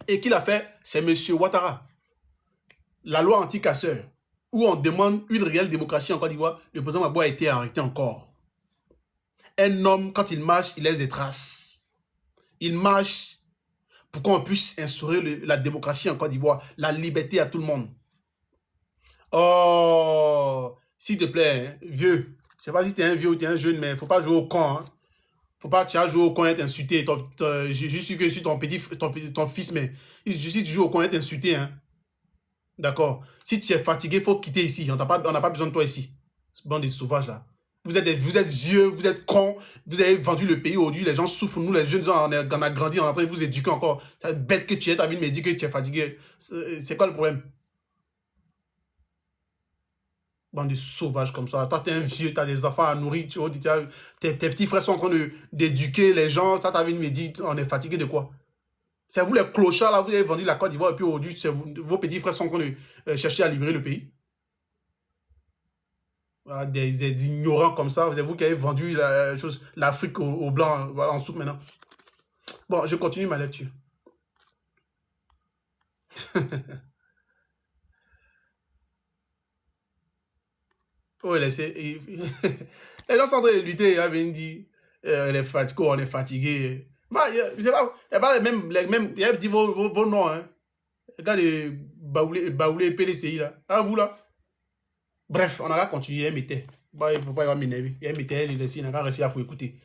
Et qui l'a fait? C'est M. Ouattara. La loi anti-casseur, où on demande une réelle démocratie en Côte d'Ivoire, le président Gbagbo a été arrêté encore. Un homme, quand il marche, il laisse des traces. Il marche pour qu'on puisse instaurer la démocratie en Côte d'Ivoire, la liberté à tout le monde. Oh, s'il te plaît, hein, vieux, je sais pas si tu es un vieux ou tu es un jeune, mais il ne faut pas jouer au con. Hein. Faut pas tu as joué au con et t'insulter. Je suis que je suis ton fils, mais je suis toujours au con et t'insulter. Hein. D'accord. Si tu es fatigué, il faut quitter ici. On n'a pas besoin de toi ici. Bande des sauvages là. Vous êtes vieux, vous êtes cons, vous avez vendu le pays aujourd'hui, les gens souffrent, nous les jeunes, on a grandi, on est en train de vous éduquer encore. C'est bête que tu es, ta vie me dit que tu es fatigué. C'est quoi le problème? Bande de sauvages comme ça. Toi, tu es un vieux, tu as des enfants à nourrir, tes petits frères sont en train d'éduquer les gens. Toi, ta vie me dit, on est fatigué de quoi? C'est vous les clochards là, vous avez vendu la Côte d'Ivoire et puis aujourd'hui, vos petits frères sont en train de chercher à libérer le pays. Voilà, des ignorants comme ça, c'est vous qui avez vendu l'Afrique aux Blancs, voilà, en soupe maintenant. Bon, je continue ma lecture. Oh, les gens sont en train de lutter, il dit, les fatigués, on est fatigués. Bah, je sais pas, il n'y a pas les mêmes, il a dit vos noms, hein. Regardez, Baoulé, PDCI, là. Ah, vous, là. Bref, on va continuer, il mettait. Bah, il ne faut pas m'énerver. Il mettait, il n'a pas réussi à pour écouter.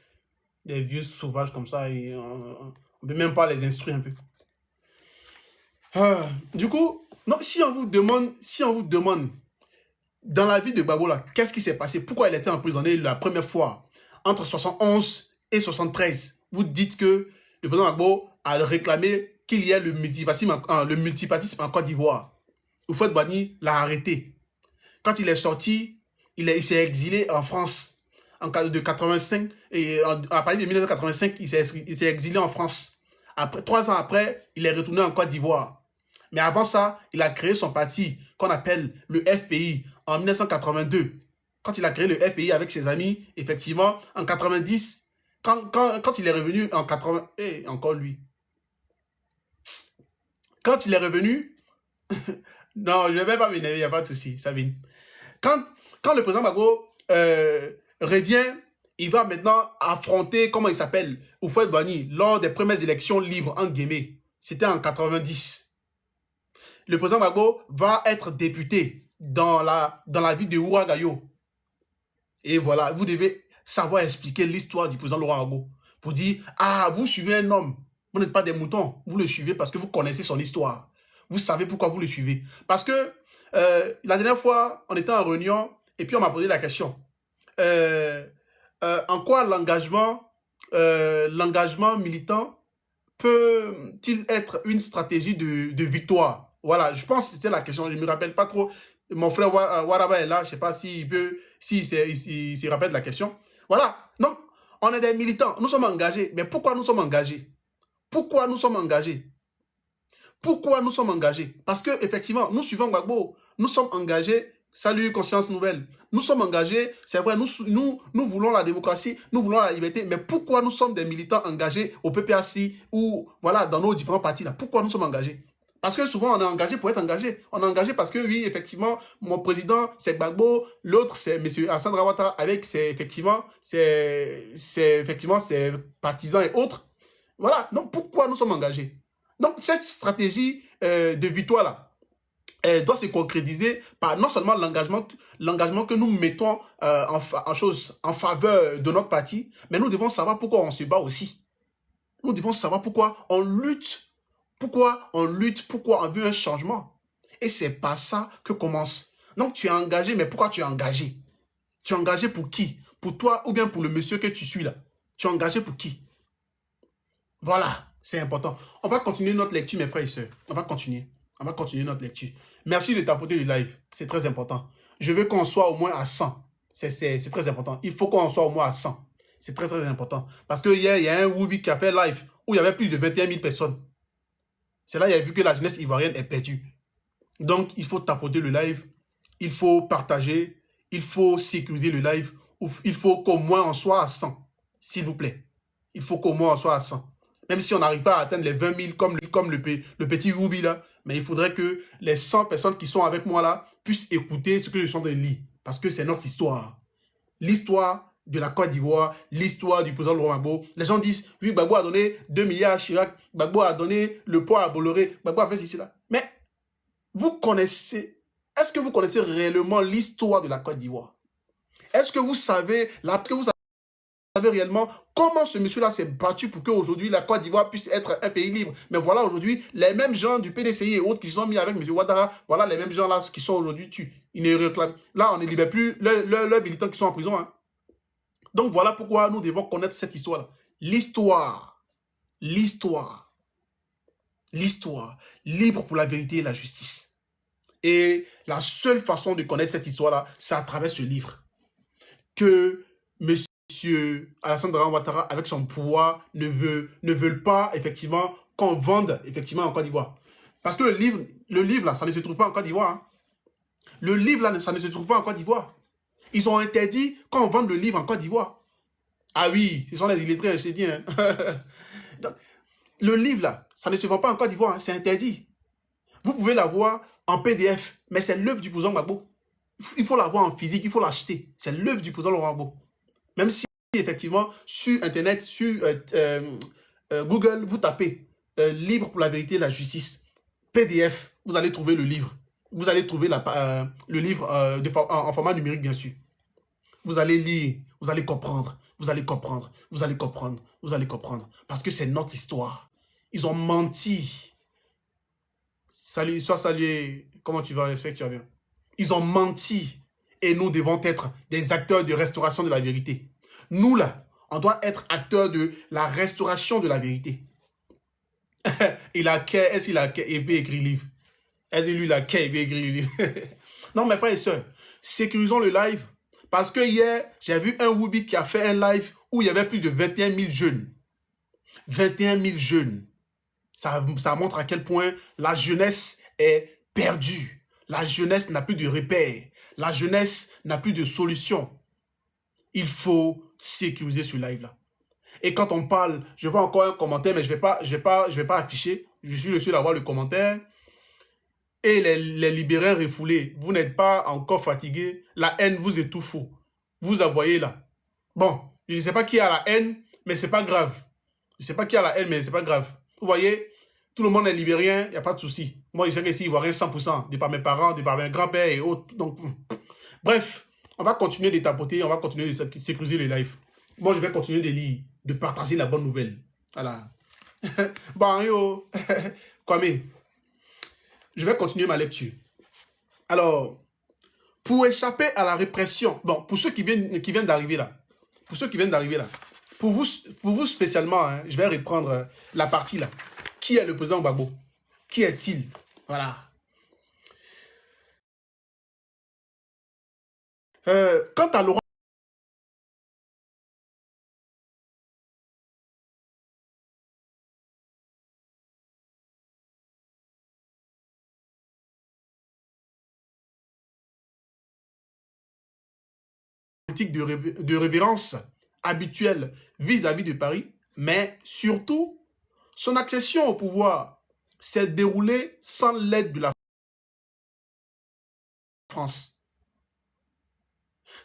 Des vieux sauvages comme ça, et on ne peut même pas les instruire un peu. Ah, du coup, non, si on vous demande, dans la vie de Gbagbo, là, qu'est-ce qui s'est passé? Pourquoi il a été emprisonné la première fois entre 71 et 73? Vous dites que le président Gbagbo a réclamé qu'il y ait le multipartisme en Côte d'Ivoire. Houphouët-Boigny l'a arrêté. Quand il est sorti, il s'est exilé en France en cas de 85 et à partir de 1985, il s'est exilé en France. Après 3 ans après, il est retourné en Côte d'Ivoire. Mais avant ça, il a créé son parti qu'on appelle le FPI en 1982. Quand il a créé le FPI avec ses amis, effectivement, en 90, quand il est revenu en 80, encore lui. Quand il est revenu, non, je ne vais pas m'énerver, il n'y a pas de souci, Sabine. Quand le président Gbagbo revient, il va maintenant affronter, comment il s'appelle, Houphouët-Boigny, lors des premières élections libres, en guillemets. C'était en 90. Le président Gbagbo va être député dans la ville de Ouagayo. Et voilà, vous devez savoir expliquer l'histoire du président Laurent Gbagbo. Pour dire, ah, vous suivez un homme, vous n'êtes pas des moutons, vous le suivez parce que vous connaissez son histoire. Vous savez pourquoi vous le suivez. Parce que la dernière fois, on était en réunion et puis on m'a posé la question. En quoi l'engagement militant peut-il être une stratégie de victoire? Voilà, je pense que c'était la question. Je ne me rappelle pas trop. Mon frère Waraba est là. Je ne sais pas s'il se rappelle de la question. Voilà. Donc, on est des militants. Nous sommes engagés. Mais pourquoi nous sommes engagés? Pourquoi nous sommes engagés? Pourquoi nous sommes engagés? Parce que effectivement, nous suivons Gbagbo. Nous sommes engagés. Salut, conscience nouvelle. Nous sommes engagés, c'est vrai, nous voulons la démocratie, nous voulons la liberté, mais pourquoi nous sommes des militants engagés au PPAC ou voilà, dans nos différents partis là? Pourquoi nous sommes engagés? Parce que souvent, on est engagé pour être engagé. On est engagé parce que, oui, effectivement, mon président, c'est Gbagbo, l'autre, c'est M. Alassane Ouattara, avec ses partisans et autres. Voilà, donc pourquoi nous sommes engagés? Donc, cette stratégie de victoire-là, elle doit se concrétiser par non seulement l'engagement que nous mettons en faveur de notre parti, mais nous devons savoir pourquoi on se bat aussi. Nous devons savoir pourquoi on lutte, pourquoi on veut un changement. Et c'est pas ça que commence. Donc tu es engagé, mais pourquoi tu es engagé? Tu es engagé pour qui? Pour toi ou bien pour le monsieur que tu suis là? Tu es engagé pour qui? Voilà, c'est important. On va continuer notre lecture, mes frères et sœurs. On va continuer notre lecture. Merci de tapoter le live. C'est très important. Je veux qu'on soit au moins à 100. C'est très important. Il faut qu'on soit au moins à 100. C'est très, très important. Parce que hier, il y a un Woubi qui a fait live où il y avait plus de 21 000 personnes. C'est là qu'il a vu que la jeunesse ivoirienne est perdue. Donc, il faut tapoter le live. Il faut partager. Il faut sécuriser le live. Il faut qu'au moins on soit à 100. S'il vous plaît. Il faut qu'au moins on soit à 100. Même si on n'arrive pas à atteindre les 20 000 comme le petit Ruby là, mais il faudrait que les 100 personnes qui sont avec moi là puissent écouter ce que je suis en train de lire. Parce que c'est notre histoire. L'histoire de la Côte d'Ivoire, l'histoire du président Laurent Gbagbo. Les gens disent, oui, Gbagbo a donné 2 milliards à Chirac, Gbagbo a donné le poids à Bolloré, Gbagbo a fait ceci, là. Mais vous connaissez, est-ce que vous connaissez réellement l'histoire de la Côte d'Ivoire? Est-ce que vous savez, réellement comment ce monsieur-là s'est battu pour qu'aujourd'hui la Côte d'Ivoire puisse être un pays libre? Mais voilà, aujourd'hui, les mêmes gens du PDCI et autres qui se sont mis avec M. Ouattara, voilà les mêmes gens-là qui sont aujourd'hui tués. Ils ne réclament. Là, on ne libère plus leurs militants qui sont en prison. Hein. Donc voilà pourquoi nous devons connaître cette histoire-là. L'histoire, l'histoire, l'histoire, libre pour la vérité et la justice. Et la seule façon de connaître cette histoire-là, c'est à travers ce livre. Que Monsieur Alassane Dramane Ouattara, avec son pouvoir, ne veulent pas, effectivement, qu'on vende, effectivement, en Côte d'Ivoire. Parce que le livre, là, ça ne se trouve pas en Côte d'Ivoire. Hein. Le livre, là, ça ne se trouve pas en Côte d'Ivoire. Ils ont interdit qu'on vende le livre en Côte d'Ivoire. Ah oui, ce sont les illettrés, je t'ai dit. Hein. Donc, le livre, là, ça ne se vend pas en Côte d'Ivoire, hein, c'est interdit. Vous pouvez l'avoir en PDF, mais c'est l'œuvre du président Gbagbo. Il faut l'avoir en physique, il faut l'acheter. C'est l'œuvre du président Laurent Gbagbo. Même si, effectivement, sur Internet, sur Google, vous tapez Libre pour la vérité et la justice, PDF, vous allez trouver le livre. Vous allez trouver le livre en format numérique, bien sûr. Vous allez lire, vous allez comprendre, vous allez comprendre, vous allez comprendre, vous allez comprendre. Parce que c'est notre histoire. Ils ont menti. Salut, sois salué. Comment tu vas? J'espère que tu vas bien. Ils ont menti. Et nous devons être des acteurs de restauration de la vérité. Nous, là, on doit être acteurs de la restauration de la vérité. Est-ce qu'il a écrit livre? Est-ce que lui, il a écrit livre? Non, mes frères et sœurs, sécurisons le live. Parce que hier, j'ai vu un Woubi qui a fait un live où il y avait plus de 21 000 jeunes. 21 000 jeunes. Ça montre à quel point la jeunesse est perdue. La jeunesse n'a plus de repères. La jeunesse n'a plus de solution. Il faut sécuriser ce live-là. Et quand on parle, je vois encore un commentaire, mais je vais pas afficher. Je suis le seul à voir le commentaire. Et les libérés refoulés, vous n'êtes pas encore fatigués. La haine vous étouffe. Vous envoyez là. Bon, je ne sais pas qui a la haine, mais c'est pas grave. Je ne sais pas qui a la haine, mais c'est pas grave. Vous voyez, tout le monde est libérien, il n'y a pas de souci. Moi, je sais que s'il voit rien 100%, de par mes parents, de par mes grands-pères et autres. Donc, bref, on va continuer de tapoter, on va continuer de sécuriser les lives. Moi, je vais continuer de lire, de partager la bonne nouvelle. Voilà. Bon, yo, Kwame, je vais continuer ma lecture. Alors, pour échapper à la répression, bon, pour ceux qui viennent d'arriver là, pour vous spécialement, hein, je vais reprendre la partie là. Qui est le président Gbagbo? Qui est-il? Voilà. Quant à Laurent politique de révérence habituelle vis-à-vis de Paris, mais surtout, son accession au pouvoir s'est déroulée sans l'aide de la France.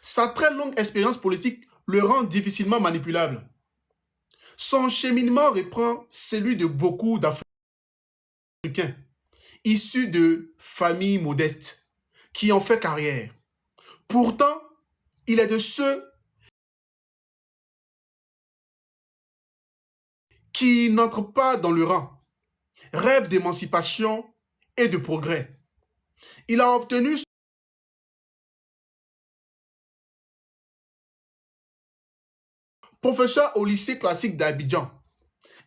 Sa très longue expérience politique le rend difficilement manipulable. Son cheminement reprend celui de beaucoup d'Africains, issus de familles modestes, qui ont fait carrière. Pourtant, il est de ceux qui n'entrent pas dans le rang, rêvent d'émancipation et de progrès. Il a obtenu professeur au lycée classique d'Abidjan.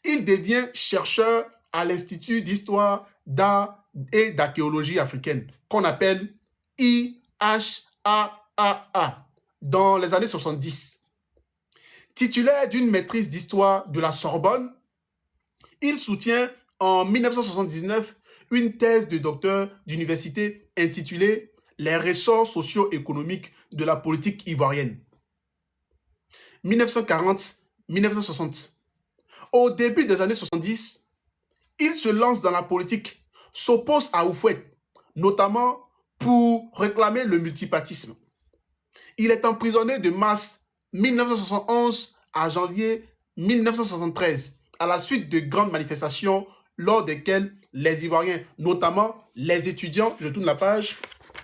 Il devient chercheur à l'Institut d'histoire, d'art et d'archéologie africaine, qu'on appelle IHAAA, dans les années 70. Titulaire d'une maîtrise d'histoire de la Sorbonne, il soutient en 1979 une thèse de docteur d'université intitulée « Les ressorts socio-économiques de la politique ivoirienne ». 1940-1960. Au début des années 70, il se lance dans la politique, s'oppose à Houphouët, notamment pour réclamer le multipartisme. Il est emprisonné de mars 1971 à janvier 1973, à la suite de grandes manifestations lors desquelles les Ivoiriens, notamment les étudiants, je tourne la page,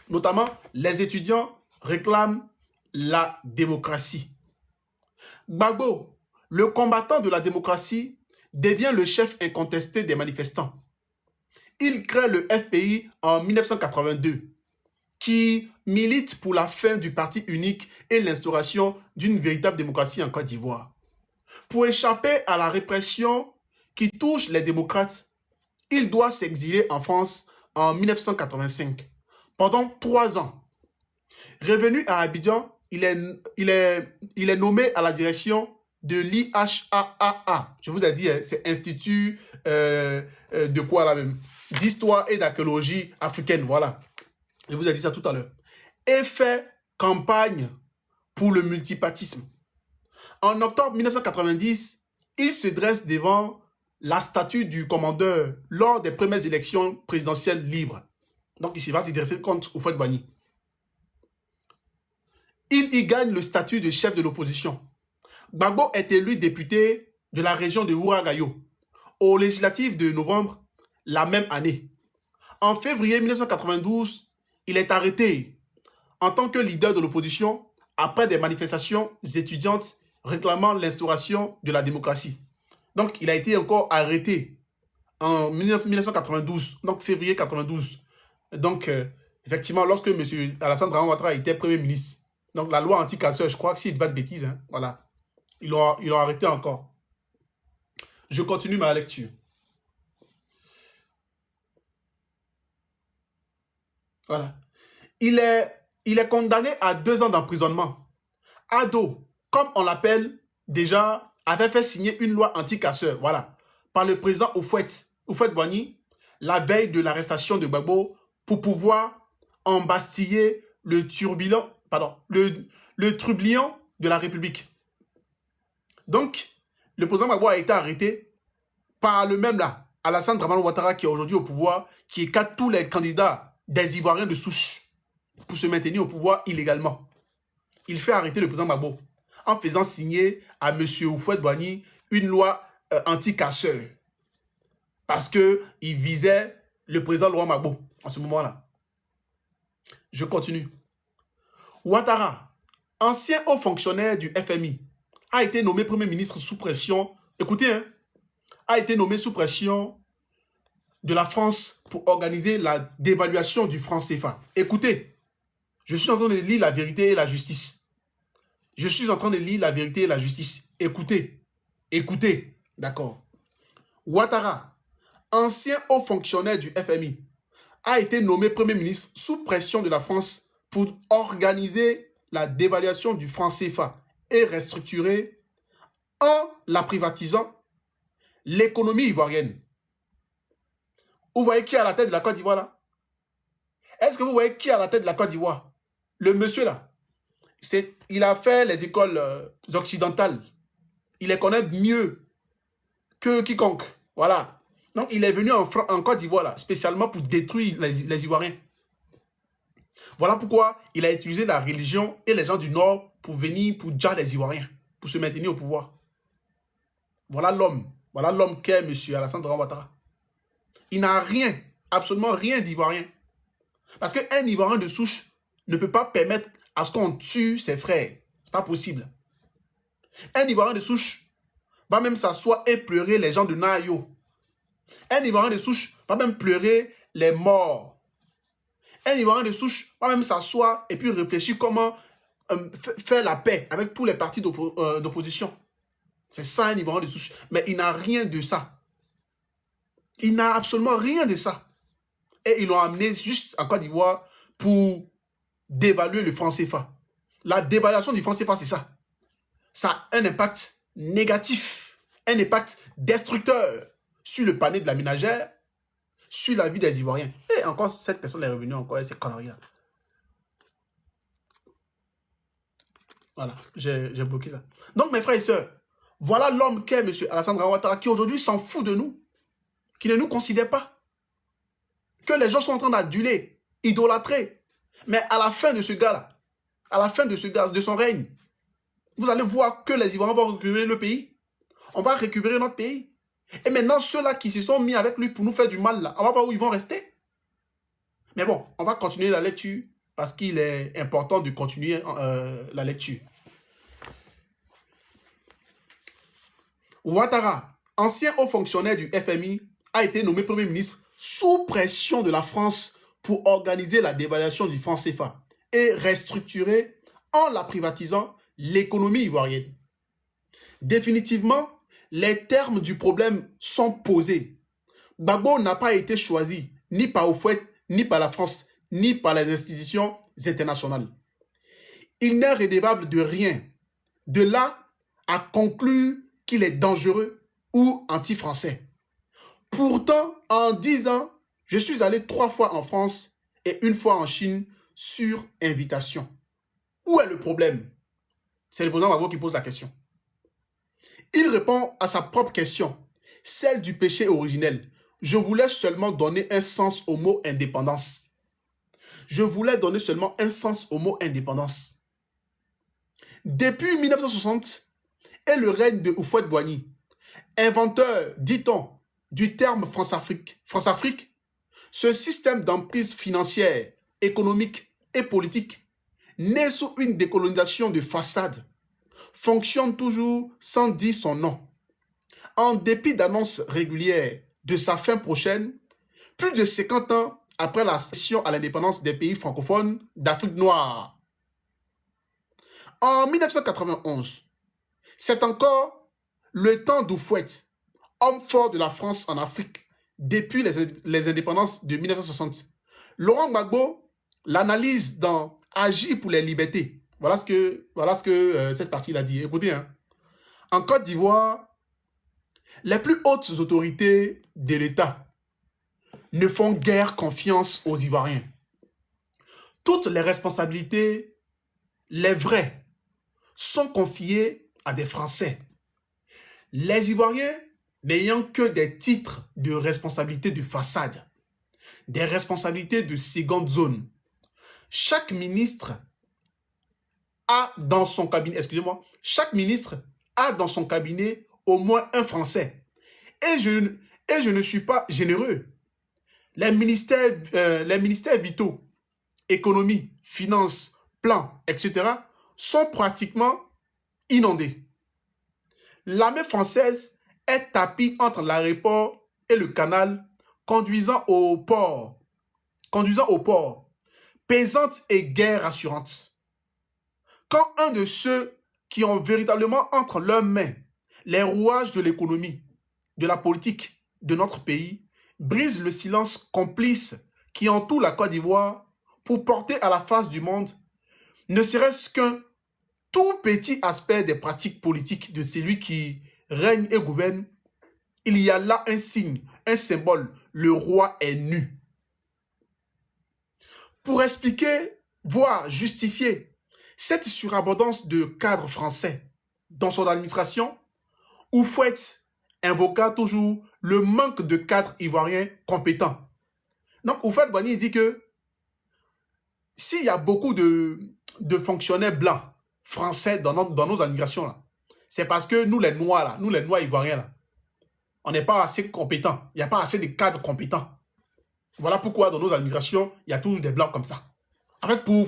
notamment les étudiants réclament la démocratie. Gbagbo, le combattant de la démocratie, devient le chef incontesté des manifestants. Il crée le FPI en 1982, qui milite pour la fin du parti unique et l'instauration d'une véritable démocratie en Côte d'Ivoire. Pour échapper à la répression qui touche les démocrates, il doit s'exiler en France en 1985, pendant 3 ans. Revenu à Abidjan, il est nommé à la direction de l'IHAAA. Je vous ai dit, c'est Institut de quoi là même? D'histoire et d'archéologie africaine, voilà. Je vous ai dit ça tout à l'heure. Et fait campagne pour le multipartisme. En octobre 1990, il se dresse devant la statue du commandeur lors des premières élections présidentielles libres. Donc, il va se dresser contre Houphouët-Boigny. Il y gagne le statut de chef de l'opposition. Gbagbo est élu député de la région de Ouagaïo aux législatives de novembre la même année. En février 1992, il est arrêté en tant que leader de l'opposition après des manifestations étudiantes réclamant l'instauration de la démocratie. Donc, il a été encore arrêté en 1992, donc février 1992. Donc, effectivement, lorsque M. Alassane Dramane Ouattara était Premier ministre, donc la loi anti-casseur, je crois que s'il ne dit pas de bêtises, hein, voilà, ils l'ont arrêté encore. Je continue ma lecture. Voilà. Il est condamné à 2 ans d'emprisonnement. Ado, comme on l'appelle déjà, avait fait signer une loi anti-casseur, voilà, par le président Houphouët-Boigny, la veille de l'arrestation de Gbagbo, pour pouvoir embastiller le trublion de la République. Donc, le président Gbagbo a été arrêté par le même là, Alassane Dramane Ouattara, qui est aujourd'hui au pouvoir, qui écarte tous les candidats des Ivoiriens de souche pour se maintenir au pouvoir illégalement. Il fait arrêter le président Gbagbo en faisant signer à M. Houphouët-Boigny une loi anti-casseur. Parce qu'il visait le président Laurent Gbagbo en ce moment-là. Je continue. Ouattara, ancien haut fonctionnaire du FMI, a été nommé Premier ministre sous pression. Écoutez, hein, a été nommé sous pression de la France pour organiser la dévaluation du franc CFA. Écoutez, je suis en train de lire La Vérité et la Justice. Je suis en train de lire La Vérité et la Justice. Écoutez, écoutez, d'accord. Ouattara, ancien haut fonctionnaire du FMI, a été nommé Premier ministre sous pression de la France pour organiser la dévaluation du franc CFA et restructurer, en la privatisant, l'économie ivoirienne. Vous voyez qui est à la tête de la Côte d'Ivoire là? Est-ce que vous voyez qui est à la tête de la Côte d'Ivoire? Le monsieur là. Il a fait les écoles occidentales. Il les connaît mieux que quiconque. Voilà. Donc, il est venu en Côte d'Ivoire là, spécialement pour détruire les Ivoiriens. Voilà pourquoi il a utilisé la religion et les gens du Nord pour venir, pour dire les Ivoiriens, pour se maintenir au pouvoir. Voilà l'homme. Voilà l'homme qu'est M. Alassane Dramane Ouattara. Il n'a rien, absolument rien d'Ivoirien. Parce qu'un Ivoirien de souche ne peut pas permettre à ce qu'on tue ses frères. Ce n'est pas possible. Un Ivoirien de souche va même s'asseoir et pleurer les gens de Nayo. Un Ivoirien de souche va même pleurer les morts. Un Ivoirien de souche va même s'asseoir et puis réfléchir comment faire la paix avec tous les partis d'opposition. C'est ça un Ivoirien de souche. Mais il n'a rien de ça. Il n'a absolument rien de ça. Et ils l'ont amené juste en Côte d'Ivoire pour dévaluer le franc CFA. La dévaluation du franc CFA, c'est ça. Ça a un impact négatif, un impact destructeur sur le panier de la ménagère, sur la vie des Ivoiriens. Et encore, cette personne est revenue encore, ces conneries-là. Voilà, j'ai bloqué ça. Donc, mes frères et sœurs, Voilà l'homme qu'est M. Alassane Ouattara, qui aujourd'hui s'en fout de nous, qui ne nous considère pas, que les gens sont en train d'aduler, idolâtrer. Mais à la fin de ce gars-là, à la fin de son règne, vous allez voir que les Ivoiriens vont récupérer le pays. On va récupérer notre pays. Et maintenant, ceux-là qui se sont mis avec lui pour nous faire du mal, là, on va voir où ils vont rester. Mais bon, on va continuer la lecture parce qu'il est important de continuer la lecture. Ouattara, ancien haut fonctionnaire du FMI, a été nommé Premier ministre sous pression de la France pour organiser la dévaluation du franc CFA et restructurer, en la privatisant, l'économie ivoirienne. Définitivement, les termes du problème sont posés. Gbagbo n'a pas été choisi ni par Houphouët, ni par la France, ni par les institutions internationales. Il n'est redevable de rien. De là à conclure qu'il est dangereux ou anti-français. Pourtant, en 10 ans, je suis allé 3 fois en France et 1 fois en Chine sur invitation. Où est le problème? C'est le président Gbagbo qui pose la question. Il répond à sa propre question, celle du péché originel. Je voulais seulement donner un sens au mot indépendance. Je voulais donner seulement un sens au mot indépendance. Depuis 1960 et le règne de Houphouët-Boigny, inventeur, dit-on, du terme France-Afrique, ce système d'emprise financière, économique et politique, né sous une décolonisation de façade, fonctionne toujours sans dire son nom. En dépit d'annonces régulières de sa fin prochaine, plus de 50 ans après la cession à l'indépendance des pays francophones d'Afrique noire. En 1991, c'est encore le temps d'Houphouët, homme fort de la France en Afrique depuis les indépendances de 1960. Laurent Gbagbo l'analyse dans Agir pour les libertés. Voilà ce que cette partie a dit. Écoutez, hein. En Côte d'Ivoire, les plus hautes autorités de l'État ne font guère confiance aux Ivoiriens. Toutes les responsabilités, les vraies, sont confiées à des Français. Les Ivoiriens n'ayant que des titres de responsabilité de façade, des responsabilités de seconde zone. Chaque ministre a dans son cabinet, chaque ministre a dans son cabinet au moins un Français. Et je ne suis pas généreux. Les ministères vitaux, économie, finances, plans, etc., sont pratiquement inondés. L'armée française est tapie entre l'aéroport et le canal, conduisant au port, pesante et guère rassurante. Quand un de ceux qui ont véritablement entre leurs mains les rouages de l'économie, de la politique de notre pays, brise le silence complice qui entoure la Côte d'Ivoire pour porter à la face du monde ne serait-ce qu'un tout petit aspect des pratiques politiques de celui qui règne et gouverne, il y a là un signe, un symbole, le roi est nu. Pour expliquer, voire justifier cette surabondance de cadres français dans son administration, Houphouët invoqua toujours le manque de cadres ivoiriens compétents. Donc Houphouët-Boigny dit que s'il y a beaucoup de fonctionnaires blancs français dans nos administrations, là, c'est parce que nous les Noirs, là, nous les Noirs ivoiriens, là, on n'est pas assez compétents. Il n'y a pas assez de cadres compétents. Voilà pourquoi dans nos administrations, il y a toujours des blancs comme ça. En fait, pour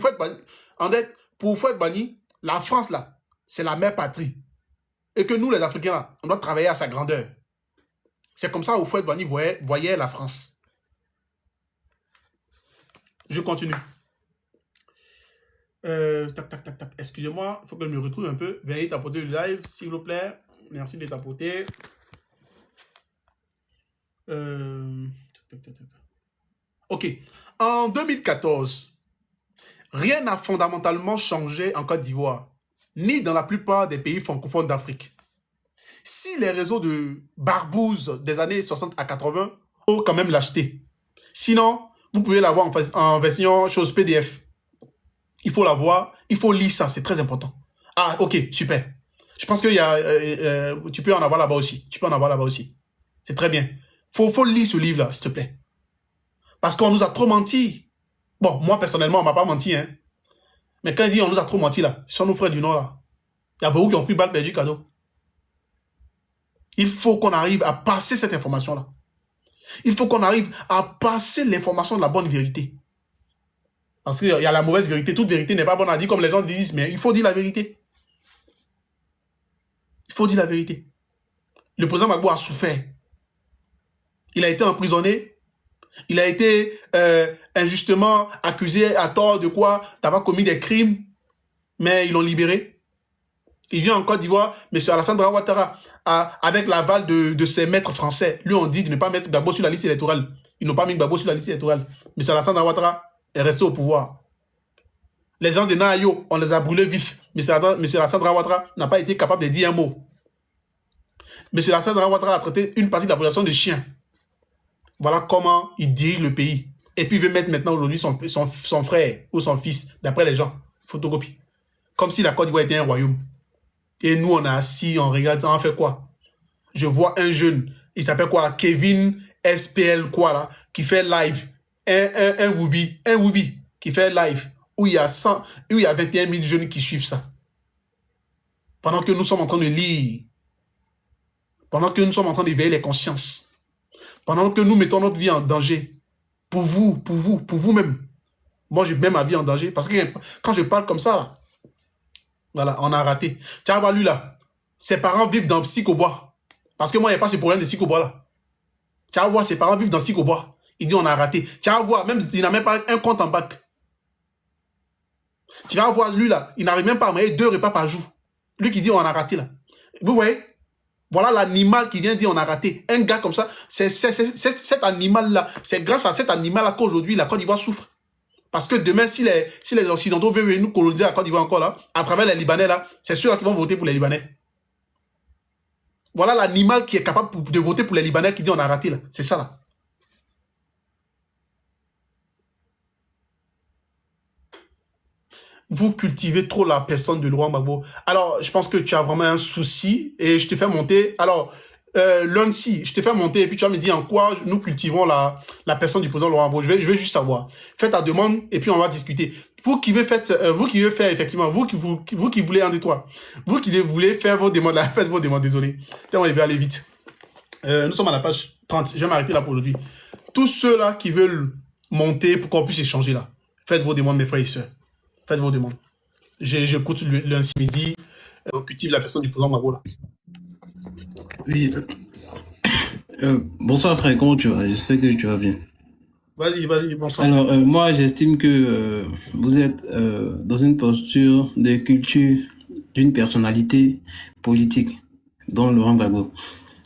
Houphouët-Boigny, la France, là, c'est la mère patrie. Et que nous, les Africains, là, on doit travailler à sa grandeur. C'est comme ça Houphouët-Boigny voyait la France. Je continue. Excusez-moi, il faut que je me retrouve un peu. Veuillez tapoter le live, s'il vous plaît. Merci de tapoter. Ok. En 2014, rien n'a fondamentalement changé en Côte d'Ivoire, ni dans la plupart des pays francophones d'Afrique. Si les réseaux de barbouzes des années 60 à 80 ont quand même l'acheter. Sinon, vous pouvez l'avoir en version chose PDF. Il faut la voir, il faut lire ça, c'est très important. Ah, ok, super. Je pense qu'il y a, tu peux en avoir là-bas aussi. Tu peux en avoir là-bas aussi. C'est très bien. Faut lire ce livre-là, s'il te plaît. Parce qu'on nous a trop menti. Bon, moi, personnellement, on m'a pas menti, hein. Mais quand il dit on nous a trop menti, là, ce sont nos frères du Nord, là. Il y a beaucoup qui ont pris balle perdu cadeau. Il faut qu'on arrive à passer cette information-là. Il faut qu'on arrive à passer l'information de la bonne vérité. Parce qu'il y a la mauvaise vérité. Toute vérité n'est pas bonne à dire, comme les gens disent, mais il faut dire la vérité. Il faut dire la vérité. Le président Gbagbo a souffert. Il a été emprisonné. Il a été injustement accusé à tort de quoi? D'avoir commis des crimes. Mais ils l'ont libéré. Il vient en Côte d'Ivoire, M. Alassane Ouattara, avec l'aval de ses maîtres français. Lui, on dit de ne pas mettre Gbagbo sur la liste électorale. Ils n'ont pas mis Gbagbo sur la liste électorale. M. Alassane Ouattara est resté au pouvoir. Les gens de Nahayo, on les a brûlés vifs. M. Alassane Ouattara n'a pas été capable de dire un mot. M. Alassane Ouattara a traité une partie de la population de chiens. Voilà comment il dirige le pays. Et puis il veut mettre maintenant aujourd'hui son frère ou son fils, d'après les gens. Photocopie. Comme si la Côte d'Ivoire était un royaume. Et nous, on est assis, on regarde, on fait quoi? Je vois un jeune, il s'appelle quoi là? Kevin SPL quoi là, qui fait live. Un Woubi, qui fait live, où il y a 21 000 jeunes qui suivent ça. Pendant que nous sommes en train de lire, pendant que nous sommes en train d'éveiller les consciences, pendant que nous mettons notre vie en danger, pour vous-même. Moi, je mets ma vie en danger, parce que quand je parle comme ça, là, voilà, on a raté. Tu vas voir lui là, ses parents vivent dans Psychobois. Parce que moi, il n'y a pas ce problème de Psychobois là. Tu vas voir, ses parents vivent dans Psychobois. Il dit on a raté. Tu vas voir, même, il n'a même pas un compte en banque. Tu vas voir lui là, il n'arrive même pas à manger 2 repas par jour. Lui qui dit on a raté là. Vous voyez? Voilà l'animal qui vient dire on a raté. Un gars comme ça, c'est cet animal là. C'est grâce à cet animal là qu'aujourd'hui la Côte d'Ivoire souffre. Parce que demain, si les Occidentaux veulent venir nous coloniser la Côte d'Ivoire encore là, à travers les Libanais là, c'est sûr qu'ils vont voter pour les Libanais. Voilà l'animal qui est capable de voter pour les Libanais qui dit on a raté là. C'est ça là. Vous cultivez trop la personne de Laurent Gbagbo. Alors, je pense que tu as vraiment un souci et je te fais monter. Alors, lundi, je te fais monter et puis tu vas me dire en quoi nous cultivons la personne du président Laurent Gbagbo. Je vais juste savoir. Fais ta demande et puis on va discuter. Vous qui voulez faire effectivement, vous qui voulez un des trois, vous qui voulez faire vos demandes là, faites vos demandes, désolé. On va aller vite. Nous sommes à la page 30. Je vais m'arrêter là pour aujourd'hui. Tous ceux-là qui veulent monter pour qu'on puisse échanger là, faites vos demandes, mes frères et sœurs. Faites vos demandes. J'écoute lundi midi. On cultive la personne du président Gbagbo là. Oui. Bonsoir frère, comment tu vas? J'espère que tu vas bien. Vas-y, bonsoir. Alors, moi, j'estime que vous êtes dans une posture de culture d'une personnalité politique, dont Laurent Gbagbo.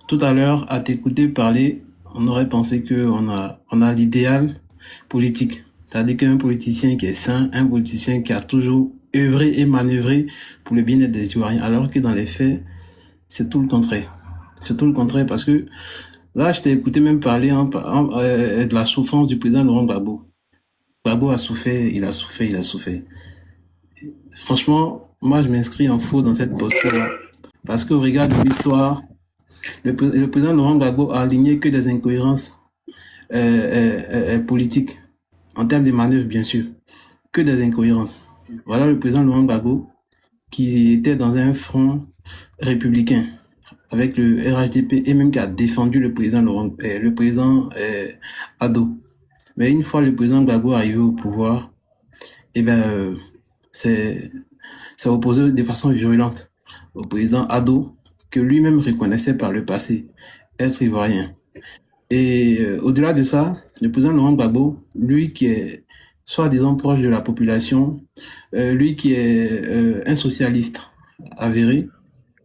Tout à l'heure, à t'écouter parler, on aurait pensé qu'on a l'idéal politique. C'est-à-dire qu'un politicien qui est sain, un politicien qui a toujours œuvré et manœuvré pour le bien-être des Ivoiriens, alors que dans les faits, c'est tout le contraire. C'est tout le contraire parce que là, je t'ai écouté même parler de la souffrance du président Laurent Gbagbo. Gbagbo a souffert, il a souffert. Franchement, moi, je m'inscris en faux dans cette posture-là. Parce qu'au regard de l'histoire, le président Laurent Gbagbo a aligné que des incohérences politiques. En termes de manœuvre, bien sûr. Que des incohérences. Voilà le président Laurent Gbagbo qui était dans un front républicain avec le RHDP et même qui a défendu le président Ado. Mais une fois le président Gbagbo arrivé au pouvoir, c'est opposé de façon virulente au président Ado, que lui-même reconnaissait par le passé être ivoirien. Et au-delà de ça, le président Laurent Gbagbo, lui qui est soi-disant proche de la population, lui qui est un socialiste avéré,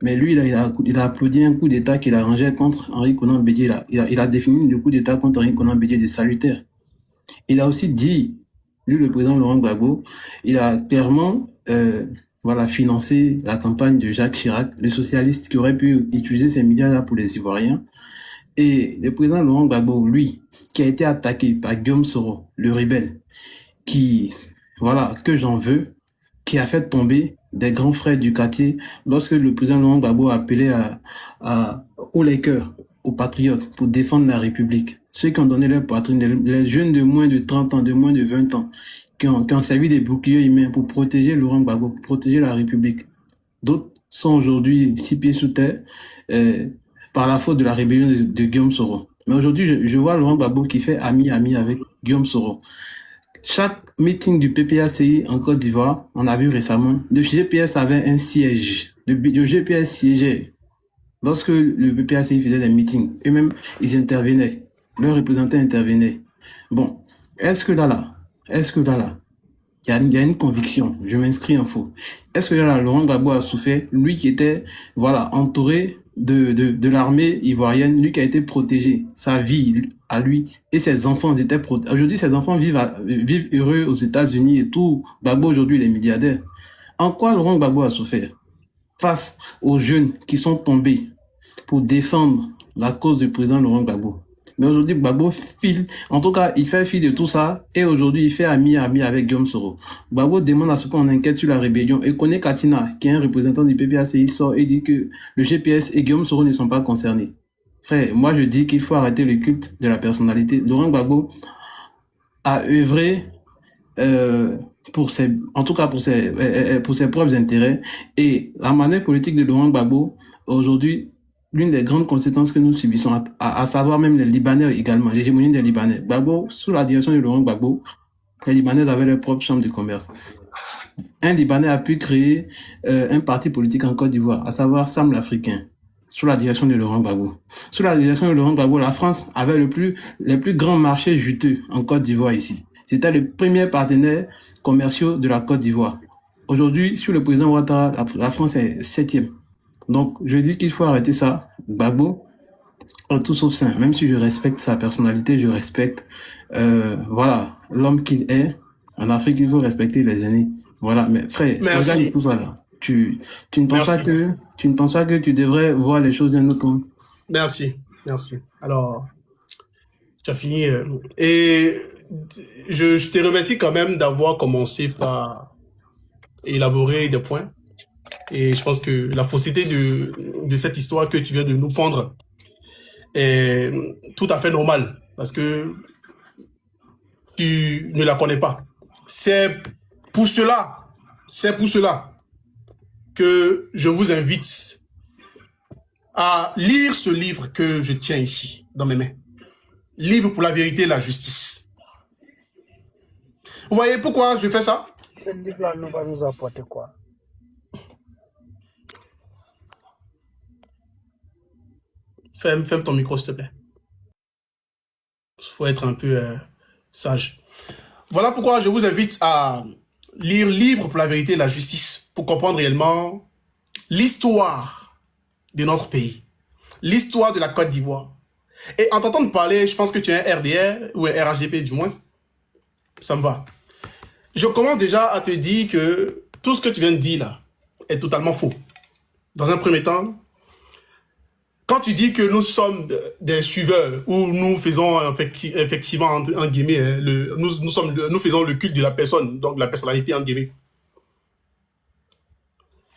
mais lui, il a applaudi un coup d'État qu'il arrangeait contre Henri Konan Bédié. Il a défini le coup d'État contre Henri Konan Bédié de salutaire. Il a aussi dit, lui, le président Laurent Gbagbo, il a clairement financé la campagne de Jacques Chirac, le socialiste qui aurait pu utiliser ces milliards-là pour les Ivoiriens. Et le président Laurent Gbagbo, lui, qui a été attaqué par Guillaume Soro, le rebelle, que j'en veux, qui a fait tomber des grands frères du quartier lorsque le président Laurent Gbagbo a appelé aux Lakers, aux patriotes, pour défendre la République. Ceux qui ont donné leur poitrine, les jeunes de moins de 30 ans, de moins de 20 ans, qui ont servi des boucliers humains pour protéger Laurent Gbagbo, pour protéger la République. D'autres sont aujourd'hui 6 pieds sous terre par la faute de la rébellion de Guillaume Soro. Mais aujourd'hui, je vois Laurent Gbagbo qui fait ami avec Guillaume Soro. Chaque meeting du PPACI en Côte d'Ivoire, on a vu récemment, le GPS avait un siège. Le GPS siégeait. Lorsque le PPACI faisait des meetings, eux-mêmes, ils intervenaient. Leurs représentants intervenaient. Bon, est-ce que là, il y a une conviction, je m'inscris en faux. Est-ce que là, Laurent Gbagbo a souffert, lui qui était, voilà, entouré de l'armée ivoirienne, lui qui a été protégé, sa vie à lui et ses enfants étaient protégés. Aujourd'hui, ses enfants vivent heureux aux États-Unis et tout. Gbagbo aujourd'hui, il est milliardaire. En quoi Laurent Gbagbo a souffert face aux jeunes qui sont tombés pour défendre la cause du président Laurent Gbagbo? Mais aujourd'hui, Gbagbo file, en tout cas, il fait fi de tout ça, et aujourd'hui, il fait ami avec Guillaume Soro. Gbagbo demande à ce qu'on enquête sur la rébellion, et Koné Katina, qui est un représentant du PPACI, sort et dit que le GPS et Guillaume Soro ne sont pas concernés. Frère, moi je dis qu'il faut arrêter le culte de la personnalité. Laurent Gbagbo a œuvré pour ses propres intérêts, et la manière politique de Laurent Gbagbo, aujourd'hui, l'une des grandes conséquences que nous subissons, à savoir même les Libanais également, l'hégémonie des Libanais. Gbagbo, sous la direction de Laurent Gbagbo, les Libanais avaient leur propre chambre de commerce. Un Libanais a pu créer un parti politique en Côte d'Ivoire, à savoir Sam l'Africain, sous la direction de Laurent Gbagbo. Sous la direction de Laurent Gbagbo, la France avait les plus grands marchés juteux en Côte d'Ivoire ici. C'était le premier partenaire commercial de la Côte d'Ivoire. Aujourd'hui, sur le président Ouattara, la France est 7e. Donc, je dis qu'il faut arrêter ça. Gbagbo, en tout sauf saint. Même si je respecte sa personnalité, je respecte, voilà, l'homme qu'il est. En Afrique, il faut respecter les aînés. Voilà, mais frère, regarde tout ça là. Tu ne penses pas que tu devrais voir les choses d'un autre monde. Merci. Alors, tu as fini. Et je te remercie quand même d'avoir commencé par élaborer des points. Et je pense que la fausseté de cette histoire que tu viens de nous pondre est tout à fait normale, parce que tu ne la connais pas. C'est pour cela que je vous invite à lire ce livre que je tiens ici, dans mes mains. Livre pour la vérité et la justice. Vous voyez pourquoi je fais ça? Ce livre-là ne va nous apporter quoi? Ferme ton micro, s'il te plaît. Il faut être un peu sage. Voilà pourquoi je vous invite à lire Livre pour la vérité et la justice, pour comprendre réellement l'histoire de notre pays, l'histoire de la Côte d'Ivoire. Et en t'entendant parler, je pense que tu es un RDR, ou un RHDP du moins. Ça me va. Je commence déjà à te dire que tout ce que tu viens de dire là est totalement faux. Dans un premier temps, quand tu dis que nous sommes des suiveurs, ou nous faisons effectivement, en guillemets, nous faisons le culte de la personne, donc la personnalité, en guillemets.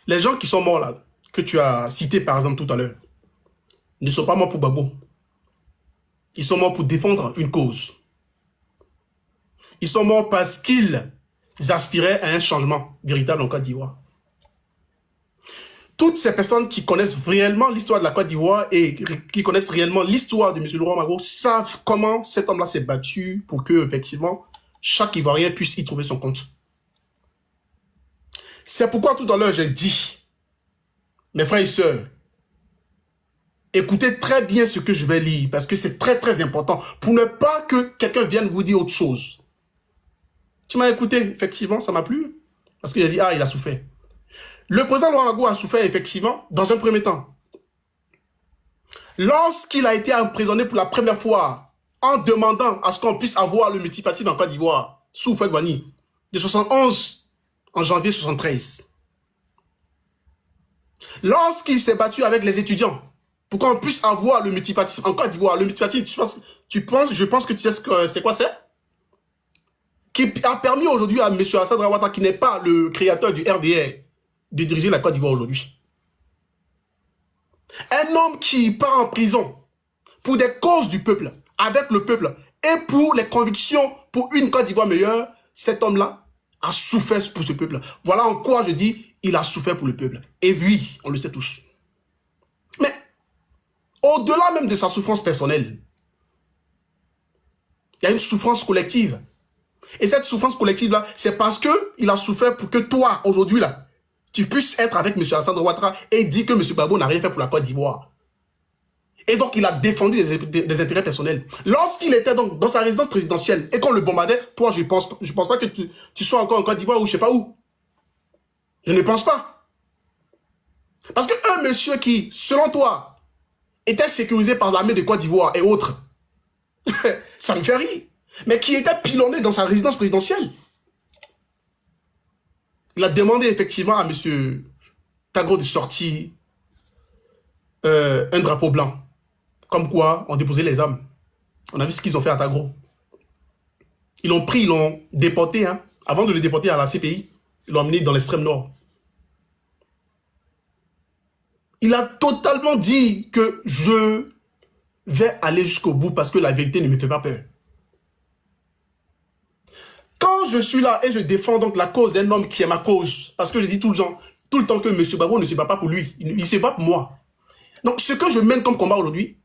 Les gens qui sont morts là, que tu as cités par exemple tout à l'heure, ne sont pas morts pour Gbagbo. Ils sont morts pour défendre une cause. Ils sont morts parce qu'ils aspiraient à un changement véritable en Côte d'Ivoire. Toutes ces personnes qui connaissent réellement l'histoire de la Côte d'Ivoire et qui connaissent réellement l'histoire de M. Laurent Gbagbo savent comment cet homme-là s'est battu pour que, effectivement, chaque Ivoirien puisse y trouver son compte. C'est pourquoi tout à l'heure j'ai dit, mes frères et sœurs, écoutez très bien ce que je vais lire, parce que c'est très très important, pour ne pas que quelqu'un vienne vous dire autre chose. Tu m'as écouté, effectivement, ça m'a plu, parce qu'il a dit, ah, il a souffert. Le président Laurent Gbagbo a souffert, effectivement, dans un premier temps. Lorsqu'il a été emprisonné pour la première fois, en demandant à ce qu'on puisse avoir le multipartisme en Côte d'Ivoire, sous Houphouët-Boigny, de 71 en janvier 73. Lorsqu'il s'est battu avec les étudiants, pour qu'on puisse avoir le multipartisme en Côte d'Ivoire, le multipartisme, je pense que tu sais c'est quoi c'est? Qui a permis aujourd'hui à M. Alassane Ouattara, qui n'est pas le créateur du RDR, de diriger la Côte d'Ivoire aujourd'hui. Un homme qui part en prison pour des causes du peuple, avec le peuple, et pour les convictions pour une Côte d'Ivoire meilleure, cet homme-là a souffert pour ce peuple. Voilà en quoi je dis, il a souffert pour le peuple. Et oui, on le sait tous. Mais, au-delà même de sa souffrance personnelle, il y a une souffrance collective. Et cette souffrance collective-là, c'est parce qu'il a souffert pour que toi, aujourd'hui, là, tu puisses être avec M. Alassane Ouattara et dire que M. Gbagbo n'a rien fait pour la Côte d'Ivoire. Et donc, il a défendu des intérêts personnels. Lorsqu'il était donc dans sa résidence présidentielle et qu'on le bombardait, toi, je pense pas que tu sois encore en Côte d'Ivoire ou je ne sais pas où. Je ne pense pas. Parce qu'un monsieur qui, selon toi, était sécurisé par l'armée de Côte d'Ivoire et autres, ça me fait rire, mais qui était pilonné dans sa résidence présidentielle. Il a demandé effectivement à M. Tagro de sortir un drapeau blanc. Comme quoi, on déposait les armes. On a vu ce qu'ils ont fait à Tagro. Ils l'ont pris, ils l'ont déporté. Hein. Avant de le déporter à la CPI, ils l'ont emmené dans l'extrême nord. Il a totalement dit que je vais aller jusqu'au bout parce que la vérité ne me fait pas peur. Quand je suis là et je défends donc la cause d'un homme qui est ma cause, parce que je dis tout le temps que M. Gbagbo ne se bat pas pour lui, il se bat pour moi. Donc ce que je mène comme combat aujourd'hui,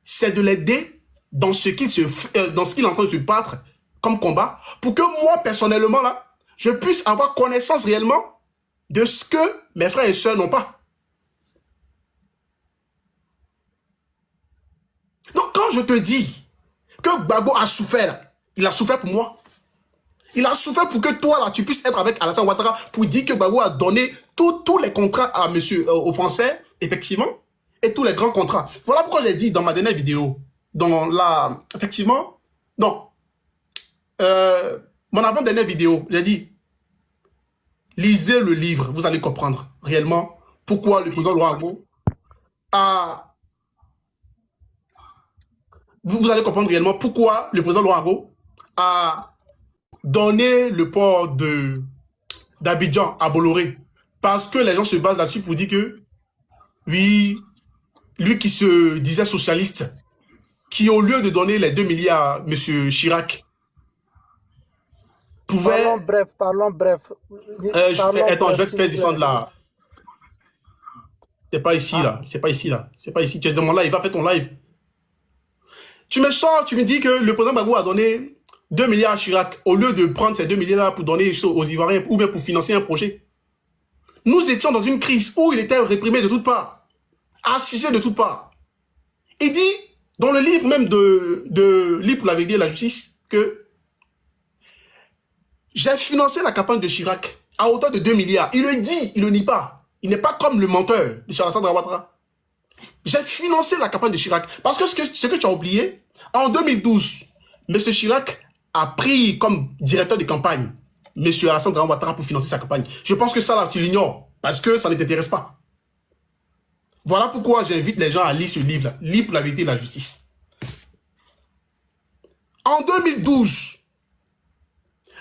c'est de l'aider dans ce qu'il est en train de se battre comme combat, pour que moi, personnellement, là, je puisse avoir connaissance réellement de ce que mes frères et sœurs n'ont pas. Donc quand je te dis que Gbagbo a souffert, il a souffert pour moi. Il a souffert pour que toi, là, tu puisses être avec Alassane Ouattara pour dire que Gbagbo a donné tous les contrats à aux Français, effectivement, et tous les grands contrats. Voilà pourquoi j'ai dit dans ma dernière vidéo, effectivement, mon avant-dernière vidéo, j'ai dit, lisez le livre, vous allez comprendre réellement pourquoi le président Laurent Gbagbo a... Vous allez comprendre réellement pourquoi le président Laurent Gbagbo a donné le port d'Abidjan à Bolloré. Parce que les gens se basent là-dessus pour dire que, oui, lui qui se disait socialiste, qui au lieu de donner les 2 milliards à M. Chirac, pouvait... Parlons bref. Attends, je vais te faire descendre là. C'est pas ici, là. C'est pas ici, là. C'est pas ici. Tu es dans mon live, va faire ton live. Tu me sors, tu me dis que le président Gbagbo a donné 2 milliards à Chirac, au lieu de prendre ces 2 milliards-là pour donner aux Ivoiriens ou bien pour financer un projet. Nous étions dans une crise où il était réprimé de toutes parts, asphyxié de toutes parts. Il dit, dans le livre même de Livre pour la vérité et la justice, que j'ai financé la campagne de Chirac à hauteur de 2 milliards. Il le dit, il ne le nie pas. Il n'est pas comme le menteur de Alassane Ouattara. J'ai financé la campagne de Chirac. Parce que ce que tu as oublié, en 2012, M. Chirac a pris comme directeur de campagne M. Alassane Ouattara pour financer sa campagne. Je pense que ça, là, tu l'ignores, parce que ça ne t'intéresse pas. Voilà pourquoi j'invite les gens à lire ce livre-là, Livre pour la vérité et la justice. En 2012,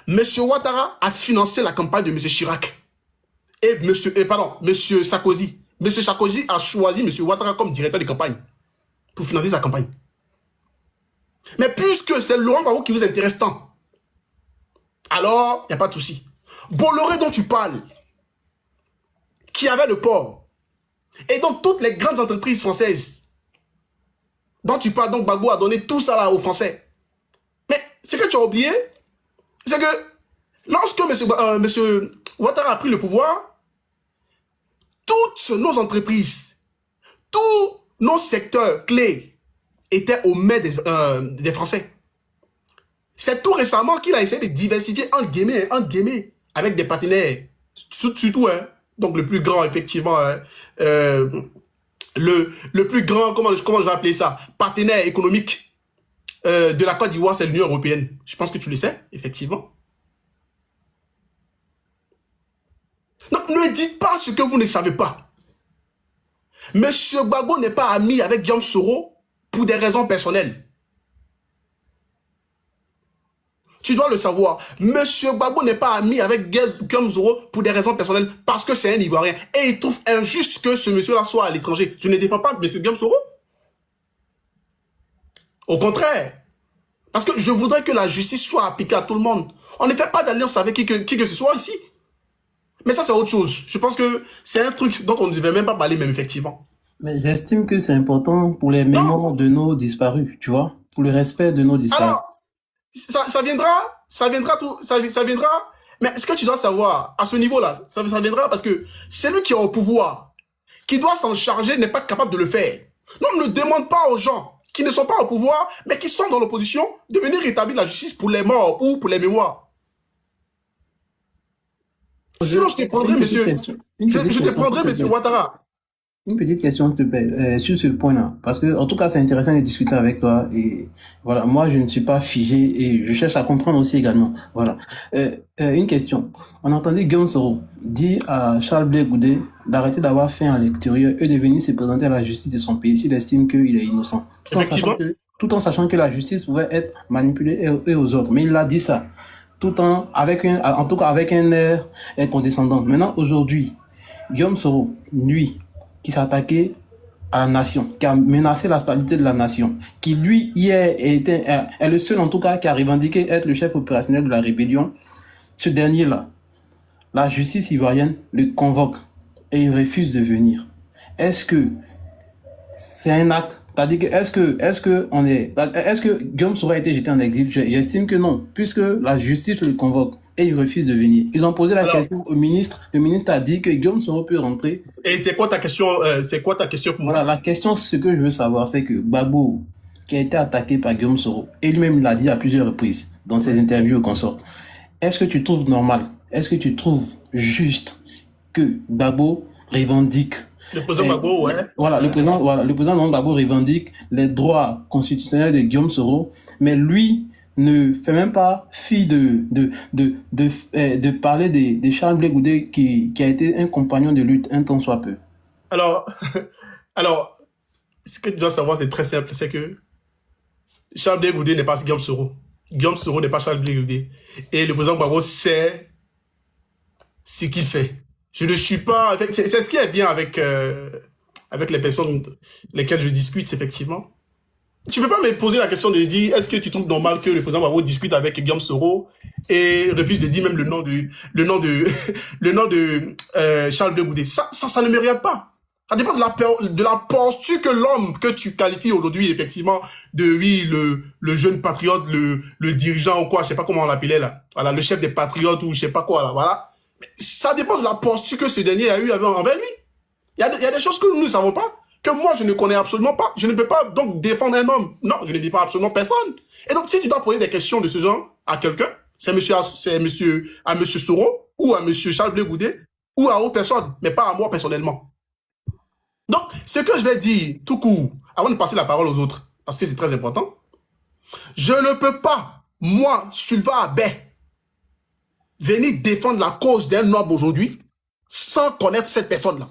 M. Ouattara a financé la campagne de M. Chirac. Et M. Sarkozy. M. Sarkozy a choisi M. Ouattara comme directeur de campagne pour financer sa campagne. Mais puisque c'est Laurent Gbagbo qui vous intéresse tant, alors il n'y a pas de souci. Bolloré dont tu parles, qui avait le port, et donc toutes les grandes entreprises françaises dont tu parles, donc Gbagbo a donné tout ça là aux Français. Mais ce que tu as oublié, c'est que lorsque M. Ouattara a pris le pouvoir, toutes nos entreprises, tous nos secteurs clés étaient aux mains des Français. C'est tout récemment qu'il a essayé de diversifier entre guillemets, avec des partenaires, surtout, hein, donc le plus grand, effectivement, le plus grand, comment je vais appeler ça, partenaire économique de la Côte d'Ivoire, c'est l'Union européenne. Je pense que tu le sais, effectivement. Donc, ne dites pas ce que vous ne savez pas. Monsieur Gbagbo n'est pas ami avec Guillaume Soro pour des raisons personnelles. Tu dois le savoir. Monsieur Gbagbo n'est pas ami avec Guillaume Soro pour des raisons personnelles, parce que c'est un Ivoirien. Et il trouve injuste que ce monsieur-là soit à l'étranger. Je ne défends pas monsieur Guillaume Soro. Au contraire. Parce que je voudrais que la justice soit appliquée à tout le monde. On ne fait pas d'alliance avec qui que ce soit ici. Mais ça, c'est autre chose. Je pense que c'est un truc dont on ne devait même pas parler, même effectivement. Mais j'estime que c'est important pour les mémoires de nos disparus, tu vois, pour le respect de nos disparus. Alors, ça viendra. Mais ce que tu dois savoir, à ce niveau-là, ça viendra parce que celui qui est au pouvoir, qui doit s'en charger, n'est pas capable de le faire. Non, on ne demande pas aux gens qui ne sont pas au pouvoir, mais qui sont dans l'opposition, de venir rétablir la justice pour les morts ou pour les mémoires. Sinon, je te prendrai, monsieur Ouattara. Une petite question, s'il te plaît, sur ce point-là, parce que en tout cas, c'est intéressant de discuter avec toi. Et voilà, moi, je ne suis pas figé et je cherche à comprendre aussi également. Voilà. Une question. On entendait Guillaume Soro dire à Charles Blé Goudé d'arrêter d'avoir faim à l'extérieur et de venir se présenter à la justice de son pays s'il estime qu'il est innocent. Tout en sachant que la justice pouvait être manipulée et aux autres. Mais il a dit ça, tout en tout cas avec un air condescendant. Maintenant, aujourd'hui, Guillaume Soro, lui, qui s'attaquait à la nation, qui a menacé la stabilité de la nation, qui lui hier est le seul en tout cas qui a revendiqué être le chef opérationnel de la rébellion. Ce dernier-là, la justice ivoirienne le convoque et il refuse de venir. Est-ce que c'est un acte? C'est-à-dire que est-ce que Guillaume Soro a été jeté en exil? J'estime que non, puisque la justice le convoque et il refuse de venir. Ils ont posé la question au ministre. Le ministre a dit que Guillaume Soro peut rentrer. Et c'est quoi ta question pour moi? Voilà, la question, ce que je veux savoir, c'est que Gbagbo, qui a été attaqué par Guillaume Soro, et lui-même l'a dit à plusieurs reprises dans ses interviews au consort, est-ce que tu trouves normal, est-ce que tu trouves juste que Gbagbo revendique le président Gbagbo, ouais. Voilà, le président Gbagbo revendique les droits constitutionnels de Guillaume Soro, mais lui ne fait même pas fi de parler de Charles Blé Goudé qui a été un compagnon de lutte un temps soit peu. Alors, ce que tu dois savoir, c'est très simple, c'est que Charles Blé Goudé n'est pas Guillaume Soro. Guillaume Soro n'est pas Charles Blé Goudé. Et le président Gbagbo sait ce qu'il fait. Je ne suis pas... C'est ce qui est bien avec les personnes lesquelles je discute, effectivement. Tu ne peux pas me poser la question de dire est-ce que tu trouves normal que le président Gbagbo discute avec Guillaume Soro et refuse de dire même le nom de Charles Blé Goudé. Ça ne me regarde pas. Ça dépend de la posture que l'homme que tu qualifies aujourd'hui, effectivement, de oui, le jeune patriote, le dirigeant ou quoi, je sais pas comment on l'appelait là. Voilà, le chef des patriotes ou je sais pas quoi là, voilà. Mais ça dépend de la posture que ce dernier a eu envers lui. Il y a des choses que nous ne savons pas, que moi je ne connais absolument pas. Je ne peux pas donc défendre un homme. Non, je ne défends absolument personne. Et donc si tu dois poser des questions de ce genre à quelqu'un, c'est monsieur Soro ou à monsieur Charles Blé Goudé ou à autre personne, mais pas à moi personnellement. Donc, ce que je vais dire, tout court, avant de passer la parole aux autres, parce que c'est très important, je ne peux pas, moi, Sylvain Abé, venir défendre la cause d'un homme aujourd'hui sans connaître cette personne-là.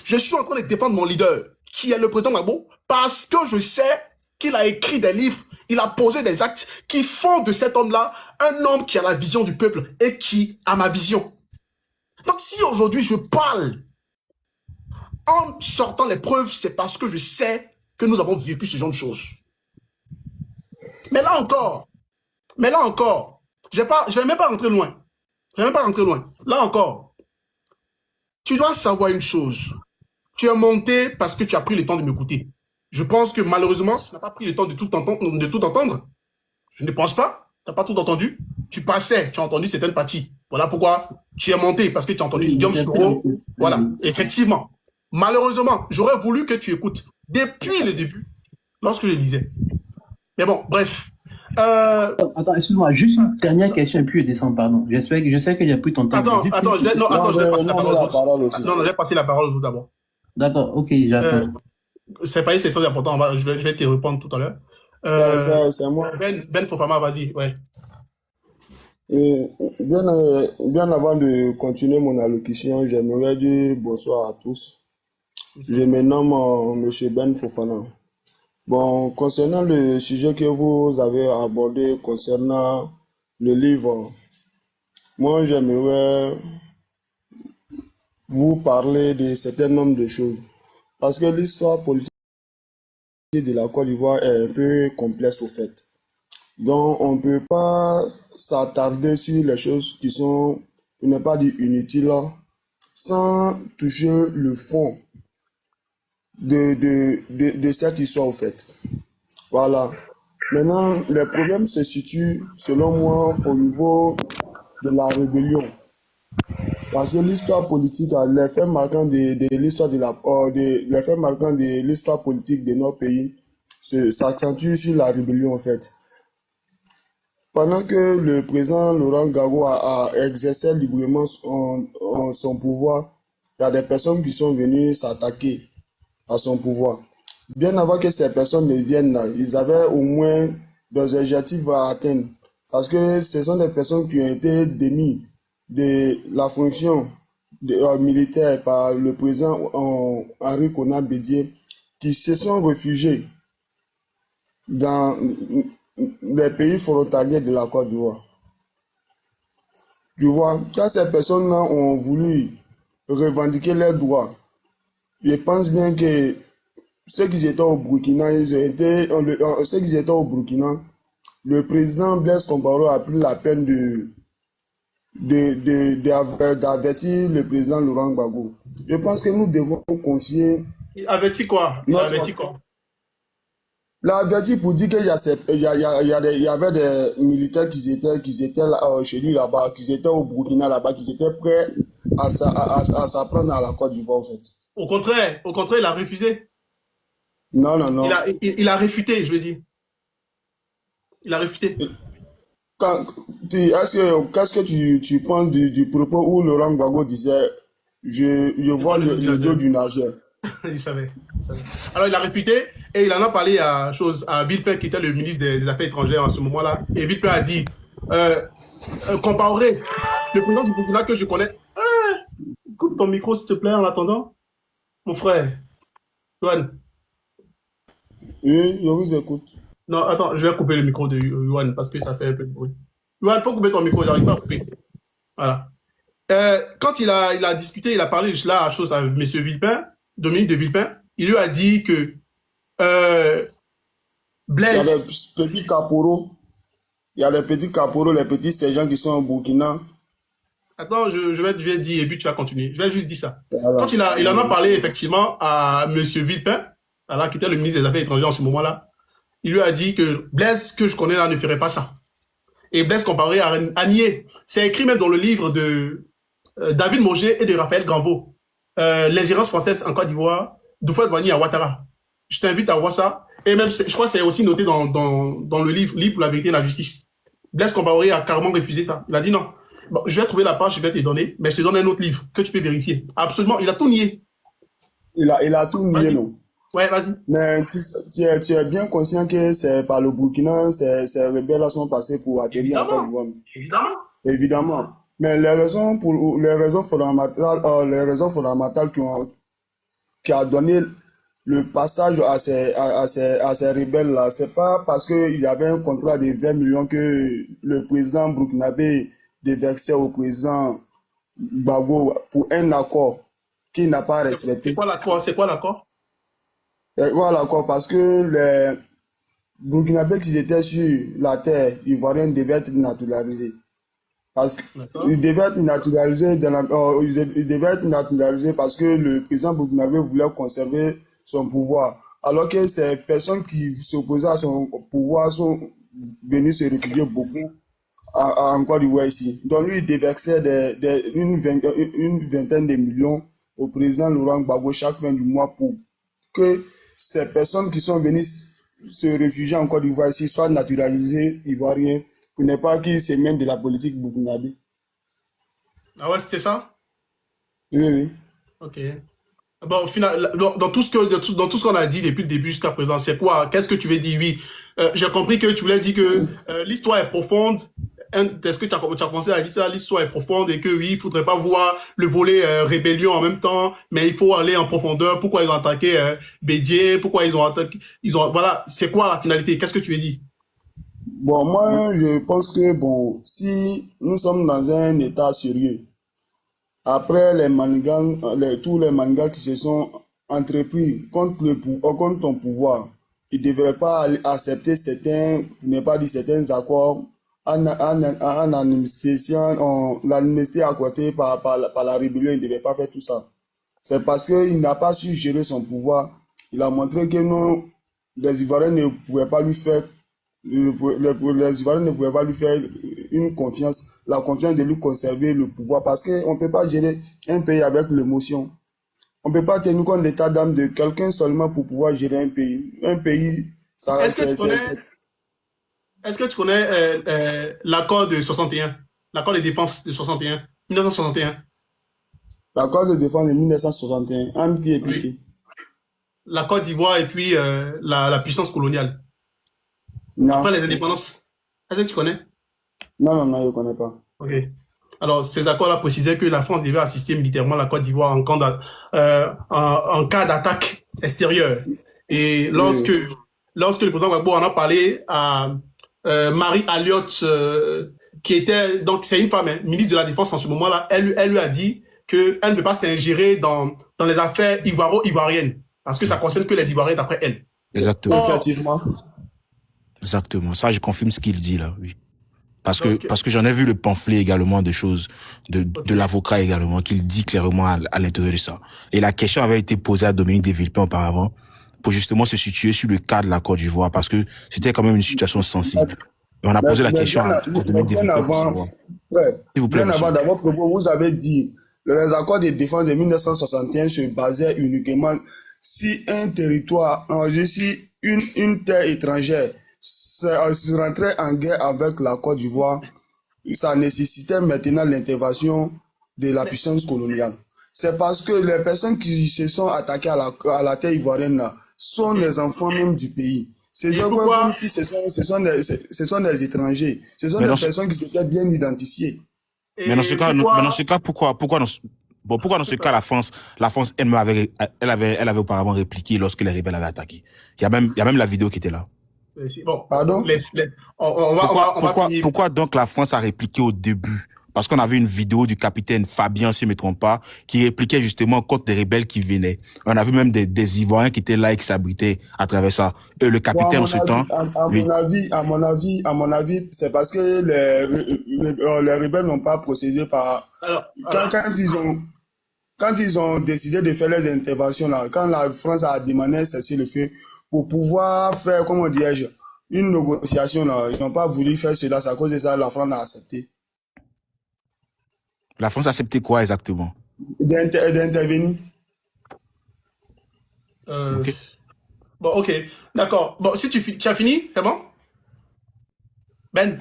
Je suis en train de défendre mon leader, qui est le président Gbagbo, parce que je sais qu'il a écrit des livres, il a posé des actes qui font de cet homme-là un homme qui a la vision du peuple et qui a ma vision. Donc, si aujourd'hui je parle en sortant les preuves, c'est parce que je sais que nous avons vécu ce genre de choses. Mais là encore, je vais même pas rentrer loin. Là encore, tu dois savoir une chose. Tu es monté parce que tu as pris le temps de m'écouter. Je pense que malheureusement, tu n'as pas pris le temps de tout entendre. Je ne pense pas. Tu n'as pas tout entendu. Tu passais, tu as entendu certaines parties. Voilà pourquoi tu es monté, parce que tu as entendu Guillaume Soro. Voilà, effectivement. Malheureusement, j'aurais voulu que tu écoutes depuis le début, lorsque je lisais. Mais bon, bref. Attends, excuse-moi, juste une dernière question et puis je descends, pardon. Je sais qu'il n'y a plus ton temps. Je vais passer la parole aux autres d'abord. D'accord, ok, j'attends. C'est très important, je vais te répondre tout à l'heure. C'est moi. Ben Fofana, vas-y, ouais. Bien avant de continuer mon allocution, j'aimerais dire bonsoir à tous. Je me nomme Monsieur Ben Fofana. Bon, concernant le sujet que vous avez abordé concernant le livre, moi j'aimerais vous parler de certain nombre de choses. Parce que l'histoire politique de la Côte d'Ivoire est un peu complexe au fait. Donc on ne peut pas s'attarder sur les choses qui sont, pour ne pas dire inutiles, sans toucher le fond de cette histoire au fait. Voilà. Maintenant, les problèmes se situent, selon moi, au niveau de la rébellion. Parce que l'histoire politique, les faits marquants de l'histoire les faits marquants de l'histoire politique de notre pays s'accentuent sur la rébellion en fait. Pendant que le président Laurent Gbagbo a exercé librement son pouvoir, il y a des personnes qui sont venues s'attaquer à son pouvoir. Bien avant que ces personnes ne viennent là, ils avaient au moins des objectifs à atteindre. Parce que ce sont des personnes qui ont été démises de la fonction militaire par le président Henri Konan Bédié, qui se sont réfugiés dans les pays frontaliers de la Côte d'Ivoire. Tu vois, quand ces personnes-là ont voulu revendiquer leurs droits, je pense bien que ceux qui étaient au Burkina, le président Blaise Compaoré a pris la peine d'avertir le président Laurent Gbagbo. Je pense que nous devons confier Il avertit quoi? Il notre... avertit quoi? L'avertir pour dire qu'il y a il y avait des militaires qui étaient là, chez lui là-bas, qui étaient au Burkina là-bas, qui étaient prêts à s'apprendre à la Côte d'Ivoire en fait. Au contraire, il a refusé. Non, non, non. Il a réfuté, je veux dire. Il a réfuté. Qu'est-ce que tu penses du propos où Laurent Gbagbo disait je vois le dos du nageur? Il savait. Alors, il a réfuté et il en a parlé à Villepin, qui était le ministre des Affaires étrangères en ce moment-là. Et Villepin a dit Compaoré, le président du Burkina que je connais. Coupe ton micro, s'il te plaît, en attendant. Mon frère. Yohan. Oui, je vous écoute. Non, attends, je vais couper le micro de Yohan parce que ça fait un peu de bruit. Yohan, faut couper ton micro, j'arrive pas à couper. Voilà. Quand il a discuté, il a parlé de cela à M. Villepin, Dominique de Villepin, il lui a dit que Il y a Blaise. les petits caporaux. Il y a les petits caporaux, les petits sergents qui sont au Burkina. Attends, je vais dire et puis tu vas continuer. Je vais juste dire ça. Voilà. Quand il en a parlé effectivement à M. Villepin, alors, qui était le ministre des Affaires étrangères en ce moment-là, il lui a dit que Blaise, que je connais là, ne ferait pas ça. Et Blaise Compaoré a nié. C'est écrit même dans le livre de David Moget et de Raphaël Granvaux. L'ingérence française en Côte d'Ivoire, d'Houphouët-Boigny à Ouattara. Je t'invite à voir ça. Et même, je crois que c'est aussi noté dans le livre pour la vérité et la justice. Blaise Compaoré a carrément refusé ça. Il a dit non. Bon, je vais trouver la page, je vais te donner, mais je te donne un autre livre que tu peux vérifier. Absolument, il a tout nié. Il a tout nié, non? Ouais, vas-y. Mais tu es bien conscient que c'est par le Burkina, ces rebelles sont passés pour atterrir en Côte d'Ivoire. Évidemment. Évidemment. Mais les raisons fondamentales qui a donné le passage à ces rebelles-là, c'est pas parce qu'il y avait un contrat de 20 millions que le président burkinabé déversait au président Gbagbo pour un accord qu'il n'a pas respecté. C'est quoi l'accord? Voilà, l'accord, parce que les Burkinabés qui étaient sur la terre ivoirienne devaient être naturalisés. Parce qu'ils devaient être naturalisés ils devaient être naturalisés parce que le président burkinabé voulait conserver son pouvoir. Alors que ces personnes qui s'opposaient à son pouvoir sont venues se réfugier beaucoup en Côte d'Ivoire ici. Donc lui, il déversait une vingtaine de millions au président Laurent Gbagbo chaque fin du mois pour que ces personnes qui sont venues se réfugier en Côte d'Ivoire ici soient naturalisées ivoiriens pour ne pas qu'ils se mêlent de la politique burkinabé. Ah ouais, c'était ça? Oui, oui. Ok. Bon, au final, dans tout ce qu'on a dit depuis le début jusqu'à présent, c'est quoi? Qu'est-ce que tu veux dire? Oui, j'ai compris que tu voulais dire que l'histoire est profonde. Est-ce que tu as commencé à dire ça? L'histoire est profonde et que oui, il faudrait pas voir le volet rébellion en même temps, mais il faut aller en profondeur. Pourquoi ils ont attaqué Bédié? Pourquoi ils ont attaqué? Voilà, c'est quoi la finalité? Qu'est-ce que tu veux dire? Bon, moi, je pense que, bon, si nous sommes dans un état sérieux, après les manigans, tous les manigans qui se sont entrepris contre ton pouvoir, ils ne devraient pas accepter certains, pour ne pas dire certains accords en administration, l'amnistie accordée par la rébellion, il ne devait pas faire tout ça. C'est parce qu'il n'a pas su gérer son pouvoir. Il a montré que non, les Ivoiriens ne pouvaient pas lui faire, les Ivoiriens ne pouvaient pas lui faire une confiance, la confiance de lui conserver le pouvoir parce qu'on ne peut pas gérer un pays avec l'émotion. On ne peut pas tenir compte l'état d'âme de quelqu'un seulement pour pouvoir gérer un pays. Un pays, ça, Est-ce que tu connais, est-ce que tu connais l'accord de 61, l'accord de défense de 61, 1961? l'accord de défense de 1961, entre qui et puis Oui. qui? La Côte d'Ivoire et puis la puissance coloniale. Après Non, les indépendances. Est-ce que tu connais? non, je ne connais pas. Ok. Alors, ces accords-là précisaient que la France devait assister militairement la Côte d'Ivoire en cas d'attaque extérieure. Et Oui. lorsque le président Gbagbo en a parlé à Marie Alliot, qui était, donc c'est une femme, hein, ministre de la Défense en ce moment-là, elle lui a dit qu'elle ne peut pas s'ingérer dans les affaires ivoiro-ivoiriennes, parce que ça concerne que les Ivoiriens d'après elle. Exactement. Effectivement. Exactement. Ça, je confirme ce qu'il dit là, oui. Parce Donc, que j'en ai vu le pamphlet également de choses, de ok. l'avocat également, qu'il dit clairement à l'intérieur de ça. Et la question avait été posée à Dominique de Villepin auparavant, pour justement se situer sur le cas de la Côte d'Ivoire, parce que c'était quand même une situation sensible. Et on a posé la question à Dominique de Bien Villepin pour avant, savoir. ouais, S'il vous plaît, bien monsieur. avant d'avoir propos, vous avez dit les accords de défense de 1961 se basaient uniquement si un territoire, si une terre étrangère se rentrait en guerre avec la Côte d'Ivoire, ça nécessitait maintenant l'intervention de la puissance coloniale. C'est parce que les personnes qui se sont attaquées à la terre ivoirienne là, sont les enfants même du pays. C'est Et comme pourquoi, si ce sont des étrangers. Ce sont Mais des dans ce, personnes qui s'étaient bien identifiées. mais dans ce et cas, pourquoi, pourquoi dans ce cas, la France elle avait auparavant répliqué lorsque les rebelles avaient attaqué. Il y a même la vidéo qui était là. bon, Pardon? on va finir. Pourquoi donc la France a répliqué au début? Parce qu'on avait une vidéo du capitaine Fabien, si je ne me trompe pas, qui répliquait justement contre des rebelles qui venaient. On a vu même des Ivoiriens qui étaient là et qui s'abritaient à travers ça. Et le Bon, capitaine, en ce temps, oui. à mon avis, c'est parce que les rebelles n'ont pas procédé par, Alors, quand, quand ils ont décidé de faire les interventions là, quand la France a demandé un cessez-le-feu pour pouvoir faire, comment dirais-je, une négociation là, ils n'ont pas voulu faire cela, c'est à cause de ça la France a accepté La France a accepté quoi exactement? d'intervenir. Ok. bon, ok, d'accord. Bon, si tu as fini, c'est bon? Ben,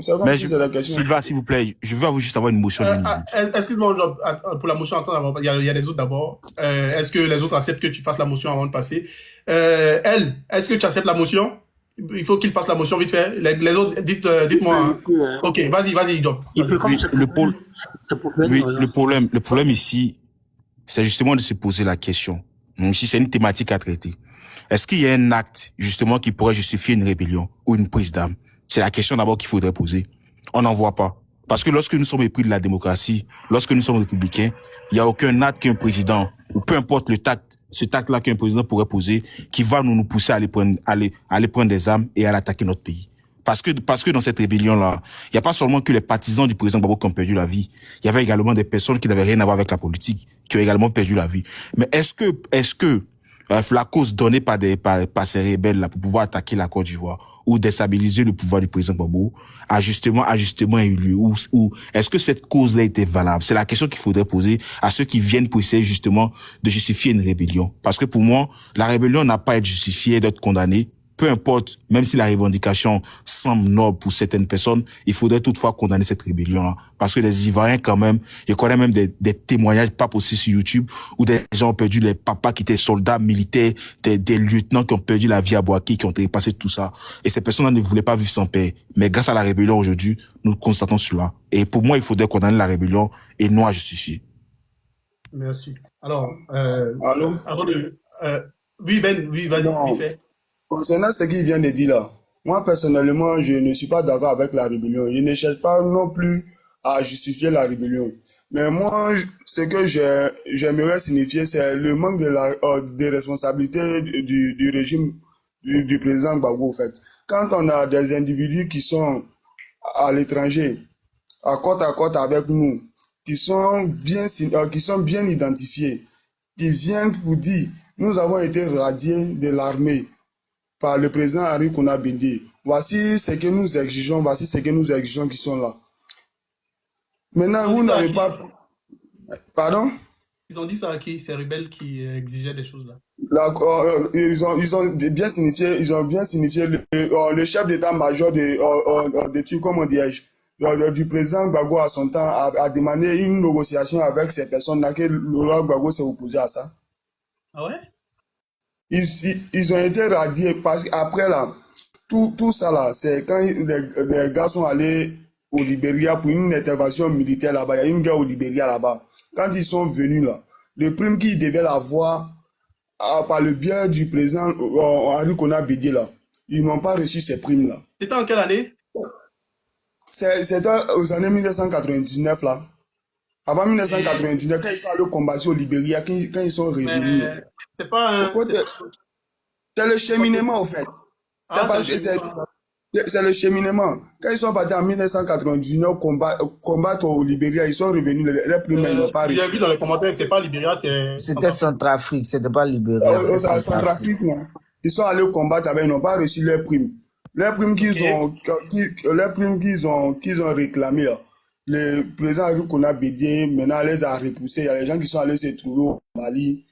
C'est comme Mais si c'est la question. Sylvain, s'il vous plaît, je veux juste avoir une motion d'une minute. excuse-moi, pour la motion, attends, il y a les autres d'abord. Est-ce que les autres acceptent que tu fasses la motion avant de passer? Est-ce que tu acceptes la motion? Il faut qu'il fasse la motion vite fait. Les autres, dites-moi. Hein. Ok, vas-y, Job. Il peut comme Oui, ça peut oui, le problème ici, c'est justement de se poser la question. Même si c'est une thématique à traiter. Est-ce qu'il y a un acte, justement, qui pourrait justifier une rébellion ou une prise d'armes? C'est la question d'abord qu'il faudrait poser. On n'en voit pas. Parce que lorsque nous sommes épris de la démocratie, lorsque nous sommes républicains, il n'y a aucun acte qu'un président, ou peu importe cet acte-là qu'un président pourrait poser, qui va nous pousser à aller prendre des armes et à attaquer notre pays. Parce que dans cette rébellion-là, il n'y a pas seulement que les partisans du président Gbagbo qui ont perdu la vie. Il y avait également des personnes qui n'avaient rien à voir avec la politique, qui ont également perdu la vie. Mais est-ce que la cause donnée par ces rebelles-là pour pouvoir attaquer la Côte d'Ivoire ou déstabiliser le pouvoir du président Gbagbo a justement eu lieu, ou est-ce que cette cause-là était valable? C'est la question qu'il faudrait poser à ceux qui viennent pour essayer justement de justifier une rébellion. Parce que pour moi, la rébellion n'a pas à être justifiée, d'être condamnée. Peu importe, même si la revendication semble noble pour certaines personnes, il faudrait toutefois condamner cette rébellion-là. Parce que les Ivoiriens, quand même, il y a même des témoignages pas possibles sur YouTube où des gens ont perdu les papas qui étaient soldats militaires, des lieutenants qui ont perdu la vie à Boaké, qui ont dépassé tout ça. Et ces personnes-là ne voulaient pas vivre sans paix. Mais grâce à la rébellion aujourd'hui, nous constatons cela. Et pour moi, il faudrait condamner la rébellion et non à justifier. Merci. Alors, Allô? avant de... oui, Ben, oui, vas-y, Non. vite fait. Concernant ce qu'il vient de dire là, Moi, personnellement, je ne suis pas d'accord avec la rébellion. Je ne cherche pas non plus à justifier la rébellion. Mais moi, ce que j'aimerais signifier, c'est le manque de responsabilité du régime du président Gbagbo, en fait. Quand on a des individus qui sont à l'étranger, à côte avec nous, qui sont bien identifiés, qui viennent pour dire, nous avons été radiés de l'armée par le président Henri Konan Bédié. Voici ce que nous exigeons, voici ce que nous exigeons qui sont là. Maintenant, Ils ont vous dit ça à n'avez qui? pas... Pardon? Ils ont dit ça à qui? Ces rebelles qui exigeaient des choses là. Ils ont bien signifié le chef d'état-major comment dirais-je, du président Gbagbo à son temps a demandé une négociation avec ces personnes-là que Laurent Gbagbo s'est opposé à ça. Ah ouais? Ils ont été radiés parce qu'après là, tout ça là, c'est quand les gars sont allés au Libéria pour une intervention militaire là-bas. Il y a une guerre au Libéria là-bas. Quand ils sont venus là, le prime qu'ils devaient avoir par le biais du président Henri Konan Bédié là, ils n'ont pas reçu ces primes là. C'était en quelle année? C'était aux années 1999 là. Avant 1999, quand ils sont allés combattre au Libéria, quand ils sont revenus. Mais c'est pas un... C'est le cheminement au fait. Ah, Parce que c'est le cheminement. Quand ils sont partis en 1999 combattre au Libéria, ils sont revenus, les primes n'ont pas reçu. J'ai vu dans les commentaires, c'est pas Libéria, c'est... C'était Centrafrique, c'était pas Libéria. Centrafrique, non. Ils sont allés combattre avec, ils n'ont pas reçu leurs primes. Les primes qu'ils ont réclamées, là, le président Henri Konan Bédié, maintenant, les a repoussés. Il y a des gens qui sont allés se trouver au Mali,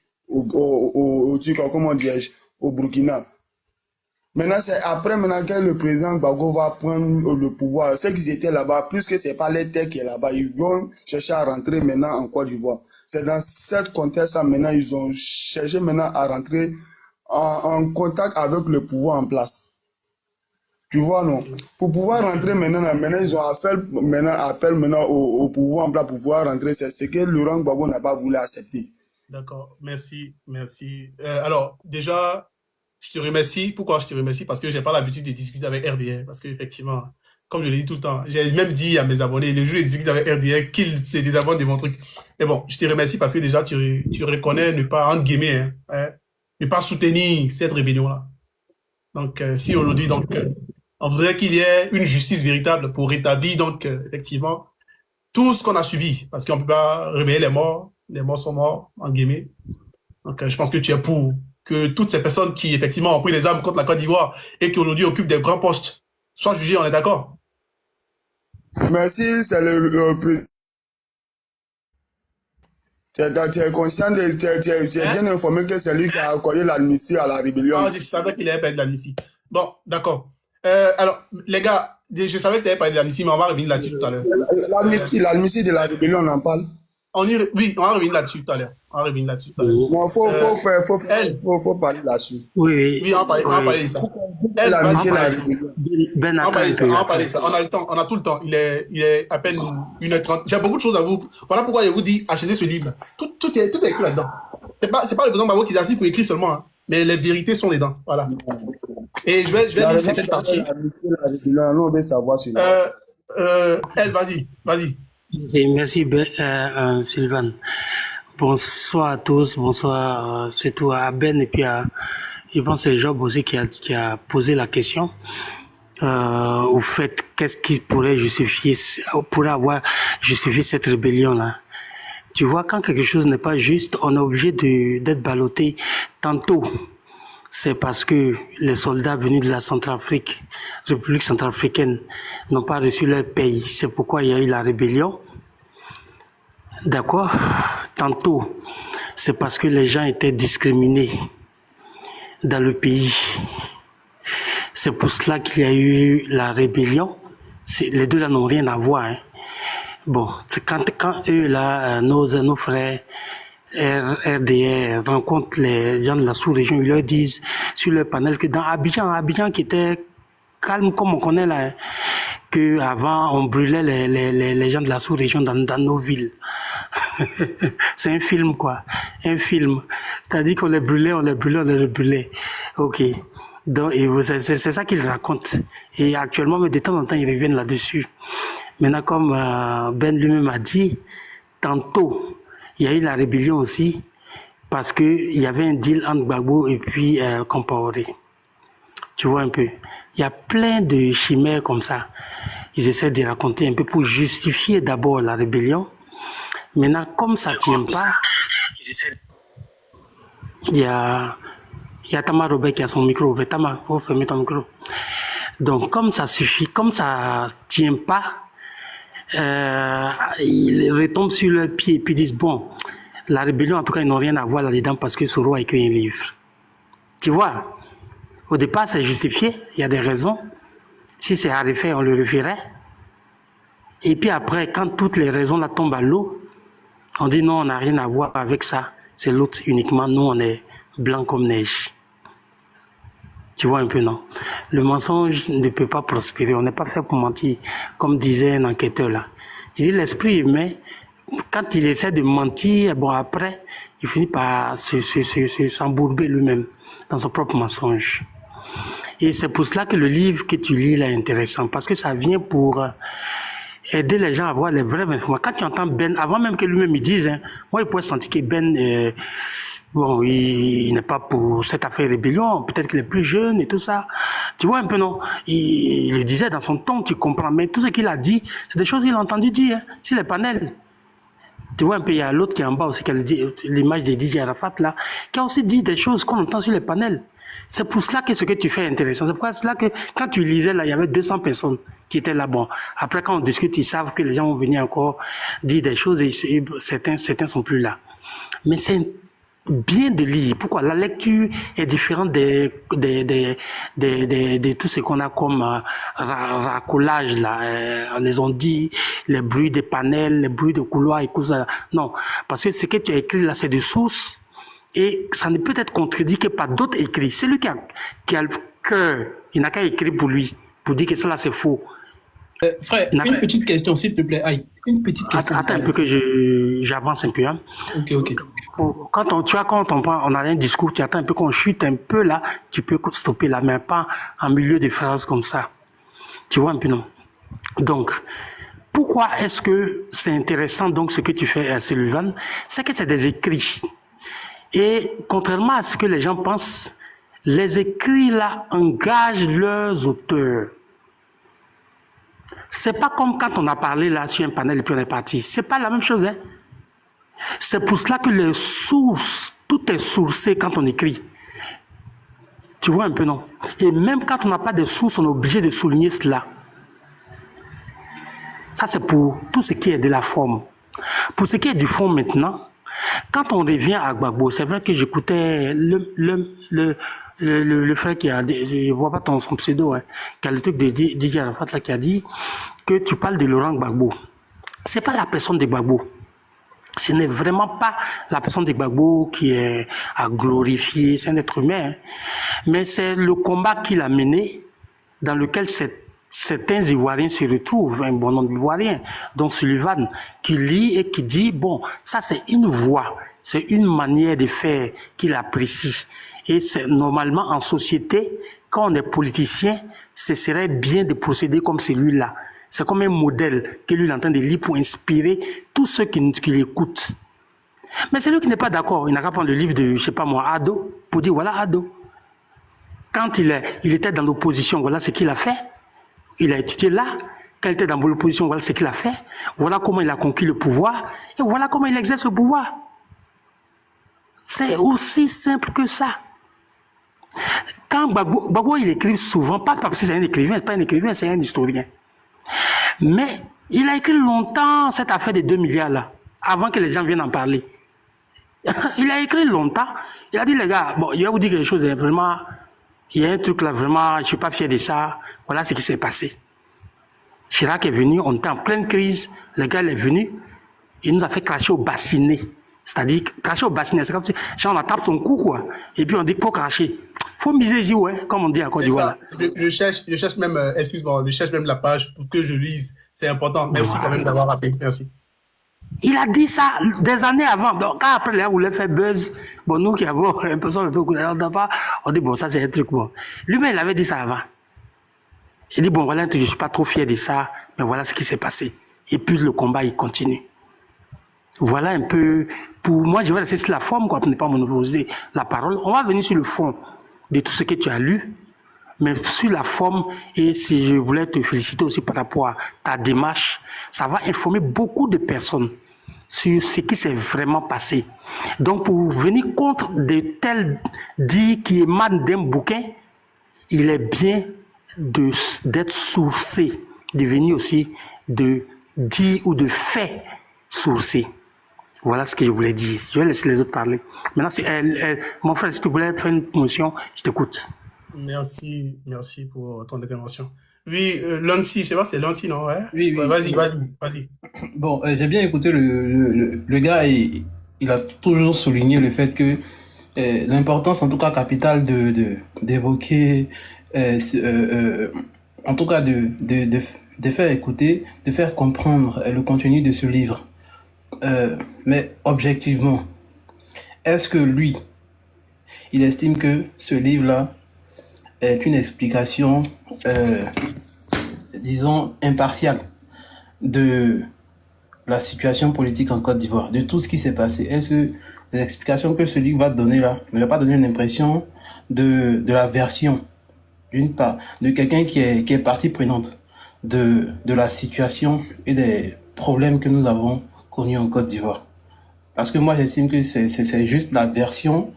comment dirais-je, au Burkina. Maintenant, c'est après maintenant que le président Gbagbo va prendre le pouvoir. Ceux qui étaient là-bas, plus que c'est pas les terres qui est là-bas, ils vont chercher à rentrer maintenant en Côte d'Ivoire. C'est dans cette contexte-là, maintenant, ils ont cherché maintenant à rentrer en contact avec le pouvoir en place. Tu vois, non? Pour pouvoir rentrer maintenant, ils ont appel maintenant au pouvoir en place pour pouvoir rentrer. C'est ce que Laurent Gbagbo n'a pas voulu accepter. D'accord, merci. Alors, déjà, je te remercie. Pourquoi je te remercie? Parce que j'ai pas l'habitude de discuter avec RDR. Parce qu'effectivement, comme je l'ai dit tout le temps, j'ai même dit à mes abonnés, le jour où je discute avec RDR, qu'ils se désabonnent de mon truc. Mais bon, je te remercie parce que déjà, tu reconnais ne pas, entre guillemets, ne pas soutenir cette rébellion-là. Donc, si aujourd'hui, on voudrait qu'il y ait une justice véritable pour rétablir, effectivement, tout ce qu'on a subi. Parce qu'on ne peut pas réveiller les morts sont morts, entre guillemets. Donc, je pense que tu es pour que toutes ces personnes qui, effectivement, ont pris les armes contre la Côte d'Ivoire et qui aujourd'hui occupent des grands postes soient jugées, on est d'accord? Merci, c'est tu es conscient, tu es bien informé que c'est lui qui a accordé l'amnistie à la rébellion. Ah, je savais qu'il avait parlé de l'amnistie. Bon, d'accord. Alors, les gars, je savais que tu avais parlé de l'amnistie, mais on va revenir là-dessus tout à l'heure. L'amnistie de la rébellion, on en parle. Oui, on va revenir là-dessus tout à l'heure. Non, faut parler là-dessus. Oui, on va parler de ça. On va parler de ça. On a le temps, on a tout le temps. Il est à peine 1h30. J'ai beaucoup de choses à vous. Voilà pourquoi je vous dis, achetez ce livre. Tout est écrit là-dedans. C'est pas le président Gbagbo qui est assis pour écrire seulement, hein, mais les vérités sont dedans. Voilà. Et je vais lire cette partie. On veut savoir cela. Elle, vas-y. Merci, Sylvain. Bonsoir à tous, bonsoir surtout à Ben et puis je pense que c'est Job aussi qui a posé la question au fait qu'est-ce qui pourrait avoir justifié cette rébellion-là. Tu vois, quand quelque chose n'est pas juste, on est obligé d'être ballotté. Tantôt, c'est parce que les soldats venus de la République centrafricaine, n'ont pas reçu leur paye. C'est pourquoi il y a eu la rébellion. D'accord? Tantôt, c'est parce que les gens étaient discriminés dans le pays. C'est pour cela qu'il y a eu la rébellion. Les deux là n'ont rien à voir. Hein. Bon, c'est quand eux là, nos frères RDR rencontrent les gens de la sous-région, ils leur disent sur leur panel que dans Abidjan qui était calme comme on connaît là, que avant on brûlait les gens de la sous-région dans nos villes. C'est un film, quoi. Un film. C'est-à-dire qu'on les brûlait, on les brûlait, on les brûlait. Ok. Donc, c'est ça qu'il raconte. Et actuellement, mais de temps en temps, ils reviennent là-dessus. Maintenant, comme Ben lui-même a dit, tantôt, il y a eu la rébellion aussi, parce qu'il y avait un deal entre Gbagbo et puis Compaoré. Tu vois un peu. Il y a plein de chimères comme ça. Ils essaient de raconter un peu pour justifier d'abord la rébellion. Maintenant, comme ça ne tient pas, il y a Tama Robert qui a son micro. Tama, faut fermer ton micro. Donc, comme ça suffit, comme ça ne tient pas, ils retombent sur leurs pieds et puis disent, bon, la rébellion, en tout cas, ils n'ont rien à voir là-dedans parce que Soro a écrit un livre. Tu vois, au départ, c'est justifié, il y a des raisons. Si c'est à refaire, on le referait. Et puis après, quand toutes les raisons là tombent à l'eau, on dit non, on n'a rien à voir avec ça. C'est l'autre uniquement. Nous, on est blanc comme neige. Tu vois un peu, non? Le mensonge ne peut pas prospérer. On n'est pas fait pour mentir, comme disait un enquêteur là. Il dit l'esprit humain, quand il essaie de mentir, bon après, il finit par s'embourber lui-même dans son propre mensonge. Et c'est pour cela que le livre que tu lis là est intéressant, parce que ça vient pour aider les gens à avoir les vraies informations. Quand tu entends Ben, avant même que lui-même il dise, hein, moi il pourrait sentir que Ben, bon, il n'est pas pour cette affaire rébellion, peut-être qu'il est plus jeune et tout ça. Tu vois un peu, non? Il le disait dans son ton, tu comprends, mais tout ce qu'il a dit, c'est des choses qu'il a entendu dire hein, sur les panels. Tu vois un peu, il y a l'autre qui est en bas aussi, qui a l'image de DJ Arafat là, qui a aussi dit des choses qu'on entend sur les panels. C'est pour cela que ce que tu fais est intéressant. C'est pour cela que quand tu lisais là, il y avait 200 personnes qui étaient là. Bon, après quand on discute, ils savent que les gens vont venir encore dire des choses et certains sont plus là. Mais c'est bien de lire. Pourquoi? La lecture est différente de tout ce qu'on a comme racolage là. Les ont dit, les bruits des panels, les bruits de couloirs et tout ça. Non, parce que ce que tu as écrit là, c'est des sources. Et ça ne peut être contredit que par d'autres écrits. C'est lui qui a le cœur. Il n'a qu'à écrire pour lui, pour dire que cela c'est faux. Frère, une petite question, s'il te plaît. Aïe, une petite question. Attends un peu que j'avance un peu. Hein. Ok. Quand on a un discours, tu attends un peu qu'on chute un peu là, tu peux stopper là, mais pas en milieu de phrases comme ça. Tu vois un peu, non? Donc, pourquoi est-ce que c'est intéressant donc ce que tu fais, Sullivan? C'est que c'est des écrits. Et contrairement à ce que les gens pensent, les écrits là engagent leurs auteurs. C'est pas comme quand on a parlé là sur un panel et puis on est parti. C'est pas la même chose, hein. C'est pour cela que les sources, tout est sourcé quand on écrit. Tu vois un peu, non? Et même quand on n'a pas de sources, on est obligé de souligner cela. Ça, c'est pour tout ce qui est de la forme. Pour ce qui est du fond maintenant, quand on revient à Gbagbo, c'est vrai que j'écoutais le frère qui a, je vois pas son pseudo, hein, qui a le truc de DJ Arafat là, qui a dit que tu parles de Laurent Gbagbo. C'est pas la personne de Gbagbo. Ce n'est vraiment pas la personne de Gbagbo qui est à glorifier, c'est un être humain, hein. Mais c'est le combat qu'il a mené, dans lequel certains Ivoiriens se retrouvent, un bon nombre d'Ivoiriens, dont Sullivan, qui lit et qui dit, bon, ça c'est une voie, c'est une manière de faire qu'il apprécie. Et c'est normalement en société, quand on est politicien, ce serait bien de procéder comme celui-là. C'est comme un modèle que lui est en train de lire pour inspirer tous ceux qui l'écoutent. Mais c'est lui qui n'est pas d'accord. Il n'a qu'à prendre le livre de, je sais pas moi, Ado, pour dire, voilà Ado. Quand il était dans l'opposition, voilà ce qu'il a fait. Il a étudié là. Quand il était dans l'opposition, voilà ce qu'il a fait. Voilà comment il a conquis le pouvoir. Et voilà comment il exerce le pouvoir. C'est aussi simple que ça. Quand Gbagbo, il écrit souvent, pas parce que c'est un écrivain, c'est pas un écrivain, c'est un historien. Mais il a écrit longtemps cette affaire des 2 milliards là, avant que les gens viennent en parler. Il a écrit longtemps. Il a dit, les gars, bon, je vais vous dire quelque chose, vraiment, il y a un truc là, vraiment, je suis pas fier de ça. Voilà ce qui s'est passé. Chirac est venu, on était en pleine crise, le gars il est venu, il nous a fait cracher au bassinet. C'est-à-dire, cracher au bassinet, c'est comme si, genre, on tape ton cou, quoi. Et puis on dit, faut cracher. Faut miser ici, ouais, comme on dit à Côte d'Ivoire. Je cherche même, excuse-moi, je cherche même la page pour que je lise. C'est important. Merci quand même d'avoir rappelé. Merci. Il a dit ça des années avant. Donc, quand après, les gens voulaient faire buzz. Bon, nous qui avons l'impression un peu on dit, bon, ça, c'est un truc bon. Lui-même, il avait dit ça avant. Il dit, bon, voilà un truc, je ne suis pas trop fier de ça, mais voilà ce qui s'est passé. Et puis, le combat, il continue. Voilà un peu, pour moi, je vais rester sur la forme, quoi, pour ne pas monopoliser la parole. On va venir sur le fond de tout ce que tu as lu, mais sur la forme, et si je voulais te féliciter aussi par rapport à ta démarche, ça va informer beaucoup de personnes sur ce qui s'est vraiment passé. Donc, pour venir contre de tels dits qui émanent d'un bouquin, il est bien d'être sourcé, de venir aussi de dits ou de faits sourcés. Voilà ce que je voulais dire. Je vais laisser les autres parler. Maintenant, mon frère, si tu voulais faire une motion, je t'écoute. Merci pour ton intervention. Oui, Lancy, je sais pas, c'est Lancy, non? Ouais? Oui, Ouais, oui. vas-y. Bon, j'ai bien écouté le gars, et il a toujours souligné le fait que l'importance, en tout cas capitale, d'évoquer, en tout cas de faire écouter, de faire comprendre le contenu de ce livre. Mais objectivement, est-ce que lui, il estime que ce livre-là est une explication, disons, impartiale de la situation politique en Côte d'Ivoire, de tout ce qui s'est passé? Est-ce que les explications que ce livre va donner là ne va pas donner une impression de la version, d'une part, de quelqu'un qui est partie prenante de la situation et des problèmes que nous avons connus en Côte d'Ivoire? Parce que moi, j'estime que c'est juste la version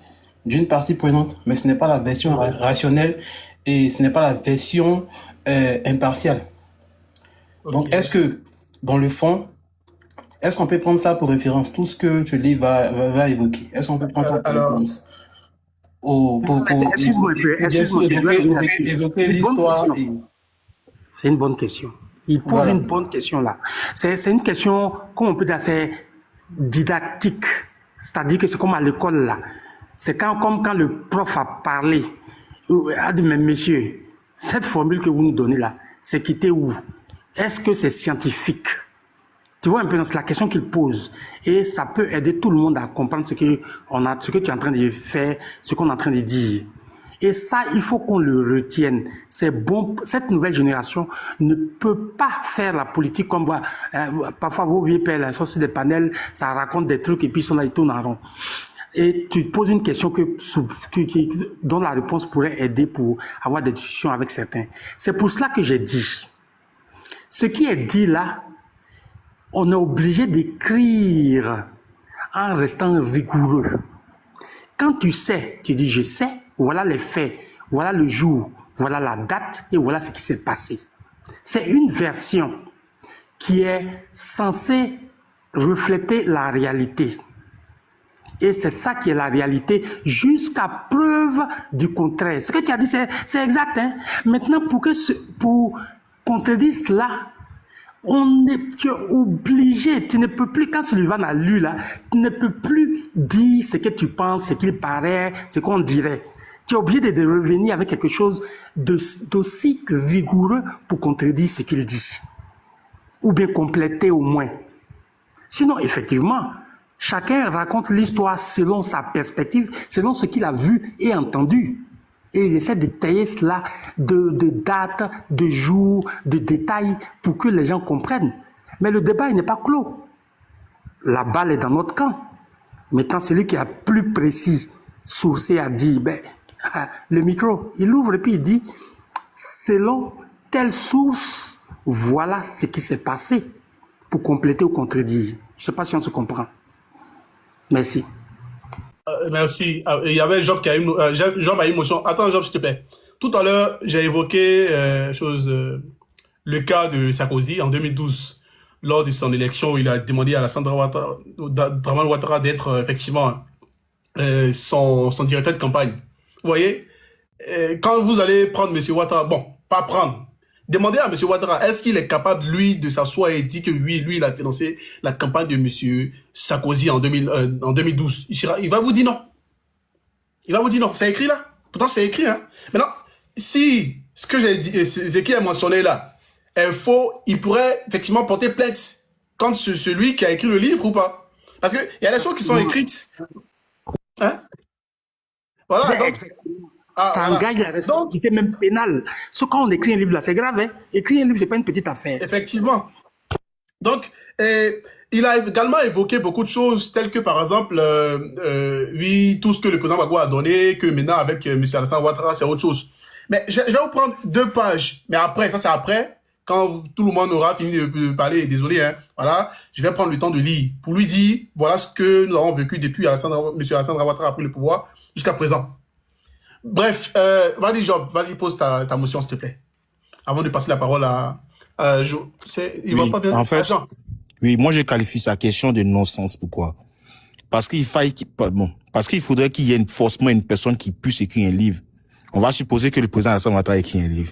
d'une partie prenante, mais ce n'est pas la version rationnelle et ce n'est pas la version impartiale. Donc, est-ce que, dans le fond, est-ce qu'on peut prendre ça pour référence, tout ce que ce livre va évoquer? Est-ce qu'on peut prendre ça pour référence? Excuse-moi un peu. Évoquer l'histoire. C'est une bonne question. Il pose une bonne question là. C'est une question, comment on peut dire, c'est didactique. C'est-à-dire que c'est comme à l'école là. C'est comme quand le prof a parlé. A dit, mais monsieur, cette formule que vous nous donnez là, c'est quitter où? Est-ce que c'est scientifique? Tu vois un peu, c'est la question qu'il pose. Et ça peut aider tout le monde à comprendre ce que tu es en train de faire, ce qu'on est en train de dire. Et ça, il faut qu'on le retienne. C'est bon. Cette nouvelle génération ne peut pas faire la politique comme parfois vos vieux pères, là, sont sur des panels, ça raconte des trucs et puis ils sont là, ils tournent en rond. Et tu poses une question dont la réponse pourrait aider pour avoir des discussions avec certains. C'est pour cela que j'ai dit, ce qui est dit là, on est obligé d'écrire en restant rigoureux. Quand tu sais, tu dis je sais, voilà les faits, voilà le jour, voilà la date et voilà ce qui s'est passé. C'est une version qui est censée refléter la réalité. Et c'est ça qui est la réalité jusqu'à preuve du contraire. Ce que tu as dit, c'est exact. Hein? Maintenant, pour contredire cela, tu es obligé, tu ne peux plus, quand Sullivan a lu là, tu ne peux plus dire ce que tu penses, ce qu'il paraît, ce qu'on dirait. Tu es obligé de revenir avec quelque chose d'aussi rigoureux pour contredire ce qu'il dit. Ou bien compléter au moins. Sinon, effectivement, chacun raconte l'histoire selon sa perspective, selon ce qu'il a vu et entendu. Et il essaie de tailler cela de dates, de jours, de détails pour que les gens comprennent. Mais le débat, il n'est pas clos. La balle est dans notre camp. Maintenant, celui qui est plus précis, sourcé, a dit, le micro, il ouvre et puis il dit, selon telle source, voilà ce qui s'est passé pour compléter ou contredire. Je ne sais pas si on se comprend. Merci. Merci. Il y avait Job qui a une motion. Attends, Job, s'il te plaît. Tout à l'heure, j'ai évoqué le cas de Sarkozy en 2012, lors de son élection où il a demandé à Alassane Dramane Ouattara d'être effectivement son directeur de campagne. Vous voyez, quand vous allez prendre M. Ouattara, bon, pas prendre, demandez à M. Ouattara, est-ce qu'il est capable, lui, de s'asseoir et dire que oui, lui, il a financé la campagne de M. Sarkozy en 2012. Il va vous dire non. Il va vous dire non. C'est écrit là. Pourtant, c'est écrit. Hein. Maintenant, si ce que j'ai dit, ce qui est mentionné là, est faux, il pourrait effectivement porter plainte contre celui qui a écrit le livre ou pas? Parce qu'il y a des choses qui sont écrites. Hein? Voilà, donc, Exactement. ah, Ça voilà. engage la Donc, responsabilité même pénale. Sauf quand on écrit un livre là, c'est grave. Hein? Écrire un livre, c'est pas une petite affaire. effectivement. Donc, il a également évoqué beaucoup de choses, telles que, par exemple, oui, tout ce que le président Gbagbo a donné, que maintenant, avec M. Alassane Ouattara, c'est autre chose. Mais je vais vous prendre 2 pages. Mais après, ça c'est après, quand tout le monde aura fini de parler, désolé, hein, voilà, je vais prendre le temps de lire, pour lui dire, voilà ce que nous avons vécu depuis M. Alassane Ouattara a pris le pouvoir jusqu'à présent. Bref, vas-y Job, vas-y pose ta motion s'il te plaît, avant de passer la parole à il va Oui, pas bien, en fait, Jean. oui, moi je qualifie sa question de non-sens. Pourquoi? Parce parce qu'il faudrait qu'il y ait forcément une personne qui puisse écrire un livre. On va supposer que le président Alassane Ouattara a écrit un livre.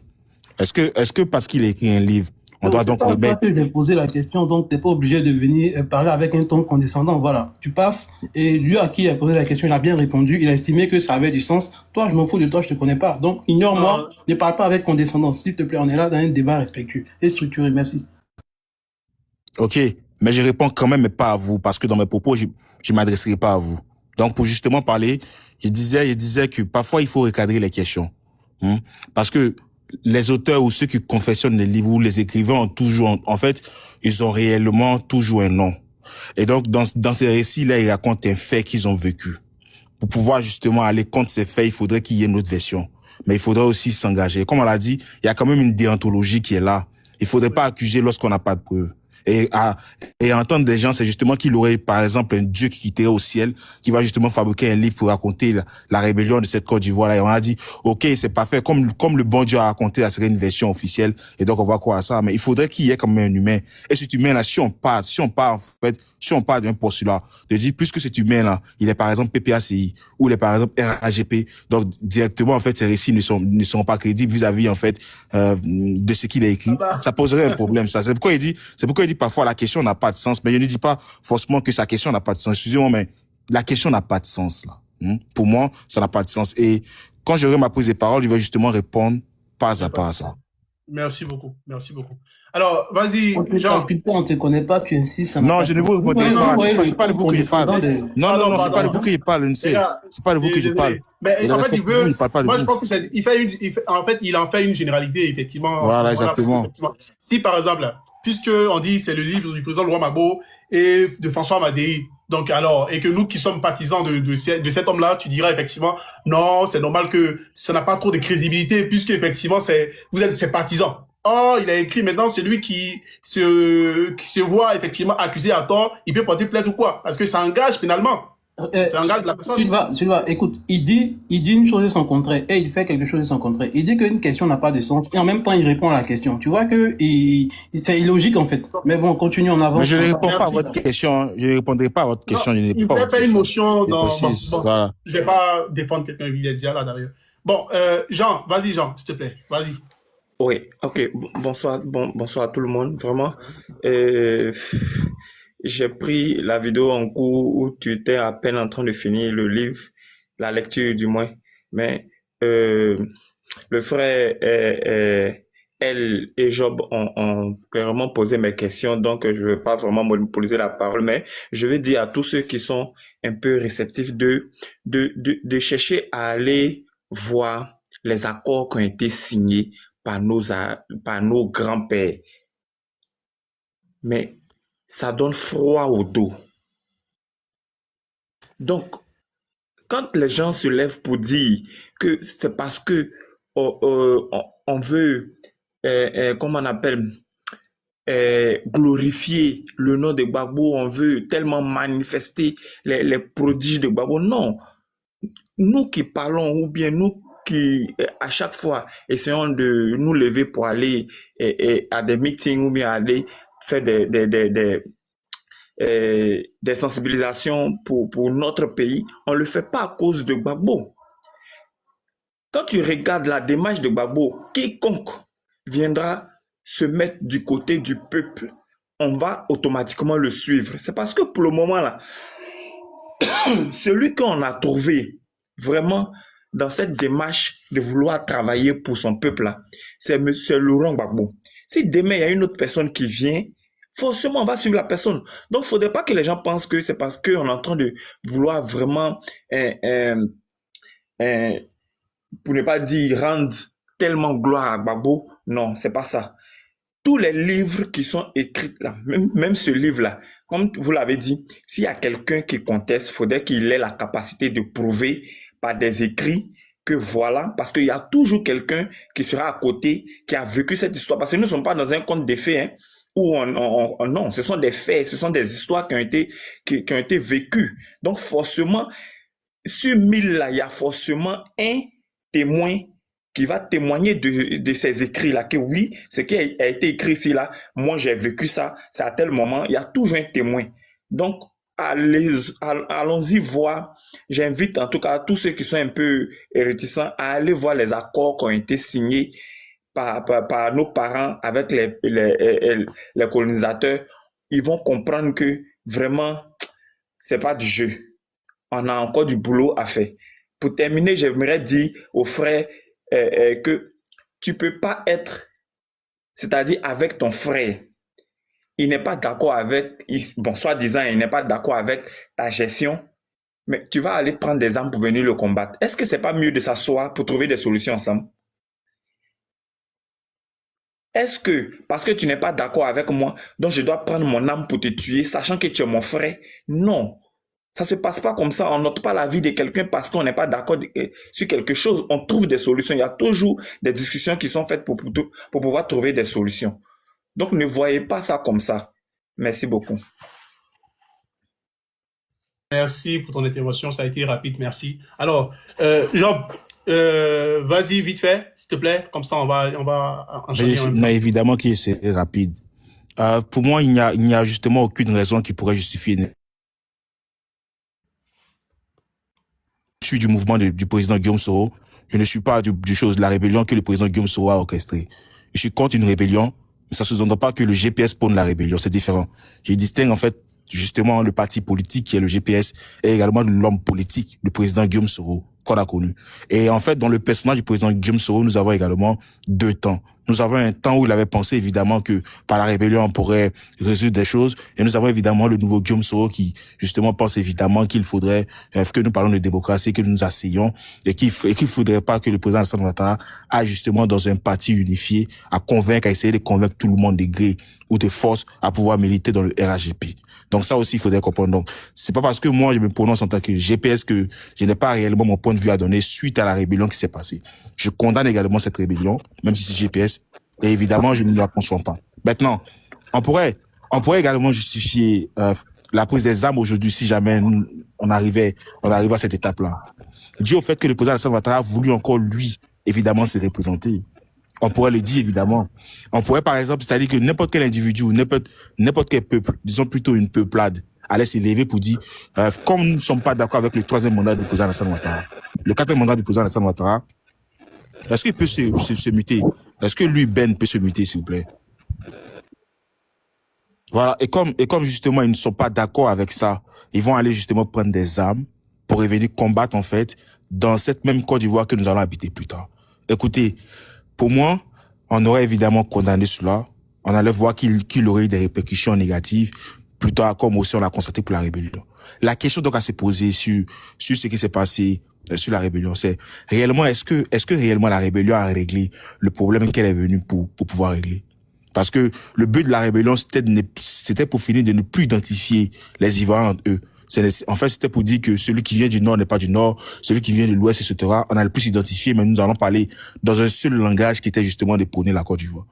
Est-ce que parce qu'il a écrit un livre, on doit donc C'est pas toi remettre... que j'ai posé la question, donc t'es pas obligé de venir parler avec un ton condescendant. Voilà, tu passes et lui à qui a posé la question, il a bien répondu, il a estimé que ça avait du sens. Toi, je m'en fous de toi, je te connais pas. Donc ignore-moi, ne parle pas avec condescendance, s'il te plaît. On est là dans un débat respectueux et structuré. Merci. Ok, mais je réponds quand même, mais pas à vous, parce que dans mes propos, je m'adresserai pas à vous. Donc, pour justement parler, je disais que parfois, il faut recadrer les questions. Parce que les auteurs ou ceux qui confectionnent les livres ou les écrivains ont toujours, en fait, ils ont réellement toujours un nom. Et donc, dans ces récits-là, ils racontent un fait qu'ils ont vécu. Pour pouvoir justement aller contre ces faits, il faudrait qu'il y ait une autre version. Mais il faudrait aussi s'engager. Comme on l'a dit, il y a quand même une déontologie qui est là. Il faudrait pas accuser lorsqu'on n'a pas de preuves. Et entendre des gens, c'est justement qu'il aurait, par exemple, un dieu qui quitterait au ciel, qui va justement fabriquer un livre pour raconter la rébellion de cette Côte d'Ivoire-là. Et on a dit, ok, c'est parfait. Comme le bon Dieu a raconté, ça serait une version officielle. Et donc, on va croire à ça. Mais il faudrait qu'il y ait quand même un humain. Et cet humain-là, si on part, si on part d'un postulat, de dire, puisque cet humain-là, il est par exemple PPACI, ou il est par exemple RAGP, donc directement, en fait, ces récits ne sont pas crédibles vis-à-vis, en fait, de ce qu'il a écrit. Ça poserait un problème, ça. C'est pourquoi il dit parfois la question n'a pas de sens, mais je ne dis pas forcément que sa question n'a pas de sens. Excusez-moi, mais la question n'a pas de sens, là. Pour moi, ça n'a pas de sens. Et quand j'aurai ma prise de parole, je vais justement répondre pas à pas à ça. Merci beaucoup, merci beaucoup. Alors, vas-y, On te Jean. calcule pas, on te connaît pas, tu insistes. Non, je ne vous répondrai pas. C'est pas de vous que je parle. Non, c'est pas de vous que je parle, je sais. C'est pas de vous que je parle. Mais en fait, il veut. Moi, je pense que c'est. il en fait une généralité, effectivement. Voilà, exactement. Si, par exemple, puisque on dit c'est le livre du président Laurent Gbagbo et de François Amadei, donc alors, et que nous qui sommes partisans de cet homme-là, tu diras effectivement, non, c'est normal que ça n'a pas trop de crédibilité, puisque effectivement, vous êtes ses partisans. Oh, il a écrit maintenant, celui qui se voit effectivement accusé à tort, il peut porter plainte ou quoi? Parce que ça engage pénalement. Ça engage la personne. Sylvain, écoute, il dit une chose et son contraire, et il fait quelque chose et son contraire. Il dit qu'une question n'a pas de sens, et en même temps, il répond à la question. Tu vois que c'est illogique, en fait. Mais bon, continue en avant. Mais je ne réponds pas à votre question. Je ne répondrai pas à votre question. Il peut faire une motion dans... Voilà. Je vais pas défendre quelqu'un, il est déjà là, d'ailleurs. Bon, Jean, vas-y, Jean, s'il te plaît. Vas-y. Oui, ok. Bonsoir, bonsoir à tout le monde. Vraiment, j'ai pris la vidéo en cours où tu étais à peine en train de finir le livre, la lecture du moins. Mais le frère elle et Job ont clairement posé mes questions, donc je ne vais pas vraiment monopoliser la parole, mais je vais dire à tous ceux qui sont un peu réceptifs de chercher à aller voir les accords qui ont été signés par nos grands-pères. Mais ça donne froid au dos. Donc, quand les gens se lèvent pour dire que c'est parce que on veut, comment on appelle, glorifier le nom de Gbagbo, on veut tellement manifester les prodiges de Gbagbo. Non, nous qui parlons, ou bien nous qui, à chaque fois, essayons de nous lever pour aller à des meetings ou bien aller faire des sensibilisations pour notre pays, on ne le fait pas à cause de Gbagbo. Quand tu regardes la démarche de Gbagbo, quiconque viendra se mettre du côté du peuple, on va automatiquement le suivre. C'est parce que pour le moment là, celui qu'on a trouvé vraiment dans cette démarche de vouloir travailler pour son peuple là, c'est Laurent Gbagbo. Si demain il y a une autre personne qui vient forcément, on va suivre la personne. Donc, il ne faudrait pas que les gens pensent que c'est parce qu'on est en train de vouloir vraiment, pour ne pas dire rendre tellement gloire à Gbagbo. Non, c'est pas ça. Tous les livres qui sont écrits là, même ce livre-là, comme vous l'avez dit, s'il y a quelqu'un qui conteste, il faudrait qu'il ait la capacité de prouver par des écrits que voilà, parce qu'il y a toujours quelqu'un qui sera à côté, qui a vécu cette histoire. Parce que nous ne sommes pas dans un conte des faits, hein, où non, ce sont des faits, ce sont des histoires qui ont été vécues. Donc forcément, sur 1000 là, il y a forcément un témoin qui va témoigner de ces écrits-là, que oui, ce qui a été écrit ici, là, moi j'ai vécu ça, c'est à tel moment, il y a toujours un témoin. Donc, allons-y voir. J'invite en tout cas tous ceux qui sont un peu réticents à aller voir les accords qui ont été signés par nos parents avec les colonisateurs. Ils vont comprendre que vraiment, c'est pas du jeu. On a encore du boulot à faire. Pour terminer, j'aimerais dire aux frères que tu peux pas être, c'est-à-dire avec ton frère, il n'est pas d'accord avec, bon, soi-disant, il n'est pas d'accord avec ta gestion, mais tu vas aller prendre des armes pour venir le combattre. Est-ce que c'est pas mieux de s'asseoir pour trouver des solutions ensemble? Est-ce que, parce que tu n'es pas d'accord avec moi, donc je dois prendre mon arme pour te tuer, sachant que tu es mon frère? Non. Ça se passe pas comme ça. On n'ôte pas la vie de quelqu'un parce qu'on n'est pas d'accord sur quelque chose. On trouve des solutions. Il y a toujours des discussions qui sont faites pour pouvoir trouver des solutions. Donc, ne voyez pas ça comme ça. Merci beaucoup. Merci pour ton intervention, ça a été rapide, merci. Alors, Job, vas-y vite fait, s'il te plaît, comme ça on va enchaîner. Mais évidemment que c'est rapide. Pour moi, il n'y a justement aucune raison qui pourrait justifier Je suis du mouvement du président Guillaume Soro. Je ne suis pas de la rébellion que le président Guillaume Soro a orchestrée. Je suis contre une rébellion, mais ça ne sous-entend pas que le GPS prône la rébellion. C'est différent. Je distingue en fait justement le parti politique qui est le GPS et également l'homme politique, le président Guillaume Soro, qu'on a connu. Et en fait, dans le personnage du président Guillaume Soro, nous avons également deux temps. Nous avons un temps où il avait pensé évidemment que par la rébellion, on pourrait résoudre des choses. Et nous avons évidemment le nouveau Guillaume Soro qui justement pense évidemment qu'il faudrait que nous parlons de démocratie, que nous nous asseyons et qu'il faudrait pas que le président Alassane Ouattara aille justement dans un parti unifié à convaincre, à essayer de convaincre tout le monde de gré ou de force à pouvoir militer dans le RHGP. Donc ça aussi, il faudrait comprendre. Donc, c'est pas parce que moi, je me prononce en tant que GPS que je n'ai pas réellement mon point de vue à donner suite à la rébellion qui s'est passée. Je condamne également cette rébellion, même si c'est GPS. Et évidemment, je ne la conçois pas. Maintenant, on pourrait également justifier la prise des armes aujourd'hui si jamais on arrivait à cette étape-là. Dû au fait que le président Alassane Ouattara a voulu encore, lui, évidemment, se représenter. On pourrait le dire, évidemment. On pourrait, par exemple, c'est-à-dire que n'importe quel individu ou n'importe quel peuple, disons plutôt une peuplade, allait s'élever pour dire, comme nous ne sommes pas d'accord avec le troisième mandat du président Alassane Ouattara, le quatrième mandat du président Alassane Ouattara, est-ce qu'il peut se muter? Est-ce que lui, Ben, peut se muter, s'il vous plaît? Voilà. Et comme justement, ils ne sont pas d'accord avec ça, ils vont aller justement prendre des armes pour revenir combattre, en fait, dans cette même Côte d'Ivoire que nous allons habiter plus tard. Écoutez, pour moi, on aurait évidemment condamné cela. On allait voir qu'il aurait eu des répercussions négatives, plus tard, comme aussi on l'a constaté pour la rébellion. La question donc à se poser sur ce qui s'est passé sur la rébellion, c'est réellement, est-ce que réellement la rébellion a réglé le problème qu'elle est venue pour pouvoir régler? Parce que le but de la rébellion, c'était pour finir de ne plus identifier les Ivoiriens entre eux. En fait, c'était pour dire que celui qui vient du Nord n'est pas du Nord, celui qui vient de l'Ouest, etc. On allait plus s'identifier, mais nous allons parler dans un seul langage qui était justement de prôner la Côte d'Ivoire.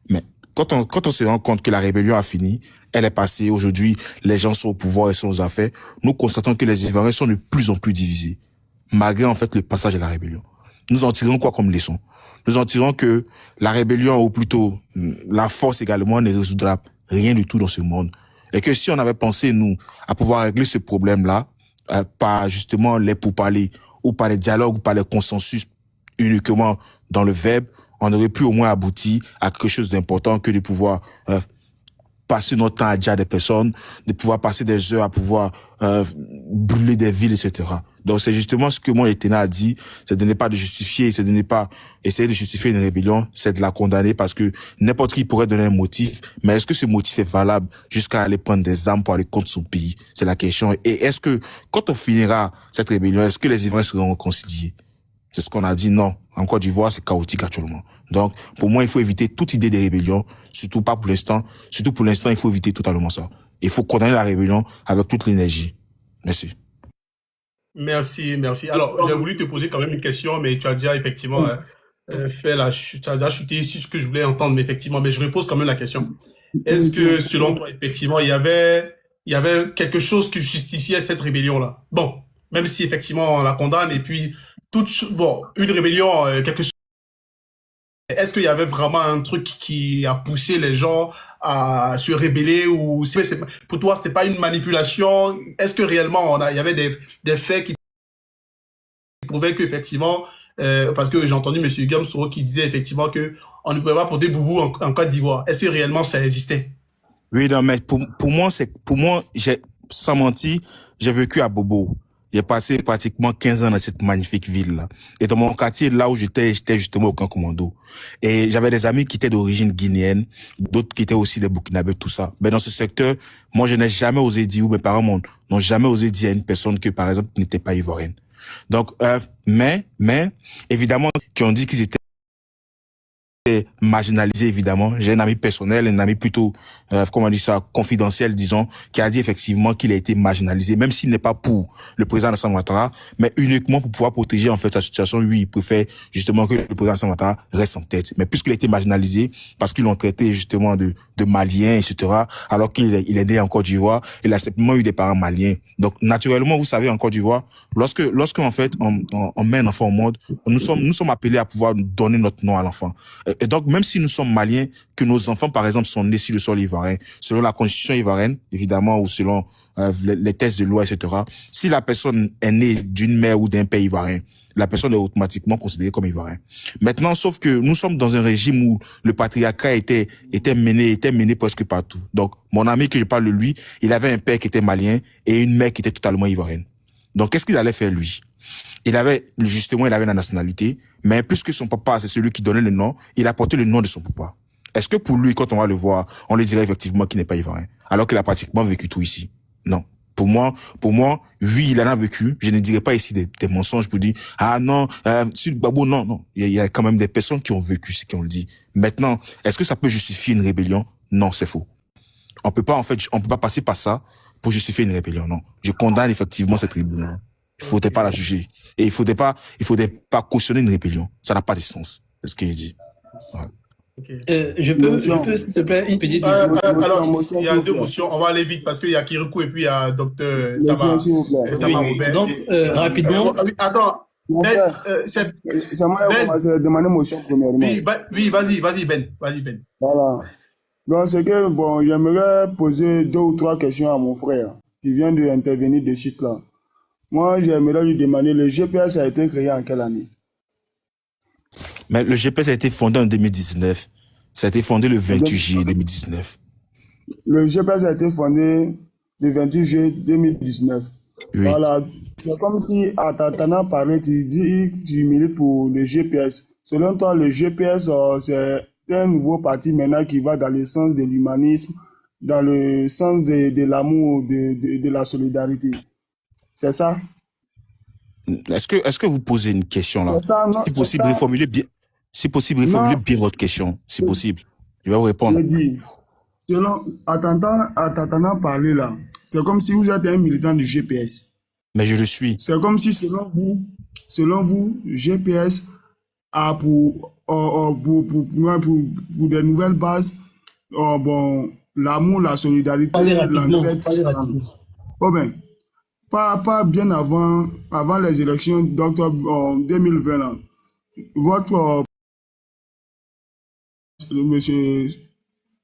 Mais quand on se rend compte que la rébellion a fini, elle est passée, aujourd'hui, les gens sont au pouvoir et sont aux affaires, nous constatons que les Ivoiriens sont de plus en plus divisés, malgré en fait le passage de la rébellion. Nous en tirons quoi comme leçon? Nous en tirons que la rébellion, ou plutôt la force également, ne résoudra rien du tout dans ce monde. Et que si on avait pensé, nous, à pouvoir régler ce problème-là, par justement les pourparlers, ou par les dialogues, ou par les consensus uniquement dans le verbe, on aurait pu au moins aboutir à quelque chose d'important que de pouvoir passer notre temps à dire à des personnes, de pouvoir passer des heures à pouvoir brûler des villes, etc. Donc c'est justement ce que moi Etena a dit, c'est de ne pas de justifier, c'est de ne pas essayer de justifier une rébellion, c'est de la condamner parce que n'importe qui pourrait donner un motif, mais est-ce que ce motif est valable jusqu'à aller prendre des armes pour aller contre son pays? C'est la question. Et est-ce que quand on finira cette rébellion, est-ce que les Ivoiriens seront réconciliés? C'est ce qu'on a dit, non. En Côte d'Ivoire, c'est chaotique actuellement. Donc, pour moi, il faut éviter toute idée de rébellion, surtout pas pour l'instant. Surtout pour l'instant, il faut éviter totalement ça. Il faut condamner la rébellion avec toute l'énergie. Merci. Merci. Alors, j'ai voulu te poser quand même une question, mais tu as déjà effectivement tu as déjà chuté sur ce que je voulais entendre, mais effectivement, mais je repose quand même la question. Est-ce que, selon toi, effectivement, il y avait quelque chose qui justifiait cette rébellion-là? Bon, même si effectivement on la condamne et puis une rébellion, quelque chose. Est-ce qu'il y avait vraiment un truc qui a poussé les gens à se rébeller ou pour toi c'était pas une manipulation? Est-ce que réellement il y avait des faits qui prouvaient qu'effectivement parce que j'ai entendu M. Guillaume Soro qui disait effectivement que on ne pouvait pas porter boubou en Côte d'Ivoire. Est-ce que réellement ça existait? Oui, non, mais pour moi, sans mentir, j'ai vécu à Bobo. J'ai passé pratiquement 15 ans dans cette magnifique ville-là. Et dans mon quartier, là où j'étais justement au camp commando. Et j'avais des amis qui étaient d'origine guinéenne, d'autres qui étaient aussi des Burkinabés, tout ça. Mais dans ce secteur, moi, je n'ai jamais osé dire, ou mes parents n'ont jamais osé dire à une personne que, par exemple, n'était pas ivoirienne. Donc, mais, évidemment, qui ont dit qu'ils étaient marginalisé, évidemment. J'ai un ami personnel, un ami plutôt, comment on dit ça, confidentiel, disons, qui a dit effectivement qu'il a été marginalisé, même s'il n'est pas pour le président Alassane Ouattara, mais uniquement pour pouvoir protéger, en fait, sa situation. Lui, il préfère justement que le président Alassane Ouattara reste en tête. Mais puisqu'il a été marginalisé, parce qu'ils l'ont traité justement de malien, etc., alors qu'il est né en Côte d'Ivoire, il a simplement eu des parents maliens. Donc, naturellement, vous savez, en Côte d'Ivoire, lorsque en fait, on met un enfant au monde, nous sommes appelés à pouvoir donner notre nom à l'enfant. Et donc, même si nous sommes maliens, que nos enfants, par exemple, sont nés sur le sol ivoirien, selon la constitution ivoirienne, évidemment, ou selon les tests de loi, etc., si la personne est née d'une mère ou d'un père ivoirien, la personne est automatiquement considérée comme ivoirien. Maintenant, sauf que nous sommes dans un régime où le patriarcat était mené presque partout. Donc, mon ami que je parle de lui, il avait un père qui était malien et une mère qui était totalement ivoirienne. Donc, qu'est-ce qu'il allait faire, lui? Il avait la nationalité, mais puisque son papa, c'est celui qui donnait le nom, il a porté le nom de son papa. Est-ce que pour lui, quand on va le voir, on lui dirait effectivement qu'il n'est pas ivoirien, alors qu'il a pratiquement vécu tout ici? Non. Pour moi, oui, il en a vécu. Je ne dirais pas ici des mensonges pour dire, ah non, sur Gbagbo, non. Il y a quand même des personnes qui ont vécu ce qu'on le dit. Maintenant, est-ce que ça peut justifier une rébellion? Non, c'est faux. On peut pas passer par ça pour justifier une rébellion, non. Je condamne effectivement cette rébellion. Il faudrait pas la juger. Et il faudrait pas cautionner une rébellion. Ça n'a pas de sens. C'est ce que je dis. Voilà. Okay. Je peux, s'il te plaît, une petite alors, il y a deux motions. On va aller vite parce qu'il y a Kirikou et puis il y a Docteur Sama. Donc, rapidement. Attends. C'est moi qui ai commencé à demander motion premièrement. Oui, vas-y, Ben. Voilà. Donc, c'est que, bon, j'aimerais poser 2 ou 3 questions à mon frère qui vient d'intervenir de suite là. Moi, j'aimerais lui demander, le GPS a été créé en quelle année? Mais le GPS a été fondé en 2019. Ça a été fondé le 28 juillet 2019. Le GPS a été fondé le 28 juillet 2019. Oui. Voilà. C'est comme si, à t'entendant parler, tu dis que tu milites pour le GPS. Selon toi, le GPS, c'est un nouveau parti maintenant qui va dans le sens de l'humanisme, dans le sens de l'amour, de la solidarité. C'est ça? Est-ce que vous posez une question là? Si possible, reformulez bien votre question. Si possible. Je vais vous répondre. Je dis, à t'entendant parler là, c'est comme si vous êtes un militant du GPS. Mais je le suis. C'est comme si, selon vous, GPS a pour des nouvelles bases, bon, l'amour, la solidarité, l'entraide, oh ben, pas bien avant les élections d'octobre 2020 là. Votre monsieur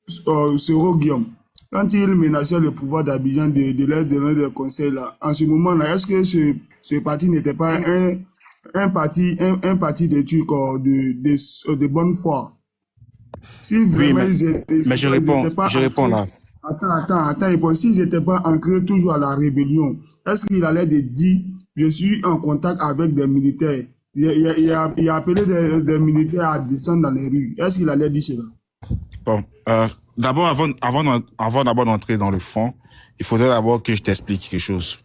Soro Guillaume, quand il menaçait le pouvoir d'Abidjan de leur donner des conseils là, en ce moment-là, est-ce que ce parti n'était pas un parti de trucs de bonne foi? Si vraiment mais je réponds là. Attends, s'ils n'étaient pas ancrés toujours à la rébellion, est-ce qu'il allait dire je suis en contact avec des militaires. Il a appelé des militaires à descendre dans les rues. Est-ce qu'il allait dire cela? Bon, d'abord, avant d'abord d'entrer dans le fond, il faudrait d'abord que je t'explique quelque chose.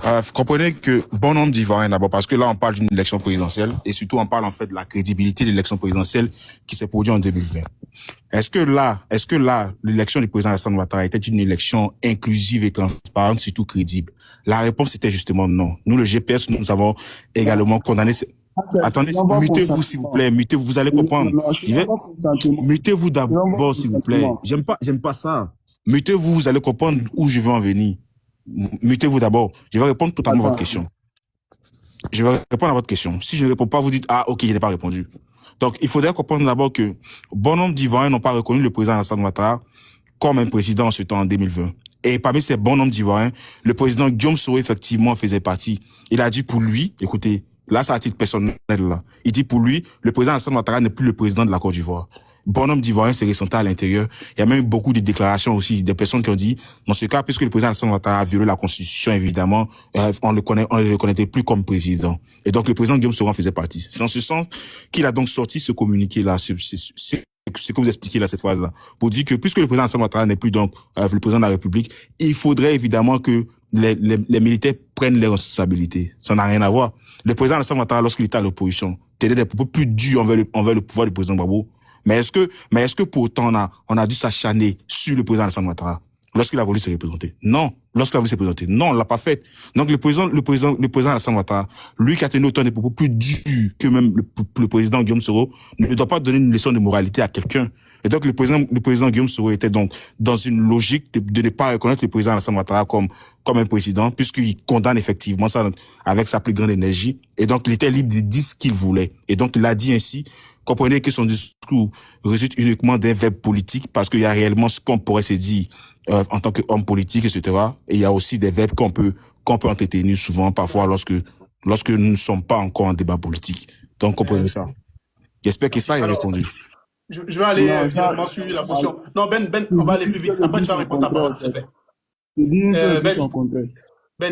Vous comprenez que bon nombre d'Ivoiriens d'abord, parce que là, on parle d'une élection présidentielle, et surtout, on parle en fait de la crédibilité de l'élection présidentielle qui s'est produite en 2020. Est-ce que là, l'élection du président Alassane Ouattara était une élection inclusive et transparente, surtout crédible? La réponse était justement non. Nous, le GPS, nous avons également condamné. Attendez, mutez-vous s'il vous plaît, mutez-vous, vous allez comprendre. Mutez-vous d'abord s'il vous plaît. J'aime pas ça. Mutez-vous, vous allez comprendre où je veux en venir. Mutez-vous d'abord. Je vais répondre totalement à votre question. Je vais répondre à votre question. Si je ne réponds pas, vous dites « Ah, ok, je n'ai pas répondu ». Donc, il faudrait comprendre d'abord que bon nombre d'Ivoiriens n'ont pas reconnu le président Alassane Ouattara comme un président en ce temps, en 2020. Et parmi ces bon nombre d'Ivoiriens, le président Guillaume Soro, effectivement, faisait partie. Il a dit pour lui, écoutez, là, c'est à titre personnel, là. Il dit pour lui, le président Alassane Ouattara n'est plus le président de la Côte d'Ivoire. Bon nombre d'Ivoiriens s'est ressenti à l'intérieur. Il y a même eu beaucoup de déclarations aussi, des personnes qui ont dit, dans ce cas, puisque le président Alassane Ouattara a violé la Constitution, évidemment, on ne le reconnaît plus comme président. Et donc, le président Guillaume Soro en faisait partie. C'est en ce sens qu'il a donc sorti ce communiqué-là, ce que vous expliquez là, cette phrase-là, pour dire que puisque le président Alassane Ouattara n'est plus donc le président de la République, il faudrait évidemment que les militaires prennent leurs responsabilités. Ça n'a rien à voir. Le président Alassane Ouattara, lorsqu'il était à l'opposition, tenait des propos plus durs envers le pouvoir du président Gbagbo. Mais est-ce que pour autant on a dû s'acharner sur le président Alassane Ouattara lorsqu'il a voulu se représenter? Non. Lorsqu'il a voulu se présenter. Non, on l'a pas fait. Donc le président Alassane Ouattara, lui qui a tenu autant des propos plus durs que même le président Guillaume Soro, ne doit pas donner une leçon de moralité à quelqu'un. Et donc le président Guillaume Soro était donc dans une logique de ne pas reconnaître le président Alassane Ouattara comme un président, puisqu'il condamne effectivement ça avec sa plus grande énergie. Et donc il était libre de dire ce qu'il voulait. Et donc il a dit ainsi. Comprenez que son discours résulte uniquement d'un verbe politique, parce qu'il y a réellement ce qu'on pourrait se dire en tant qu'homme politique, etc. Et il y a aussi des verbes qu'on peut entretenir souvent, parfois lorsque nous ne sommes pas encore en débat politique. Donc comprenez ça. J'espère que ça est répondu. Je vais aller directement sur la motion. Non, Ben, on va aller plus vite. Après, tu vas répondre à parole, s'il te plaît.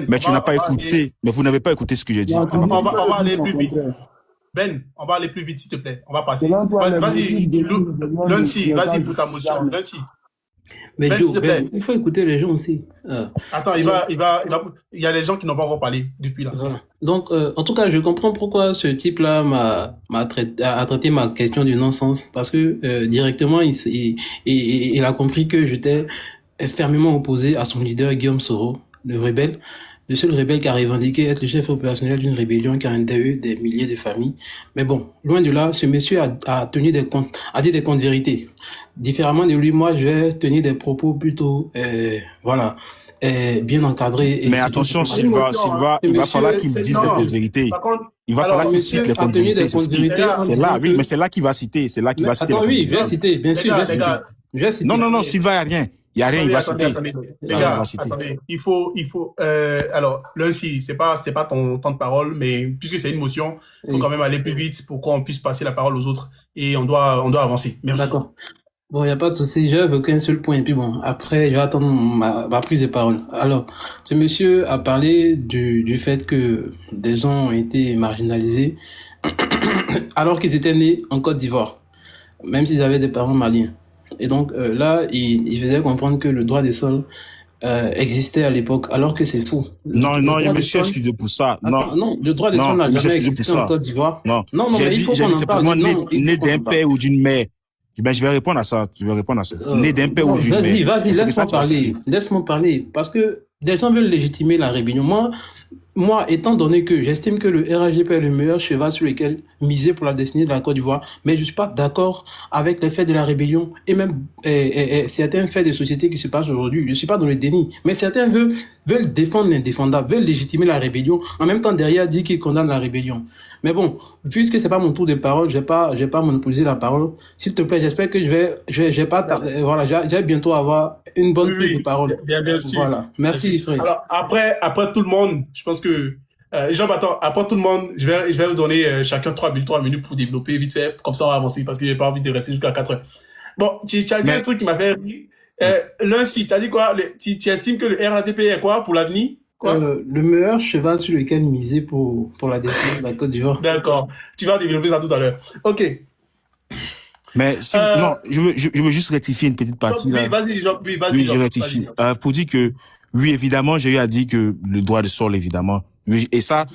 Mais tu n'as pas écouté, mais vous n'avez pas écouté ce que j'ai dit. On va aller plus vite. Ben, on va aller plus vite, s'il te plaît. On va passer. Vas-y, Lundi, vas-y pour ta motion. Lundi. Mais Ben, Joe, il faut écouter les gens aussi. Attends, il y a des gens qui n'ont pas encore parlé depuis là. Voilà. Donc, en tout cas, je comprends pourquoi ce type-là a traité ma question du non-sens. Parce que directement, il a compris que j'étais fermement opposé à son leader Guillaume Soro, le rebelle. Le seul rebelle qui a revendiqué être le chef opérationnel d'une rébellion qui a endeuillé des milliers de familles. Mais bon, loin de là, ce monsieur a dit des comptes vérités. Différemment de lui, moi, je vais tenir des propos plutôt, bien encadrés. Mais attention, Sylvain, il va falloir qu'il dise des comptes vérités. Il va falloir qu'il cite les comptes vérités. C'est là, oui, mais c'est là qu'il va citer. C'est là qu'il va citer. Attends, oui, je vais citer, bien sûr, je vais citer. Non, Sylvain, il n'y a rien. Il y a rien, il va citer. Les gars, attendez. Il faut, alors, là aussi, c'est pas ton temps de parole, mais puisque c'est une motion, il faut quand même aller plus vite pour qu'on puisse passer la parole aux autres et on doit avancer. Merci. D'accord. Bon, il n'y a pas de souci. Je veux qu'un seul point. Et puis bon, après, je vais attendre ma prise de parole. Alors, ce monsieur a parlé du fait que des gens ont été marginalisés alors qu'ils étaient nés en Côte d'Ivoire, même s'ils avaient des parents maliens. Et donc là, il faisait comprendre que le droit des sols existait à l'époque, alors que c'est faux. Non, je me suis excusé pour ça. Non, le droit des sols n'a jamais existé en Côte d'Ivoire. Non, j'ai dit simplement né d'un père ou d'une mère. Ben, je vais répondre à ça. Né d'un père ou d'une mère. Vas-y, laisse-moi parler. Parce que des gens veulent légitimer la rébellion. Moi, étant donné que j'estime que le RHDP est le meilleur cheval sur lequel miser pour la destinée de la Côte d'Ivoire, mais je suis pas d'accord avec les faits de la rébellion et même certains faits de société qui se passent aujourd'hui. Je suis pas dans le déni, mais certains veulent défendre l'indéfendable, veulent légitimer la rébellion, en même temps derrière dire qu'ils condamnent la rébellion. Mais bon, puisque c'est pas mon tour de parole, je vais pas monopoliser la parole. S'il te plaît, j'espère que je vais pas j'ai bientôt avoir une bonne prise de parole. Bien sûr. Voilà. Merci, frère. Alors, après tout le monde, je pense que Jean-Baptiste, après tout le monde, je vais vous donner chacun 3 minutes pour développer vite fait, comme ça on va avancer, parce que j'ai pas envie de rester jusqu'à 4 heures. Bon, tu as dit un truc qui m'a fait rire. Lundi, tu as dit quoi? Tu estimes que le RATP est quoi pour l'avenir? Quoi? Le meilleur cheval sur lequel miser pour la défense de la Côte d'Ivoire. D'accord. Tu vas développer ça tout à l'heure. Ok. Mais si, non, je veux juste rectifier une petite partie là. Oui, vas-y, oui, vas-y. Oui, je rectifie. Pour dire que, oui, évidemment, j'ai eu à dire que le droit de sol, évidemment. Oui, et ça,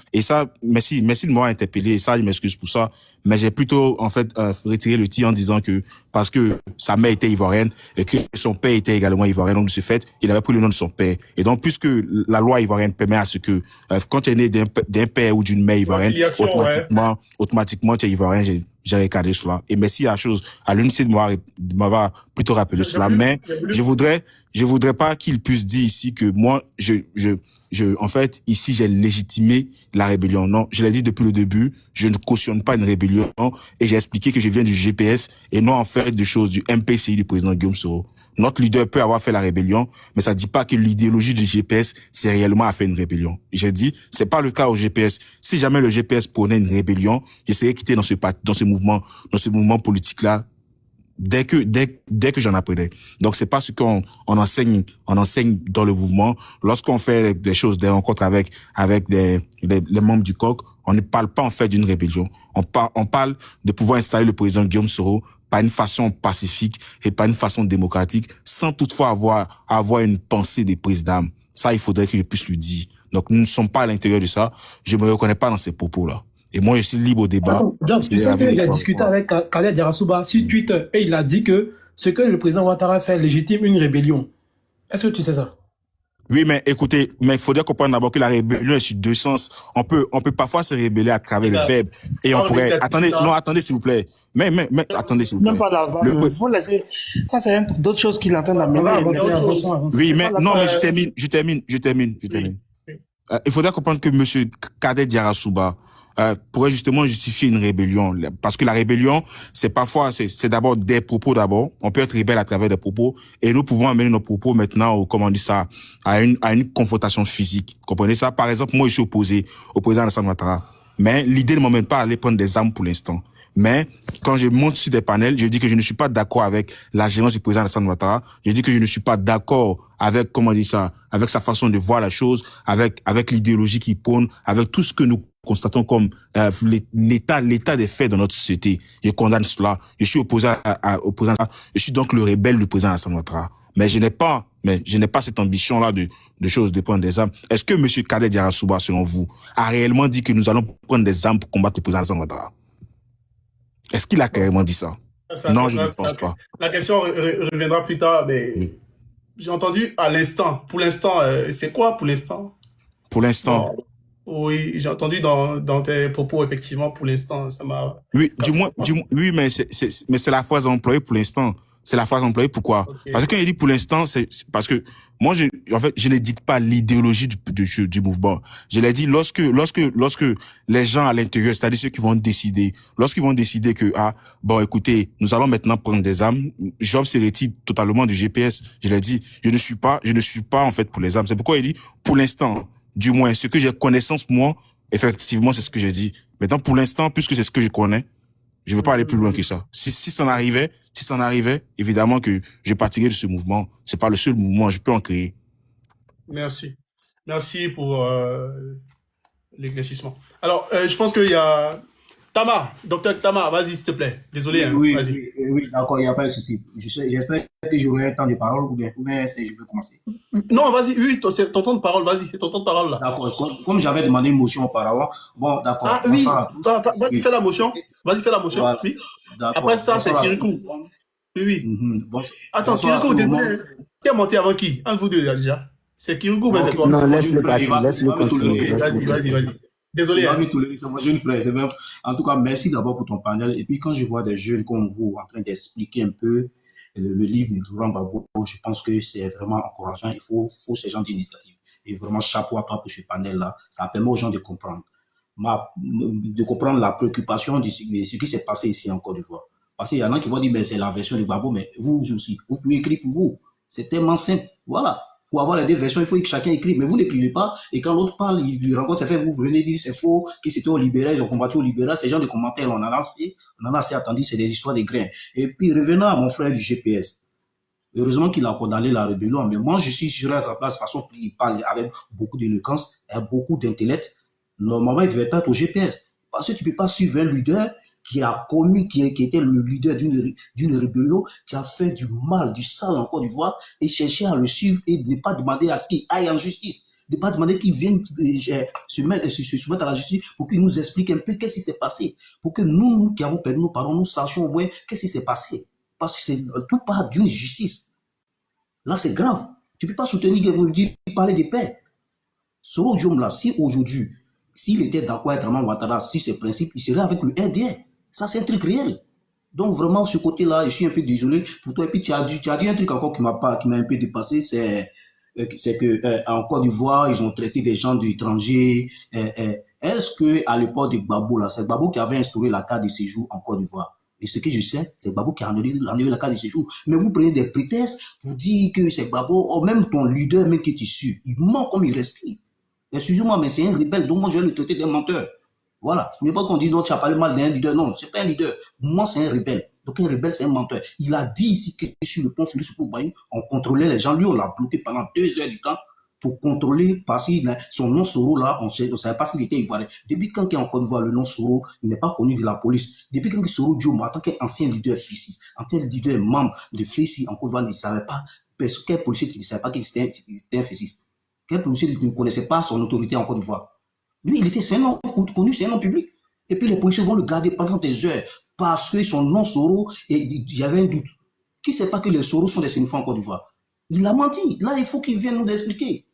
merci de m'avoir interpellé, et ça, je m'excuse pour ça. Mais j'ai plutôt, en fait, retiré le tir en disant que, parce que sa mère était ivoirienne, et que son père était également ivoirien, donc de ce fait, il avait pris le nom de son père. Et donc, puisque la loi ivoirienne permet à ce que, quand tu es né d'un père ou d'une mère ivoirienne, automatiquement, tu es ivoirien, j'ai regardé cela. Et merci à l'unité de m'avoir plutôt rappelé cela. Mais je voudrais pas qu'il puisse dire ici que moi, en fait, ici, j'ai légitimé la rébellion. Non, je l'ai dit depuis le début, je ne cautionne pas une rébellion et j'ai expliqué que je viens du GPS et non en fait de choses du MPCI du président Guillaume Soro. Notre leader peut avoir fait la rébellion, mais ça dit pas que l'idéologie du GPS, c'est réellement à faire une rébellion. J'ai dit, c'est pas le cas au GPS. Si jamais le GPS prenait une rébellion, j'essaierais de quitter dans ce mouvement politique-là, dès que j'en apprenais. Donc c'est pas ce qu'on enseigne dans le mouvement. Lorsqu'on fait des choses, des rencontres avec les membres du COC, on ne parle pas en fait d'une rébellion. On parle de pouvoir installer le président Guillaume Soro par une façon pacifique et par une façon démocratique, sans toutefois avoir une pensée de prise d'âme. Ça, il faudrait que je puisse le dire. Donc nous ne sommes pas à l'intérieur de ça. Je me reconnais pas dans ces propos-là. Et moi, je suis libre au débat. Donc, tu sais qu'il a discuté avec Khaled Yarasuba sur Twitter et il a dit que ce que le président Ouattara fait légitime une rébellion. Est-ce que tu sais ça? Oui, mais écoutez, mais il faudrait comprendre d'abord que la rébellion est sur deux sens. On peut parfois se rébeller à travers le verbe et on pourrait. Attendez, s'il vous plaît. Mais attendez, s'il vous plaît. Même pas d'avant. Faut laisser. Ça, c'est d'autres choses qu'il entend d'amener. Oui, mais non, mais je termine. Il faudrait comprendre que monsieur Kader Yarasuba pourrait justement justifier une rébellion, parce que la rébellion, c'est d'abord des propos d'abord. On peut être rebelle à travers des propos, et nous pouvons amener nos propos maintenant, à une confrontation physique. Comprenez ça? Par exemple, moi, je suis opposé au président Alassane Ouattara, mais l'idée ne m'emmène pas à aller prendre des armes pour l'instant. Mais quand je monte sur des panels, je dis que je ne suis pas d'accord avec la gérance du président Alassane Ouattara. Je dis que je ne suis pas d'accord avec, avec sa façon de voir la chose, avec l'idéologie qu'il prône, avec tout ce que nous constatons comme l'état des faits dans notre société. Je condamne cela. Je suis opposé à ça. Je suis donc le rebelle du président Alassane Ouattara. Mais je n'ai pas cette ambition-là de prendre des armes. Est-ce que M. Kader Yarasuba, selon vous, a réellement dit que nous allons prendre des armes pour combattre le président Alassane Ouattara? Est-ce qu'il a carrément dit ça? Non, je ne pense pas. La question reviendra plus tard, mais j'ai entendu à l'instant. Pour l'instant, c'est quoi pour l'instant? Pour l'instant. Oui, j'ai entendu dans tes propos, effectivement, pour l'instant, ça m'a... Oui, oui, mais c'est la phrase employée pour l'instant. C'est la phrase employée, pourquoi? Okay. Parce que quand il dit pour l'instant, c'est parce que moi, je ne dis pas l'idéologie du mouvement. Je l'ai dit lorsque les gens à l'intérieur, c'est-à-dire ceux qui vont décider, lorsqu'ils vont décider que, bon, écoutez, nous allons maintenant prendre des armes, Job se retire totalement du GPS. Je l'ai dit, je ne suis pas, en fait, pour les armes. C'est pourquoi il dit, pour l'instant, du moins, ce que j'ai connaissance, moi, effectivement, c'est ce que j'ai dit. Maintenant, pour l'instant, puisque c'est ce que je connais, je ne veux pas aller plus loin que ça. Si ça en arrivait, évidemment que je partirais de ce mouvement. C'est pas le seul mouvement, je peux en créer. Merci. Merci pour l'éclaircissement. Alors, je pense qu'il y a Tama, docteur Tama, vas-y s'il te plaît. Désolé. Oui, vas-y. Oui, d'accord, il n'y a pas de souci. J'espère que j'aurai un temps de parole ou bien je peux commencer. Non, vas-y, oui, c'est ton temps de parole, vas-y, c'est ton temps de parole là. D'accord, comme j'avais demandé une motion auparavant, bon, d'accord. Ah oui, vas-y, fais la motion. Vas-y, fais la motion. Voilà. Oui. Après ça, c'est Kirikou. Oui. Attends, Kirikou, qui a monté avant qui? Un de vous deux déjà. C'est Kirikou, mais c'est toi. Non, laisse-le continuer. Vas-y. Désolé. C'est mon jeune frère. En tout cas, merci d'abord pour ton panel. Et puis, quand je vois des jeunes comme vous en train d'expliquer un peu le livre de Laurent Gbagbo, je pense que c'est vraiment encourageant. Il faut ces gens d'initiative. Et vraiment, chapeau à toi pour ce panel-là. Ça permet aux gens de comprendre. La préoccupation de ce qui s'est passé ici en Côte d'Ivoire. Parce qu'il y en a qui vont dire, c'est la version de Gbagbo, mais vous aussi, vous pouvez écrire pour vous. C'est tellement simple. Voilà. Pour avoir les deux versions, il faut que chacun écrive, mais vous n'écrivez pas. Et quand l'autre parle, il rencontre ses faits, vous venez dire c'est faux, qu'ils c'était au libéral, ils ont combattu au libéral. Ces gens de commentaires, on en a assez attendu, c'est des histoires de grains. Et puis, revenons à mon frère du GPS. Heureusement qu'il a condamné la rébellion, mais moi, je serais à sa place, de façon qu'il parle avec beaucoup d'éloquence et beaucoup d'intellect. Normalement, il devait être au GPS. Parce que tu ne peux pas suivre un leader qui a commis, qui était le leader d'une rébellion, qui a fait du mal, du sale en Côte d'Ivoire, et chercher à le suivre et ne pas demander à ce qu'il aille en justice. De ne pas demander qu'il vienne se soumettre à la justice pour qu'il nous explique un peu qu'est-ce qui s'est passé. Pour que nous qui avons perdu nos parents, nous sachions au moins qu'est-ce qui s'est passé. Parce que tout part d'une justice. Là, c'est grave. Tu ne peux pas soutenir parler de paix. Soro Diom, là, si aujourd'hui, s'il était d'accord avec Draman Ouattara, si ses principes, il serait avec le RDR. Ça, c'est un truc réel. Donc, vraiment, ce côté-là, je suis un peu désolé pour toi. Et puis, tu as dit un truc encore qui m'a un peu dépassé, c'est que en Côte d'Ivoire, ils ont traité des gens d'étrangers. Est-ce que à l'époque de Gbagbo, là, c'est Gbagbo qui avait instauré la carte de séjour en Côte d'Ivoire? Et ce que je sais, c'est Gbagbo qui a enlevé la carte de séjour. Mais vous prenez des prétextes pour dire que c'est Gbagbo, même ton leader, même qui est issu, il ment comme il respire. Excusez-moi, mais c'est un rebelle, donc moi je vais le traiter d'un menteur. Voilà. Ce n'est pas qu'on dit non, tu as parlé mal d'un leader. Non, c'est pas un leader. Moi, c'est un rebelle. Donc un rebelle, c'est un menteur. Il a dit ici que sur le pont Félix Houphouët-Boigny, on contrôlait les gens. Lui, on l'a bloqué pendant 2 heures du temps pour contrôler, parce que son nom Soro, là, on ne savait pas s'il était ivoirien. Depuis quand il est en Côte d'Ivoire, le nom Soro n'est pas connu de la police. Depuis quand Soro Diom, en tant qu'ancien leader FICI, en tant que leader membre de FICI en Côte d'Ivoire, il ne savait pas, quel policier qui ne savait pas qu'il était un FICI. Quel policier ne connaissait pas son autorité en Côte d'Ivoire. Lui, c'est un nom connu, c'est un nom public. Et puis les policiers vont le garder pendant des heures parce que son nom Soro, il y avait un doute. Qui ne sait pas que les Soro sont des sénifants en Côte d'Ivoire? Il a menti. Là, il faut qu'il vienne nous expliquer.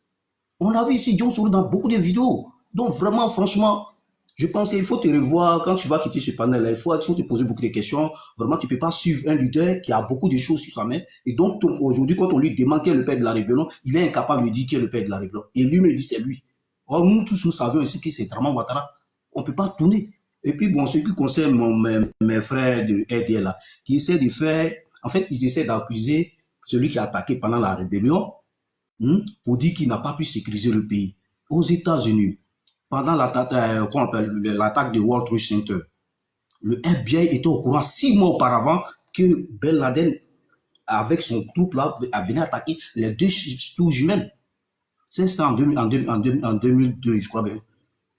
On a vu ici John Soro dans beaucoup de vidéos. Donc vraiment, franchement, je pense qu'il faut te revoir quand tu vas quitter ce panel-là. Il faut te poser beaucoup de questions. Vraiment, tu ne peux pas suivre un leader qui a beaucoup de choses sur sa main. Et donc, aujourd'hui, quand on lui demande qui est le père de la rébellion, il est incapable de dire qui est le père de la rébellion. Et lui me dit c'est lui. Or, nous tous, nous savions ici que c'est Draman Ouattara. On ne peut pas tourner. Et puis, bon, ce qui concerne mes frères de RDL là, qui essaient de faire, en fait, ils essaient d'accuser celui qui a attaqué pendant la rébellion, pour dire qu'il n'a pas pu sécuriser le pays. Aux États-Unis, pendant l'attaque de World Trade Center, le FBI était au courant 6 mois auparavant que Ben Laden, avec son groupe là, venait attaquer les 2 tours jumelles. C'était en 2002, je crois bien.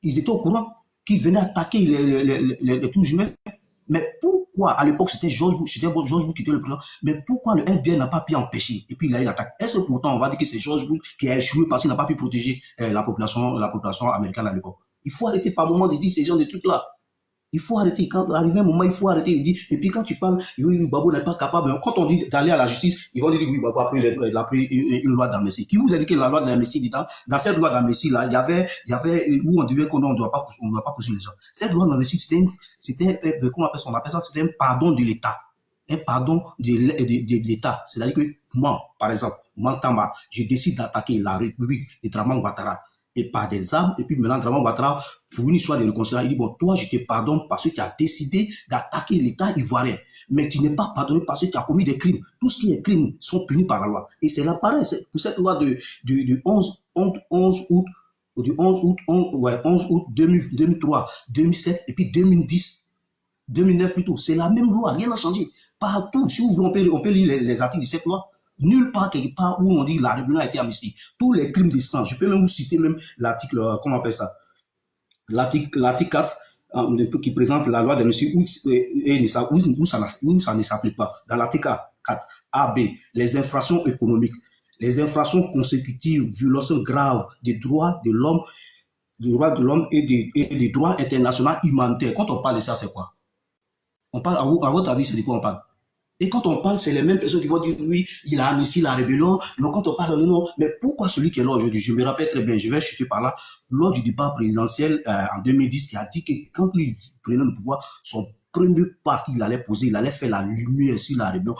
Ils étaient au courant qu'ils venaient attaquer les tours jumelles. Mais pourquoi, à l'époque, c'était George Bush qui était le président, mais pourquoi le FBI n'a pas pu empêcher? Et puis il a eu l'attaque. Est-ce que pourtant on va dire que c'est George Bush qui a échoué parce qu'il n'a pas pu protéger la population américaine à l'époque? Il faut arrêter par moment de dire ces genres de trucs-là. Il faut arrêter. Quand arrive un moment, il faut arrêter de dire. Et puis quand tu parles, oui, Gbagbo n'est pas capable. Quand on dit d'aller à la justice, ils vont dire oui, Gbagbo a pris une loi d'amnistie. Qui vous a dit que la loi d'amnistie, dans cette loi d'amnistie là, il y avait où on disait qu'on ne doit pas poursuivre les gens. Cette loi d'amnistie, c'était comment on appelle ça, c'était un pardon de l'État. Un pardon de l'État. C'est-à-dire que moi, par exemple, Tamba, je décide d'attaquer la République de Draman Ouattara et par des armes, et puis maintenant Draman Ouattara, pour une histoire de réconciliation, il dit bon, toi je te pardonne parce que tu as décidé d'attaquer l'État ivoirien, mais tu n'es pas pardonné parce que tu as commis des crimes. Tout ce qui est crimes sont punis par la loi. Et c'est là pareil, pour cette loi du 11 août 2003, 2007 et puis 2009 plutôt. C'est la même loi, rien n'a changé. Partout, si vous voulez, on peut lire les articles de cette loi. Nulle part, quelque part où on dit la rébellion a été amnistiée. Tous les crimes de sang, je peux même vous citer même l'article, comment on appelle ça, l'article 4, qui présente la loi d'amnistie où ça ne s'applique pas. Dans l'article 4, A, B, les infractions économiques, les infractions consécutives, violations graves des droits de l'homme, et des droits internationaux humanitaires. Quand on parle de ça, c'est quoi? On parle, à votre avis, c'est de quoi on parle? Et quand on parle, c'est les mêmes personnes qui vont dire oui, il a amnistié la rébellion. Donc quand on parle de non, mais pourquoi celui qui est là aujourd'hui, je me rappelle très bien, je vais chuter par là, lors du débat présidentiel en 2010, qui a dit que quand lui prenait le pouvoir, son premier pas qu'il allait poser, il allait faire la lumière sur la rébellion.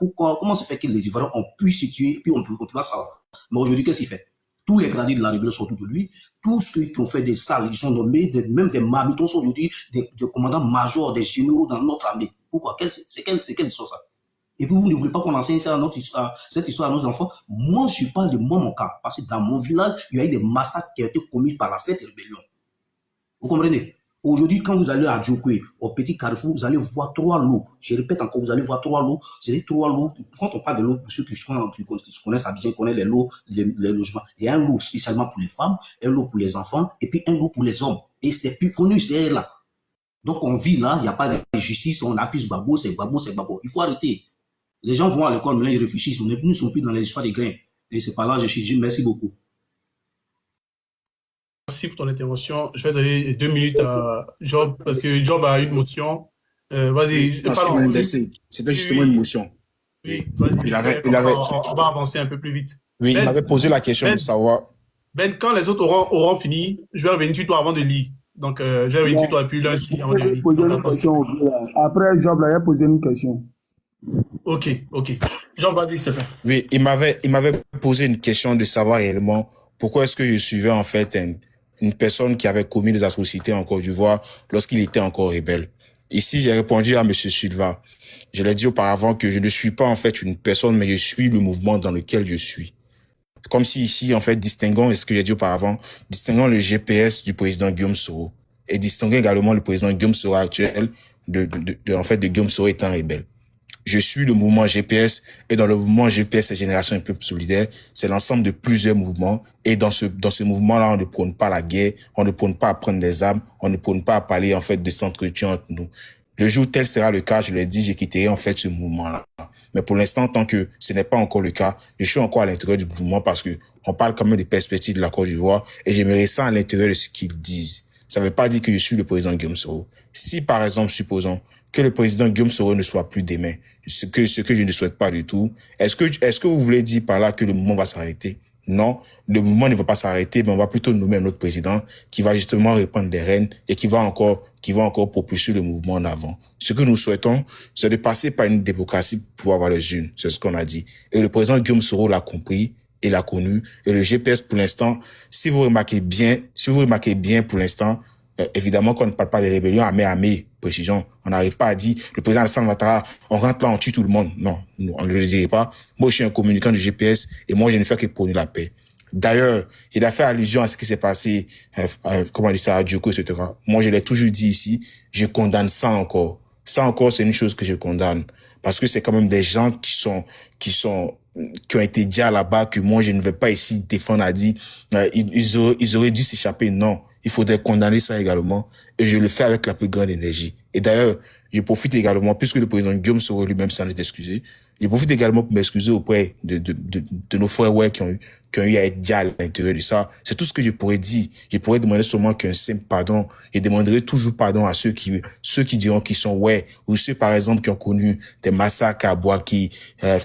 Comment se fait que les Ivoiriens ont pu se tuer et puis on peut pas savoir. Mais aujourd'hui, qu'est-ce qu'il fait? Tous les gradés de la rébellion sont autour de lui. Tous ceux qui ont fait des salles, ils sont nommés, même des marmitons sont aujourd'hui des commandants majors, des généraux dans notre armée. Pourquoi? C'est quelle histoire ça? Et vous ne voulez pas qu'on enseigne ça cette histoire à nos enfants? Moi, je parle de mon cas. Parce que dans mon village, il y a eu des massacres qui ont été commis par cette rébellion. Vous comprenez? Aujourd'hui, quand vous allez à Djokwe, au Petit Carrefour, vous allez voir 3 lots. Je répète encore, vous allez voir 3 lots. C'est les 3 lots. Quand on parle de lots, pour ceux qui se connaissent à bien, connaissent les lots, les logements, il y a un lot spécialement pour les femmes, un lot pour les enfants, et puis un lot pour les hommes. Et c'est plus connu, c'est là. Donc on vit là, il n'y a pas de justice, on accuse Gbagbo, c'est Gbagbo, c'est Gbagbo. Il faut arrêter. Les gens vont à l'école, maintenant ils réfléchissent, nous ne sommes plus dans les histoires des grains. Et c'est par là que je dis merci beaucoup. Merci pour ton intervention. Je vais donner 2 minutes à Job, parce que Job a une motion. Vas-y, c'était justement une motion. Oui, vas-y. On va avancer un peu plus vite. Oui, il m'avait posé la question de savoir. Ben, quand les autres auront fini, je vais revenir sur toi avant de lire. Donc, je vais revenir sur toi et puis là aussi avant de lire. Après, Job, il a posé une question. Ok. Job, vas-y, s'il te plaît. Oui, il m'avait posé une question de savoir réellement pourquoi est-ce que je suivais en fait une personne qui avait commis des atrocités en Côte d'Ivoire lorsqu'il était encore rebelle. Ici, j'ai répondu à Monsieur Silva. Je l'ai dit auparavant que je ne suis pas en fait une personne, mais je suis le mouvement dans lequel je suis. Comme si ici, en fait, distinguons, ce que j'ai dit auparavant, distinguons le GPS du président Guillaume Soro et distinguons également le président Guillaume Soro actuel de Guillaume Soro étant rebelle. Je suis le mouvement GPS et dans le mouvement GPS, c'est Génération Un Peuple Solidaire, c'est l'ensemble de plusieurs mouvements et dans ce mouvement-là, on ne prône pas la guerre, on ne prône pas à prendre des armes, on ne prône pas à parler en fait de s'entretuer entre nous. Le jour où tel sera le cas, je l'ai dit, j'ai quitté en fait ce mouvement-là. Mais pour l'instant, tant que ce n'est pas encore le cas, je suis encore à l'intérieur du mouvement parce que on parle quand même des perspectives de la Côte d'Ivoire et je me ressens à l'intérieur de ce qu'ils disent. Ça ne veut pas dire que je suis le président Guillaume Soro. Si par exemple, supposons que le président Guillaume Soro ne soit plus demain, ce que je ne souhaite pas du tout, est-ce que vous voulez dire par là que le mouvement va s'arrêter? Non, le mouvement ne va pas s'arrêter, mais on va plutôt nommer un autre président qui va justement reprendre des rênes et qui va encore propulser le mouvement en avant. Ce que nous souhaitons, c'est de passer par une démocratie pour avoir les urnes. C'est ce qu'on a dit. Et le président Guillaume Soro l'a compris et l'a connu. Et le GPS, pour l'instant, si vous remarquez bien pour l'instant, évidemment qu'on ne parle pas des rébellions armées, précision. On n'arrive pas à dire, le président Alassane Ouattara, on rentre là, on tue tout le monde. Non, on ne le dirait pas. Moi, je suis un communicant du GPS et moi, je ne fais que prôner la paix. D'ailleurs, il a fait allusion à ce qui s'est passé, comment on dit ça, à Djoko, etc. Moi, je l'ai toujours dit ici, je condamne ça encore. Ça encore, c'est une chose que je condamne. Parce que c'est quand même des gens qui ont été déjà là-bas, que moi, je ne vais pas ici défendre à dire, ils auraient dû s'échapper. Non. Il faudrait condamner ça également. Et je le fais avec la plus grande énergie. Et d'ailleurs, je profite également, puisque le président Guillaume Soro lui-même s'en est excusé, je profite également pour m'excuser auprès de nos frères qui ont eu à être déjà à l'intérieur de ça. C'est tout ce que je pourrais dire. Je pourrais demander seulement qu'un simple pardon. Je demanderai toujours pardon à ceux qui diront qu'ils sont ou ceux, par exemple, qui ont connu des massacres à Bouaki,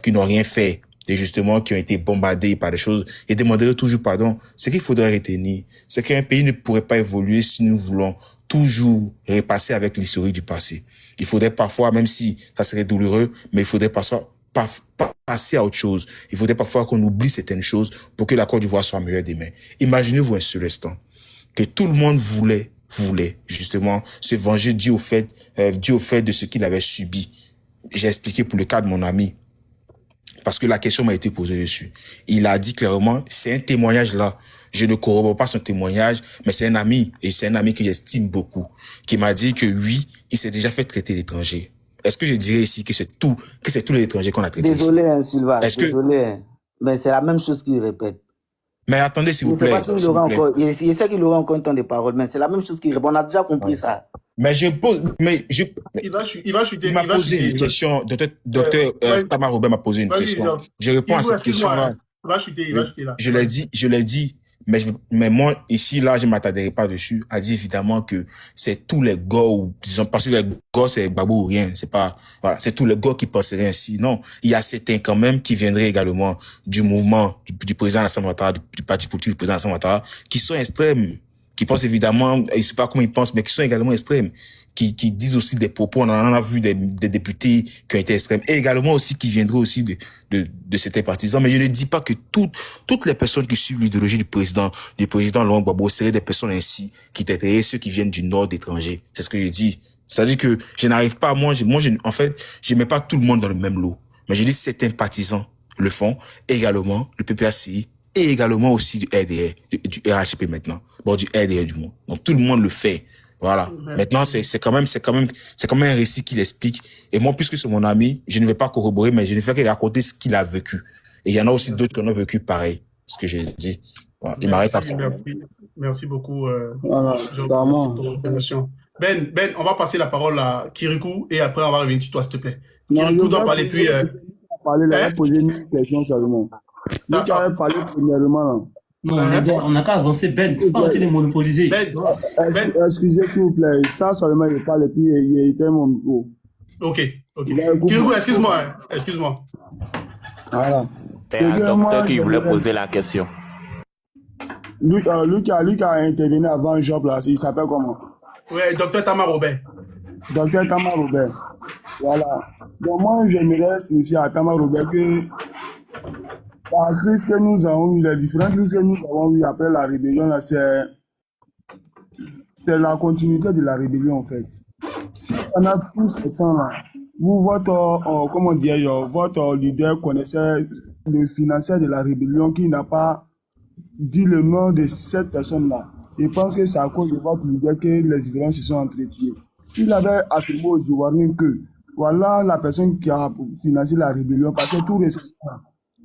qui n'ont rien fait. Et justement, qui ont été bombardés par des choses, et demanderai toujours pardon. Ce qu'il faudrait retenir, c'est qu'un pays ne pourrait pas évoluer si nous voulons toujours repasser avec l'historique du passé. Il faudrait parfois, même si ça serait douloureux, mais il faudrait passer à autre chose. Il faudrait parfois qu'on oublie certaines choses pour que la Côte d'Ivoire soit meilleure demain. Imaginez-vous un seul instant que tout le monde voulait justement se venger dû au fait de ce qu'il avait subi. J'ai expliqué pour le cas de mon ami. Parce que la question m'a été posée dessus. Il a dit clairement, c'est un témoignage là. Je ne corrobore pas son témoignage, mais c'est un ami, et c'est un ami que j'estime beaucoup, qui m'a dit que oui, il s'est déjà fait traiter d'étranger. Est-ce que je dirais ici que c'est tous les étrangers qu'on a traités? Désolé, hein, Sylvain, désolé. Mais c'est la même chose qu'il répète. Mais attendez, s'il vous plaît. Il sait qu'il aura encore un temps de parole, mais c'est la même chose qu'il répond. On a déjà compris ça. Mais il va chuter. Il m'a posé une question. Docteur Tamar Robert m'a posé une question. Je réponds à cette question-là. Il va chuter là. Je l'ai dit. Mais moi, ici, là, je m'attarderai pas dessus. A dit évidemment que c'est tous les gars, disons, parce que les gars, c'est Gbagbo ou rien. C'est pas, voilà, c'est tous les gars qui penseraient ainsi. Non. Il y a certains quand même qui viendraient également du mouvement du président Alassane Ouattara, du parti politique du président Alassane Ouattara, qui sont extrêmes, qui pensent évidemment, je sais pas comment ils pensent, mais qui sont également extrêmes, qui disent aussi des propos. On en a vu des députés qui ont été extrêmes, et également aussi qui viendraient aussi de certains partisans. Mais je ne dis pas que toutes les personnes qui suivent l'idéologie du président Laurent Gbagbo seraient des personnes ainsi, qui traiteraient ceux qui viennent du nord d'étrangers. C'est ce que je dis. C'est-à-dire que je n'arrive pas, en fait, je mets pas tout le monde dans le même lot. Mais je dis certains partisans le font, également le PPACI, et également aussi du RDR, du RHP maintenant. Bon, du RDR du moins. Donc tout le monde le fait. Voilà. Maintenant, c'est quand même un récit qu'il explique. Et moi, puisque c'est mon ami, je ne vais pas corroborer, mais je ne fais que raconter ce qu'il a vécu. Et il y en a aussi d'autres qui ont vécu pareil, ce que j'ai dit. Voilà. Il m'arrête après. Merci beaucoup, Voilà, Jean, carrément. pour ton intervention. Ben, on va passer la parole à Kirikou et après on va revenir sur toi, s'il te plaît. Non, Kirikou doit parler, puis... il avait posé une question seulement. Lui qui avait parlé premièrement, là. Non, on n'a qu'à avancer, Ben. Faut pas arrêter de monopoliser. Ben, Excusez, s'il vous plaît. Ça seulement, il parle et puis il était mon micro. Ok. Kirikou, excuse-moi. Voilà. C'est un docteur qui voulait poser la question. Lui qui a intervenu avant Job, là, il s'appelle comment? Ouais, docteur Tamar Robert. Docteur Tamar Robert. Voilà. Donc moi, j'aimerais signifier à Tamar Robert que la crise que nous avons eu, les différentes crises que nous avons eues après la rébellion, là, c'est la continuité de la rébellion, en fait. Si on a tous ces temps-là, vous, votre leader connaissait le financier de la rébellion qui n'a pas dit le nom de cette personne-là. Je pense que c'est à cause de votre leader que les violences se sont entretuées. S'il avait affirmé aux Ivoiriens que voilà la personne qui a financé la rébellion, parce que tout récemment,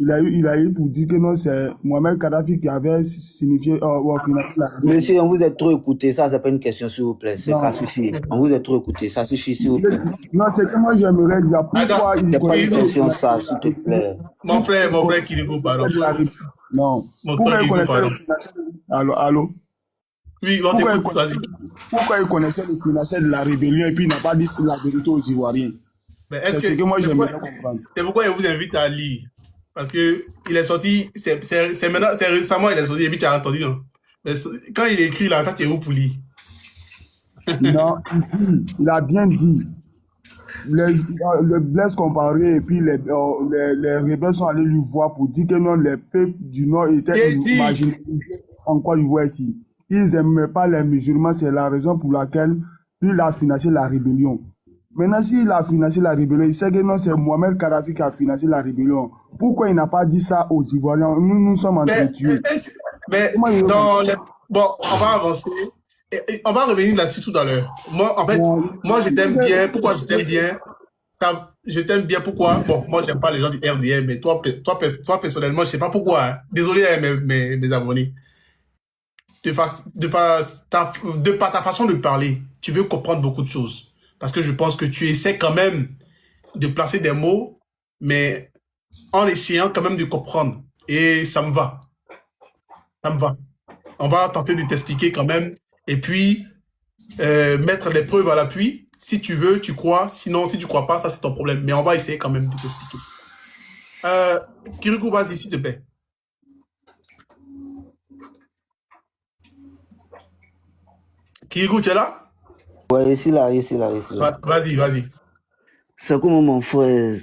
il a eu pour dire que non, c'est Mohamed Kadhafi qui avait signifié financé la rébellion. Monsieur, on vous a trop écouté. Ça, c'est pas une question, s'il vous plaît. Ça suffit. On vous a trop écouté. Ça suffit, s'il vous plaît. Non, c'est que moi, j'aimerais dire pourquoi il n'y a pas une question, ça, s'il te plaît. Mon frère Kirikou, pardon. Non. Pourquoi il connaissait le financier? Allô? Oui, pourquoi il connaissait le financier de la rébellion et puis il n'a pas dit la vérité aux Ivoiriens? C'est ce que moi j'aimerais comprendre. C'est pourquoi il vous invite à lire. Parce que il est sorti, c'est récemment, il est sorti, et puis tu as entendu, non? Mais quand il écrit là, tu es où pour lire? Non, il a bien dit. Le Blaise comparé et puis les rebelles sont allés lui voir pour dire que non, les peuples du Nord étaient marginalisés en Côte d'Ivoire ici. Ils n'aimaient pas les musulmans, c'est la raison pour laquelle il a financé la rébellion. Maintenant, s'il a financé la rébellion, il sait que non, c'est Mohamed Kadhafi qui a financé la rébellion. Pourquoi il n'a pas dit ça aux Ivoiriens? Nous sommes entretués. Bon, on va avancer. On va revenir là-dessus tout à l'heure. Moi, je t'aime bien. Pourquoi je t'aime bien? Je t'aime bien, pourquoi? Bon, moi, j'aime pas les gens du RDM, mais toi personnellement, je sais pas pourquoi. Hein. Désolé, mes abonnés. De par ta façon de parler, tu veux comprendre beaucoup de choses. Parce que je pense que tu essaies quand même de placer des mots, mais en essayant quand même de comprendre. Et ça me va. Ça me va. On va tenter de t'expliquer quand même. Et puis, mettre les preuves à l'appui. Si tu veux, tu crois. Sinon, si tu crois pas, ça c'est ton problème. Mais on va essayer quand même de t'expliquer. Kirikou, vas-y, s'il te plaît. Kirikou, tu es là? Ouais, ici là. Vas-y. C'est comme mon frère.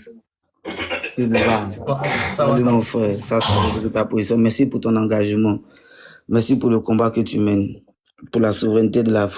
Mon frère, ça c'est ta position. Merci pour ton engagement. Merci pour le combat que tu mènes pour la souveraineté de l'Afrique.